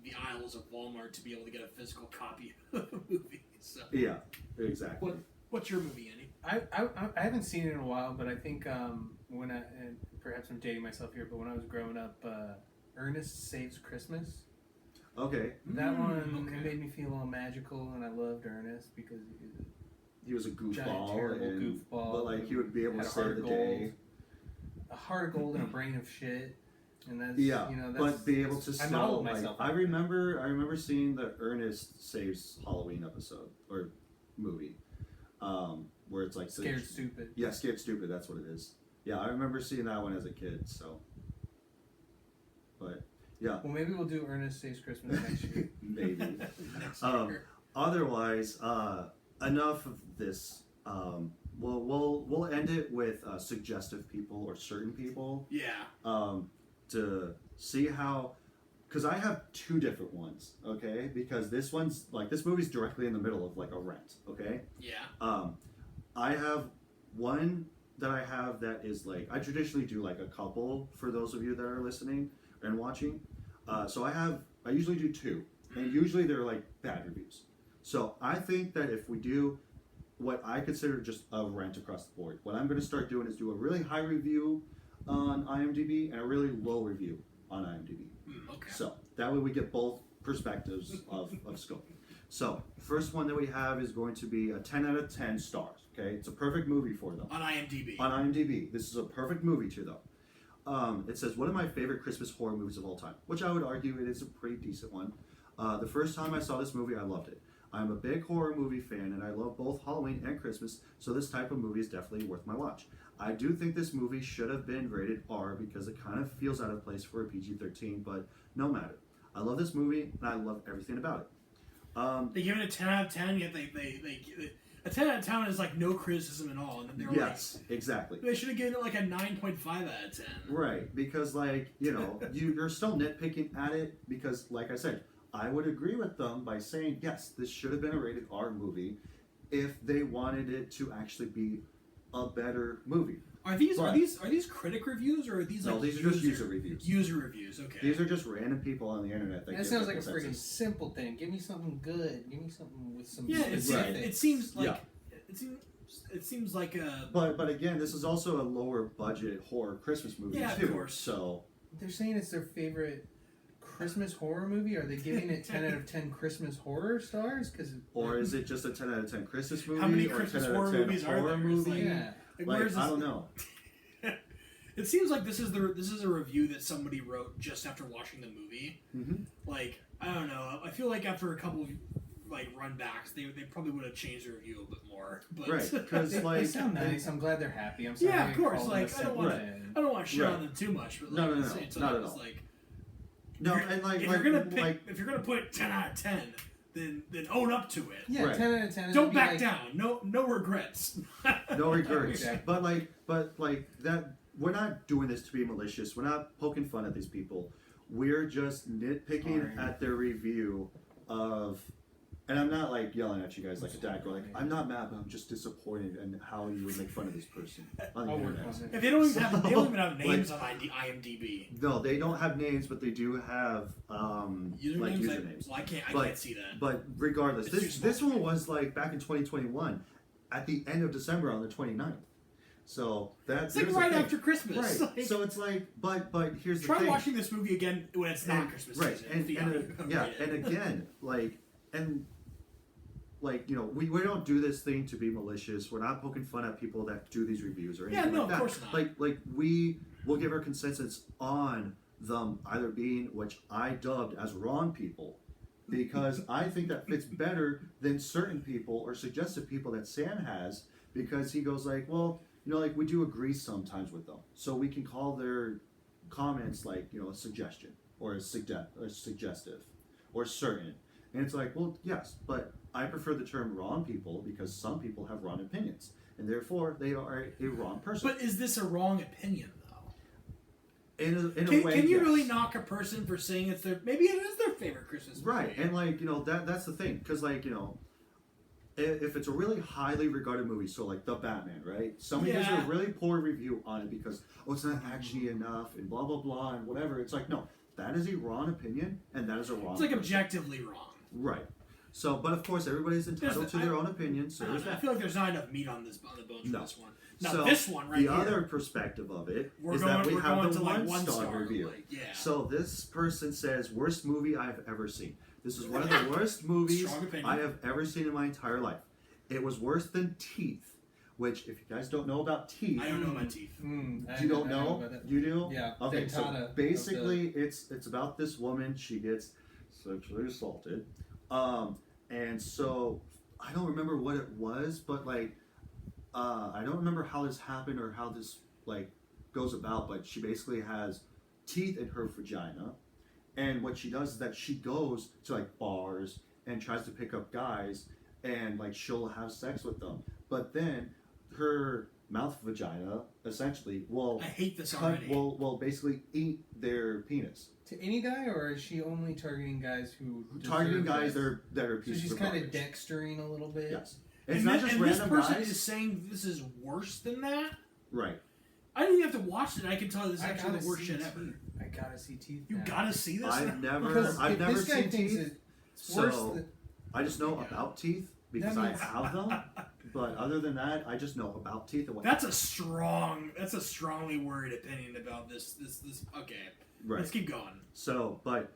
the aisles of Walmart to be able to get a physical copy of a movie. So, Yeah, exactly. what's your movie, Andy? I haven't seen it in a while, but I think when and perhaps I'm dating myself here, but when I was growing up, Ernest Saves Christmas. Okay, That one okay. made me feel all magical, and I loved Ernest because he was a giant, goofball, terrible and, goofball but like he would be able had to a heart save of the gold. day. a heart of gold and a brain of shit, and that's Yeah, that's, but be able to I still modeled like. myself. I remember seeing the Ernest Saves Halloween episode or movie, where it's like Scared Stupid. Yeah, Scared Stupid. That's what it is. Yeah, I remember seeing that one as a kid. So, but yeah, Well, maybe we'll do Ernest Saves Christmas next year. maybe. Next Um, year. Otherwise, enough of this. We'll end it with suggestive people or certain people Yeah. to see how. Because I have two different ones, okay? Because this movie's directly in the middle of like a rent, okay? Yeah. I have one that I have that is like I traditionally do like a couple for those of you that are listening and watching. So I usually do two, and usually they're like bad reviews. So I think that if we do what I consider just a rent across the board, what I'm going to start doing is do a really high review on IMDb and a really low review on IMDb. Okay. So that way we get both perspectives of scope. So first one that we have is going to be a 10 out of 10 stars. Okay, it's a perfect movie for them. On IMDb. On IMDb, this is a perfect movie to them. It says one of my favorite Christmas horror movies of all time, which I would argue it is a pretty decent one. The first time I saw this movie, I loved it. I'm a big horror movie fan, and I love both Halloween and Christmas, so this type of movie is definitely worth my watch. I do think this movie should have been rated R because it kind of feels out of place for a PG-13, but no matter. I love this movie, and I love everything about it. They give it a 10 out of 10, yet they a 10 out of 10 is like no criticism at all, and then they were Yes, exactly. like, they should have given it like a 9.5 out of 10. Right, because like, you're still nitpicking at it because, like I said, I would agree with them by saying, yes, this should have been a rated R movie if they wanted it to actually be a better movie. Are these But- are these critic reviews or are these No, like these are just user reviews. User reviews, okay. These are just random people on the internet. That give sounds their like a freaking consensus. simple thing. Give me something good. Give me something with some yeah, it, specifics. it seems like Yeah. it seems like a But again, this is also a lower budget horror Christmas movie Yeah, of too. course. So They're saying it's their favorite Christmas horror movie. Are they giving it 10 out of 10 Christmas horror stars? Because or is it just a 10 out of 10 Christmas movie? How many or Christmas 10 out of horror 10 movies are horror there? It's movie? like- yeah, like, Like, where is this? I don't know. It seems like this is a review that somebody wrote just after watching the movie. Mm-hmm. Like, I don't know. I feel like after a couple of like runbacks, they probably would have changed the review a bit more. But Right, because they like sound nice. I'm glad they're happy. I'm sorry. Yeah, of I course, called like, them a I don't simple wanna- thing. I don't want to shit Right. on them too much. But No, like, no, at the no, same time, not at it's all. like no, if you're- and like if like, you're gonna pick, like if you're gonna put it 10 out of 10, then own up to it. Yeah, Right. 10 out of 10. Don't It'd be back like, down. No regrets. no regrets. Exactly. But like that, we're not doing this to be malicious. We're not poking fun at these people. We're just nitpicking Sorry. at their review of And I'm not like yelling at you guys like a dad, going like, I'm not mad, but I'm just disappointed in how you would make fun of this person on the I'll work internet. on it. If they don't even have, they don't even have Like- names on IMDb. No, they don't have names, but they do have like Usernames. usernames. Well, I can't But- see that. But regardless, It's too this small. one was like back in 2021, at the end of December on the 29th. So that's It's like right after Christmas. Right. Like, So it's like, but here's the try thing. watching this movie again when it's not Christmas Right, season. and, See how you yeah, rate it. and again, we don't do this thing to be malicious. We're not poking fun at people that do these reviews or anything Yeah, no, like that. of course not. Like we will give our consensus on them either being, which I dubbed as wrong people, because I think that fits better than certain people or suggestive people that Sam has, because he goes like, well, like we do agree sometimes with them, so we can call their comments like a suggestion or a suggestive or certain. And it's like, well, yes, but I prefer the term wrong people because some people have wrong opinions, and therefore they are a wrong person. But is this a wrong opinion, though? In a way, Can you yes. really knock a person for saying it's their, maybe it is their favorite Christmas movie? Right, and that's the thing, because if it's a really highly regarded movie, so like The Batman, right? Somebody gives Yeah. a really poor review on it because it's not actiony enough and blah blah blah and whatever. It's like, no, that is a wrong opinion and that is a wrong. It's like person. objectively wrong. Right. So, but of course, everybody's entitled to their own opinion. So I there's don't know, I that. feel like there's not enough meat on the bones for No. this one. Now So, this one right the here. other perspective of it We're is going, that we we're have going the to like one star star review. like, yeah. So this person says, worst movie I've ever seen. This is one of the worst movies Strong opinion. I have ever seen in my entire life. It was worse than Teeth, which if you guys don't know about Teeth, I don't know about teeth. you don't know? about that. You do? Yeah. Okay, Daytona so of basically it's about this woman, she gets sexually assaulted. And so I don't remember what it was, but like I don't remember how this happened or how this like goes about, but she basically has teeth in her vagina, and what she does is that she goes to like bars and tries to pick up guys, and like she'll have sex with them, but then her mouth vagina essentially will I hate this cut, already. will basically eat their penis. To any guy, or is she only targeting guys who Targeting deserve guys this? that are So pieces she's of kind of garbage. dextering a little bit. Yes. It's and not thi- just and random this person guys. is saying this is worse than that. Right. I didn't even have to watch it. I can tell this is I actually gotta the worst see shit teeth. ever. I gotta see teeth. You now. gotta see this. I've never Because I've if never this guy seen thinks teeth. it's worse So than, I just know about teeth because That I means- have them. But other than that, I just know about teeth and what. That's a strongly worded opinion about this. Okay, right. let's keep going. So, but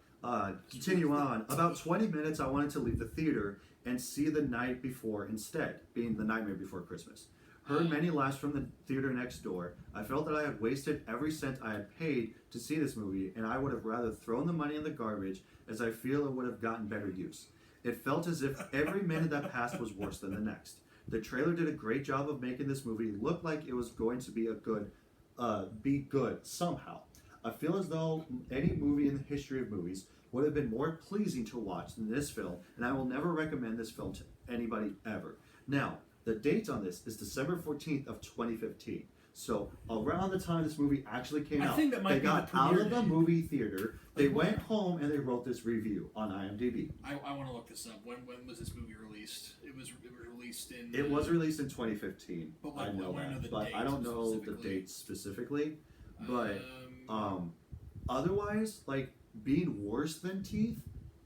continue on. About 20 minutes, I wanted to leave the theater and see The Night Before instead, being The Nightmare Before Christmas. Heard many laughs from the theater next door. I felt that I had wasted every cent I had paid to see this movie, and I would have rather thrown the money in the garbage, as I feel it would have gotten better use. It felt as if every minute that passed was worse than the next. The trailer did a great job of making this movie look like it was going to be be good somehow. I feel as though any movie in the history of movies would have been more pleasing to watch than this film, and I will never recommend this film to anybody ever. Now, the date on this is December 14th of 2015. So around the time this movie actually came I out, think that might they be got the out premiere of the date. movie theater, they went home, and they wrote this review on IMDb. I want to look this up. When was this movie released? It was released in. It was released in 2015. But like, I know I wanna know that, the but date I don't know the specifically. date specifically. But Um, otherwise, like being worse than Teeth,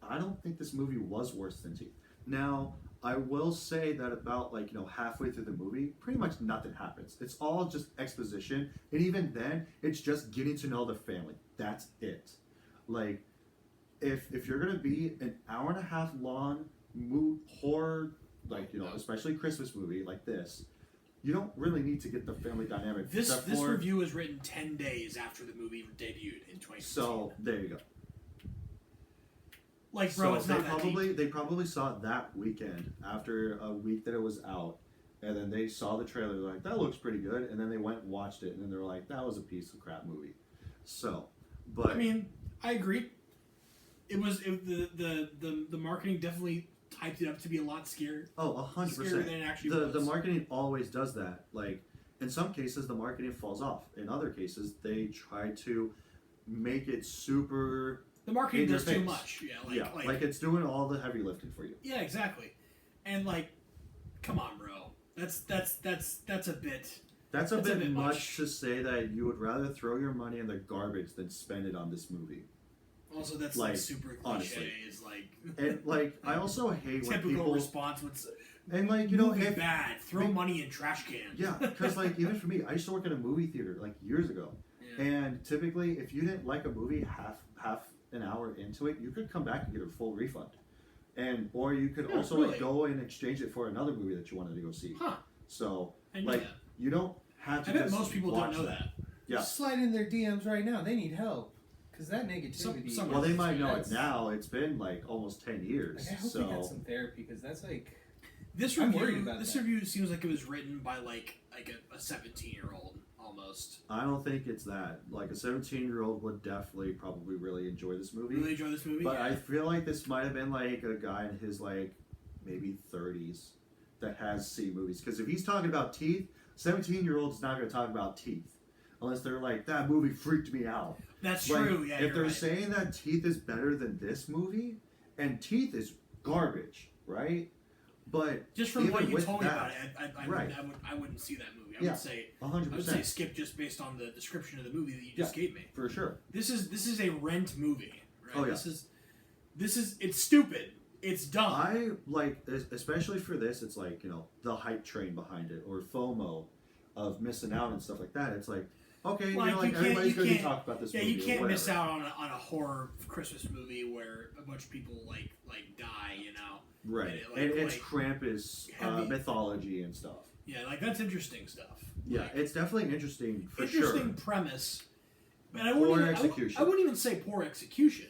I don't think this movie was worse than Teeth. Now, I will say that about halfway through the movie, pretty much nothing happens. It's all just exposition, and even then, it's just getting to know the family. That's it. Like, if you're gonna be an hour and a half long horror, especially Christmas movie like this, you don't really need to get the family dynamic. this except this for- review was written 10 days after the movie debuted in 2015. So there you go. like, bro, So it's not they that probably deep. they probably saw it that weekend after a week that it was out, and then they saw the trailer. They're like, that looks pretty good, and then they went and watched it, and then they were like, that was a piece of crap movie. So, but I mean, I agree. The marketing definitely typed it up to be a lot scarier. oh, 100%. Scarier than it actually The was. marketing always does that. Like in some cases, the marketing falls off. In other cases, they try to make it super The marketing in your does too face. much. Yeah, Like it's doing all the heavy lifting for you. yeah, exactly. And like, come on, bro. That's a bit. That's a That's bit much to say that you would rather throw your money in the garbage than spend it on this movie. Also, that's Like, like super cliche. honestly. Is like And like, I also hate when typical people response would say, and like you know movie if bad, throw money in trash cans. yeah, because like even for me, I used to work in a movie theater like years ago, Yeah. and typically if you didn't like a movie half an hour into it, you could come back and get a full refund, and or you could Yeah, also really? like go and exchange it for another movie that you wanted to go see. Huh. So I knew like that. you don't have to. I bet just most people don't watch know that. Yeah. Slide in their DMs right now. They need help. Because that negativity. Some- Well, they might know it that's- now. It's been like almost 10 years. Like, I hope So they had some therapy because that's like. This I'm review, worried about this that. review seems like it was written by like a 17-year-old almost. I don't think it's that. Like a 17-year-old would definitely probably really enjoy this movie. Really enjoy this movie. But Yeah. I feel like this might have been like a guy in his like maybe 30s that has seen movies. Because if he's talking about teeth, 17-year-old's not going to talk about teeth. Unless they're like, that movie freaked me out. That's Like, true. Yeah, if you're they're right. saying that Teeth is better than this movie, and Teeth is garbage, right? But Just from even what you with told me that, about it, right. I wouldn't see that movie. Yeah. I would say 100%, skip just based on the description of the movie that you just gave me. for sure. This is a Rent movie, right? Oh, yeah. This is it's stupid. It's dumb. I like, especially for this, it's like, you know, the hype train behind it, or FOMO of missing out and stuff like that. It's like, okay, you Like, know, like you can't- everybody's you going to can't- talk about this Yeah, movie. you or can't miss whatever. out on a horror Christmas movie where a bunch of people like die, you know. Right. And And it, it's like, Krampus heavy- mythology and stuff. Yeah, like that's interesting stuff. Yeah, Like, it's definitely interesting for interesting sure. premise. And I Poor wouldn't even, execution. I wouldn't even say poor execution.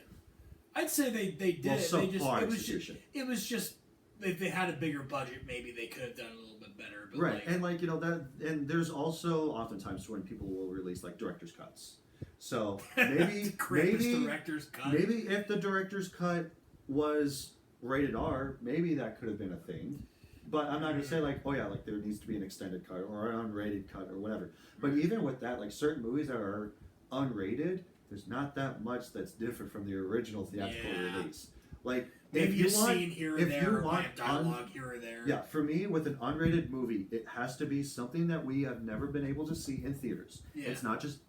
I'd say they did Well, it. They just subpar it was execution. just it was just if they had a bigger budget, maybe they could have done a little bit better. But Right, like, and like you know that, and there's also oftentimes when people will release like director's cuts. So maybe Krampus director's cut. maybe if the director's cut was rated R, maybe that could have been a thing. But I'm not gonna say like, oh yeah, like there needs to be an extended cut or an unrated cut or whatever. But even with that, like certain movies that are unrated, there's not that much that's different from the original theatrical Yeah. release. Like maybe if a you want, scene here or if there, you or want like dialogue here or there. yeah, for me, with an unrated movie, it has to be something that we have never been able to see in theaters. Yeah. It's not just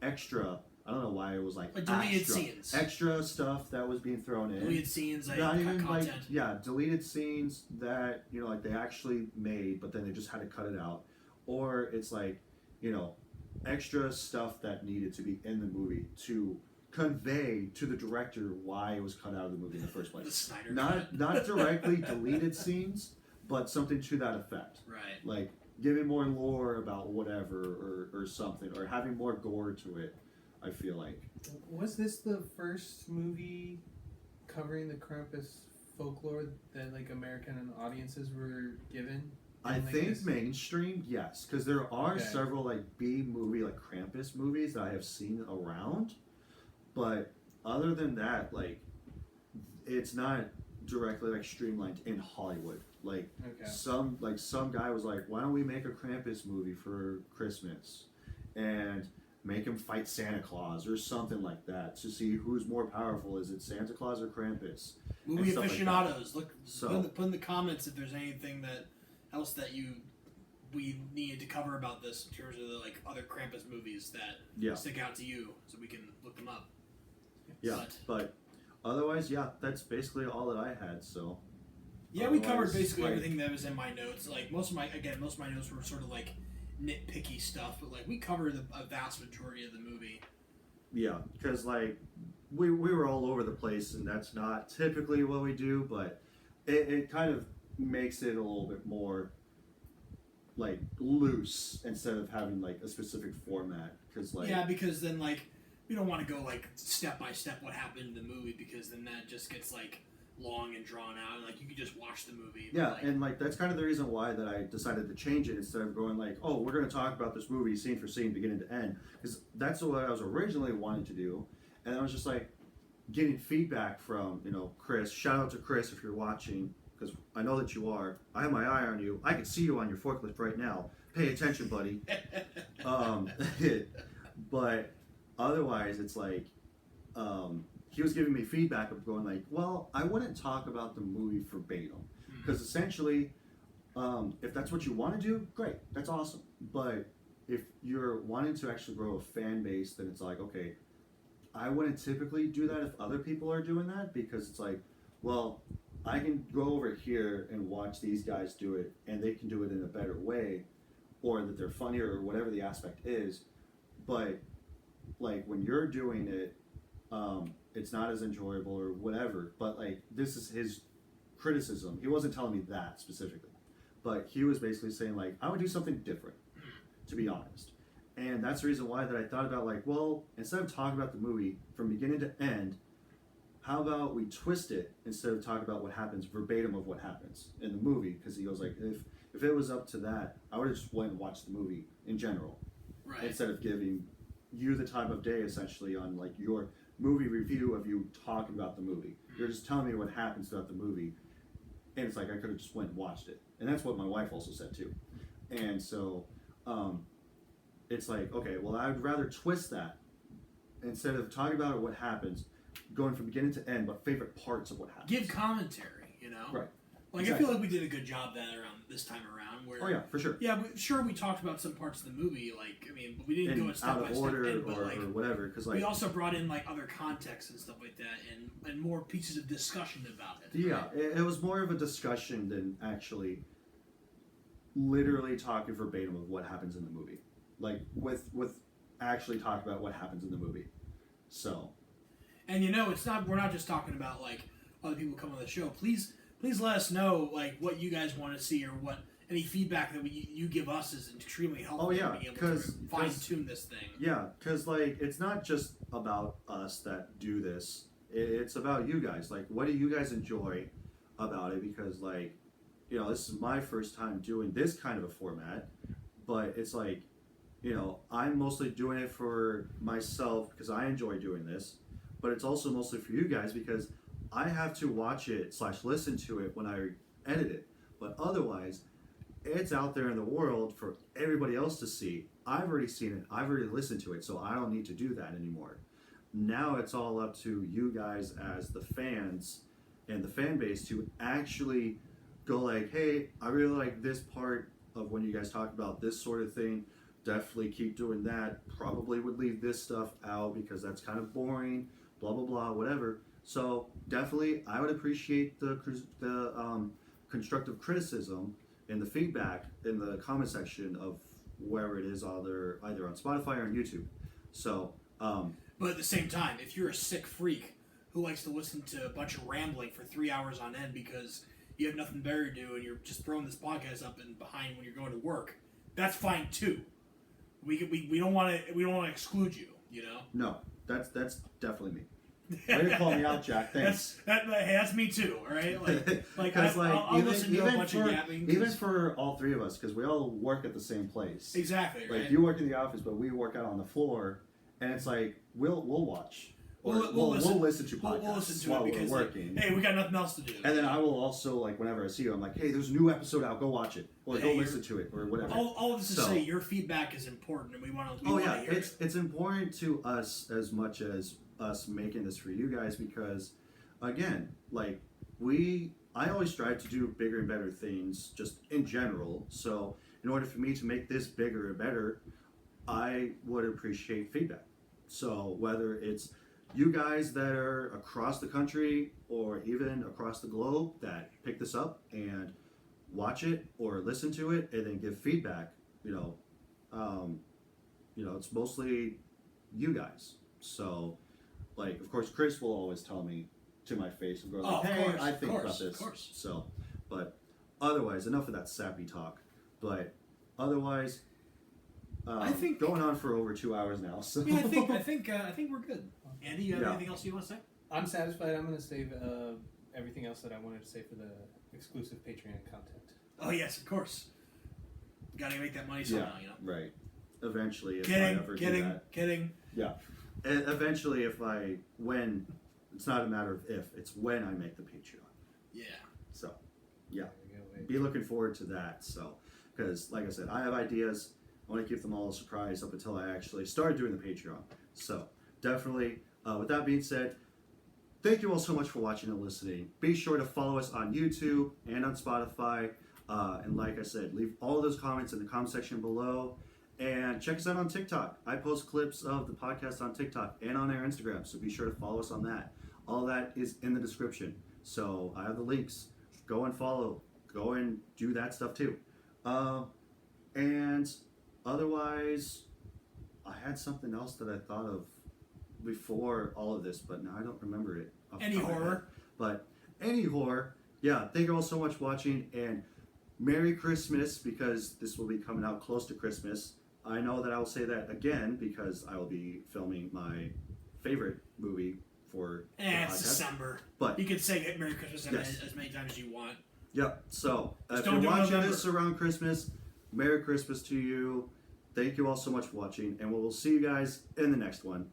extra. I don't know why it was like deleted extra, scenes. extra stuff that was being thrown in. Deleted scenes, like Not cut even like content. deleted scenes that you know like they actually made, but then they just had to cut it out, or it's like you know extra stuff that needed to be in the movie to convey to the director why it was cut out of the movie in the first place. The Snyder not cut. not directly deleted scenes, but something to that effect. Right. Like giving more lore about whatever or something, or having more gore to it. I feel like. Was this the first movie covering the Krampus folklore that like American audiences were given? I And, like, think this- mainstream, yes, because there are Okay. several like B movie like Krampus movies that I have seen around, but other than that, like it's not directly like streamlined in Hollywood. Like Okay. some guy was like, why don't we make a Krampus movie for Christmas, and make him fight Santa Claus or something like that to see who's more powerful. Is it Santa Claus or Krampus? Movie and stuff like that. aficionados, look, So- put in the comments if there's anything else that we needed to cover about this in terms of the like other Krampus movies that Yeah. stick out to you, so we can look them up. Yeah, but otherwise, yeah, that's basically all that I had. So Yeah, we covered Otherwise, basically like- everything that was in my notes. Like most of my notes were sort of like nitpicky stuff, but like we covered a vast majority of the movie. yeah, because like we were all over the place, and that's not typically what we do, but it kind of makes it a little bit more like loose instead of having like a specific format. Because like Yeah, because then like we don't want to go like step by step what happened in the movie, because then that just gets like long and drawn out, and like you could just watch the movie. but, yeah, like, and like that's kind of the reason why that I decided to change it instead of going like, oh, we're going to talk about this movie scene for scene, beginning to end, because that's what I was originally wanting to do, and I was just like getting feedback from Chris. Shout out to Chris if you're watching, because I know that you are. I have my eye on you. I can see you on your forklift right now. Pay attention, buddy. But otherwise, it's like he was giving me feedback of going like, well, I wouldn't talk about the movie verbatim because essentially, if that's what you want to do, great, that's awesome. But if you're wanting to actually grow a fan base, then it's like, okay, I wouldn't typically do that if other people are doing that because it's like, well, I can go over here and watch these guys do it and they can do it in a better way or that they're funnier or whatever the aspect is. But like when you're doing it, it's not as enjoyable or whatever. But like this is his criticism. He wasn't telling me that specifically, but he was basically saying like, I would do something different, to be honest. And that's the reason why that I thought about like, well, instead of talking about the movie from beginning to end, how about we twist it instead of talking about what happens verbatim of what happens in the movie? Because he goes like, if it was up to that, I would have just went and watched the movie in general, Right. instead of giving you the time of day essentially on like your movie review of you talking about the movie. You're just telling me what happens throughout the movie, and it's like I could have just went and watched it, and that's what my wife also said too. And so it's like, okay, well, I'd rather twist that instead of talking about what happens, going from beginning to end, but favorite parts of what happens. Give commentary, you know? Right. Like, Exactly. I feel like we did a good job that around this time around. Where, Oh yeah, for sure. Yeah, sure, we talked about some parts of the movie, like, I mean, but we didn't go in step out by of step order in, but, or like, whatever, because like we also brought in, like, other contexts and stuff like that, and more pieces of discussion about it. yeah, right? it was more of a discussion than actually literally talking verbatim of what happens in the movie, like with actually talking about what happens in the movie. So, And you know, we're not just talking about like other people come on the show. Please let us know like what you guys want to see or what any feedback that you give us is extremely helpful. Oh, yeah, in being able 'cause- to fine tune this thing. yeah, because like it's not just about us that do this. It's about you guys. Like, what do you guys enjoy about it? Because like, you know, this is my first time doing this kind of a format, but it's like, you know, I'm mostly doing it for myself because I enjoy doing this, but it's also mostly for you guys because I have to watch it / listen to it when I edit it. But otherwise, it's out there in the world for everybody else to see. I've already seen it. I've already listened to it, so I don't need to do that anymore. Now it's all up to you guys as the fans and the fan base to actually go like, hey, I really like this part of when you guys talk about this sort of thing. Definitely keep doing that. Probably would leave this stuff out because that's kind of boring, blah, blah, blah, whatever. So definitely I would appreciate the constructive criticism and the feedback in the comment section of wherever it is, either on Spotify or on YouTube. So, But at the same time, if you're a sick freak who likes to listen to a bunch of rambling for 3 hours on end because you have nothing better to do and you're just throwing this podcast up and behind when you're going to work, that's fine too. We don't want to exclude you, you know. no, that's definitely me. Way to call me out, Jack. Thanks. That's me too. All right, like Because I'll listen to a bunch of yapping. Even for all three of us, because we all work at the same place. Exactly. Right. Like you work in the office, but we work out on the floor, and it's like we'll watch. Or we'll listen to podcasts We'll listen to while it because we're working. Like, hey, we got nothing else to do. And then I will also, like, whenever I see you, I'm like, hey, there's a new episode out, go watch it. Or Hey, go listen to it, or whatever. All of this to say, your feedback is important, and we want to. Hear It's important to us as much as us making this for you guys because, again, like, I always strive to do bigger and better things just in general. So in order for me to make this bigger and better, I would appreciate feedback. So whether it's you guys that are across the country or even across the globe that pick this up and watch it or listen to it and then give feedback, it's mostly you guys. So, like, of course, Chris will always tell me to my face and go like, hey, I think about this. Of course. So, but otherwise, enough of that sappy talk. But otherwise, I think going on for over 2 hours now. So yeah, I think we're good. Andy, you have anything else you want to say? I'm satisfied. I'm going to save everything else that I wanted to say for the exclusive Patreon content. Oh yes, of course. Got to make that money somehow, you know. Right. Eventually, if I ever do that. Kidding. Yeah. And eventually, when it's not a matter of if, it's when I make the Patreon. Yeah. So, yeah. Be looking forward to that. So, because like I said, I have ideas. I want to keep them all a surprise up until I actually start doing the Patreon. So definitely, with that being said, thank you all so much for watching and listening. Be sure to follow us on YouTube and on Spotify. And like I said, leave all of those comments in the comment section below. And check us out on TikTok. I post clips of the podcast on TikTok and on our Instagram, so be sure to follow us on that. All that is in the description. So I have the links. Go and follow. Go and do that stuff too. And otherwise, I had something else that I thought of before all of this, but now I don't remember it. Any horror. But any horror. Yeah, thank you all so much for watching, and Merry Christmas, because this will be coming out close to Christmas. I know that I will say that again because I will be filming my favorite movie for the It's podcast. December. But You can say Merry Christmas Yes. as many times as you want. Yep. So if don't you're do watching November. this around Christmas, Merry Christmas to you. Thank you all so much for watching, and we will see you guys in the next one.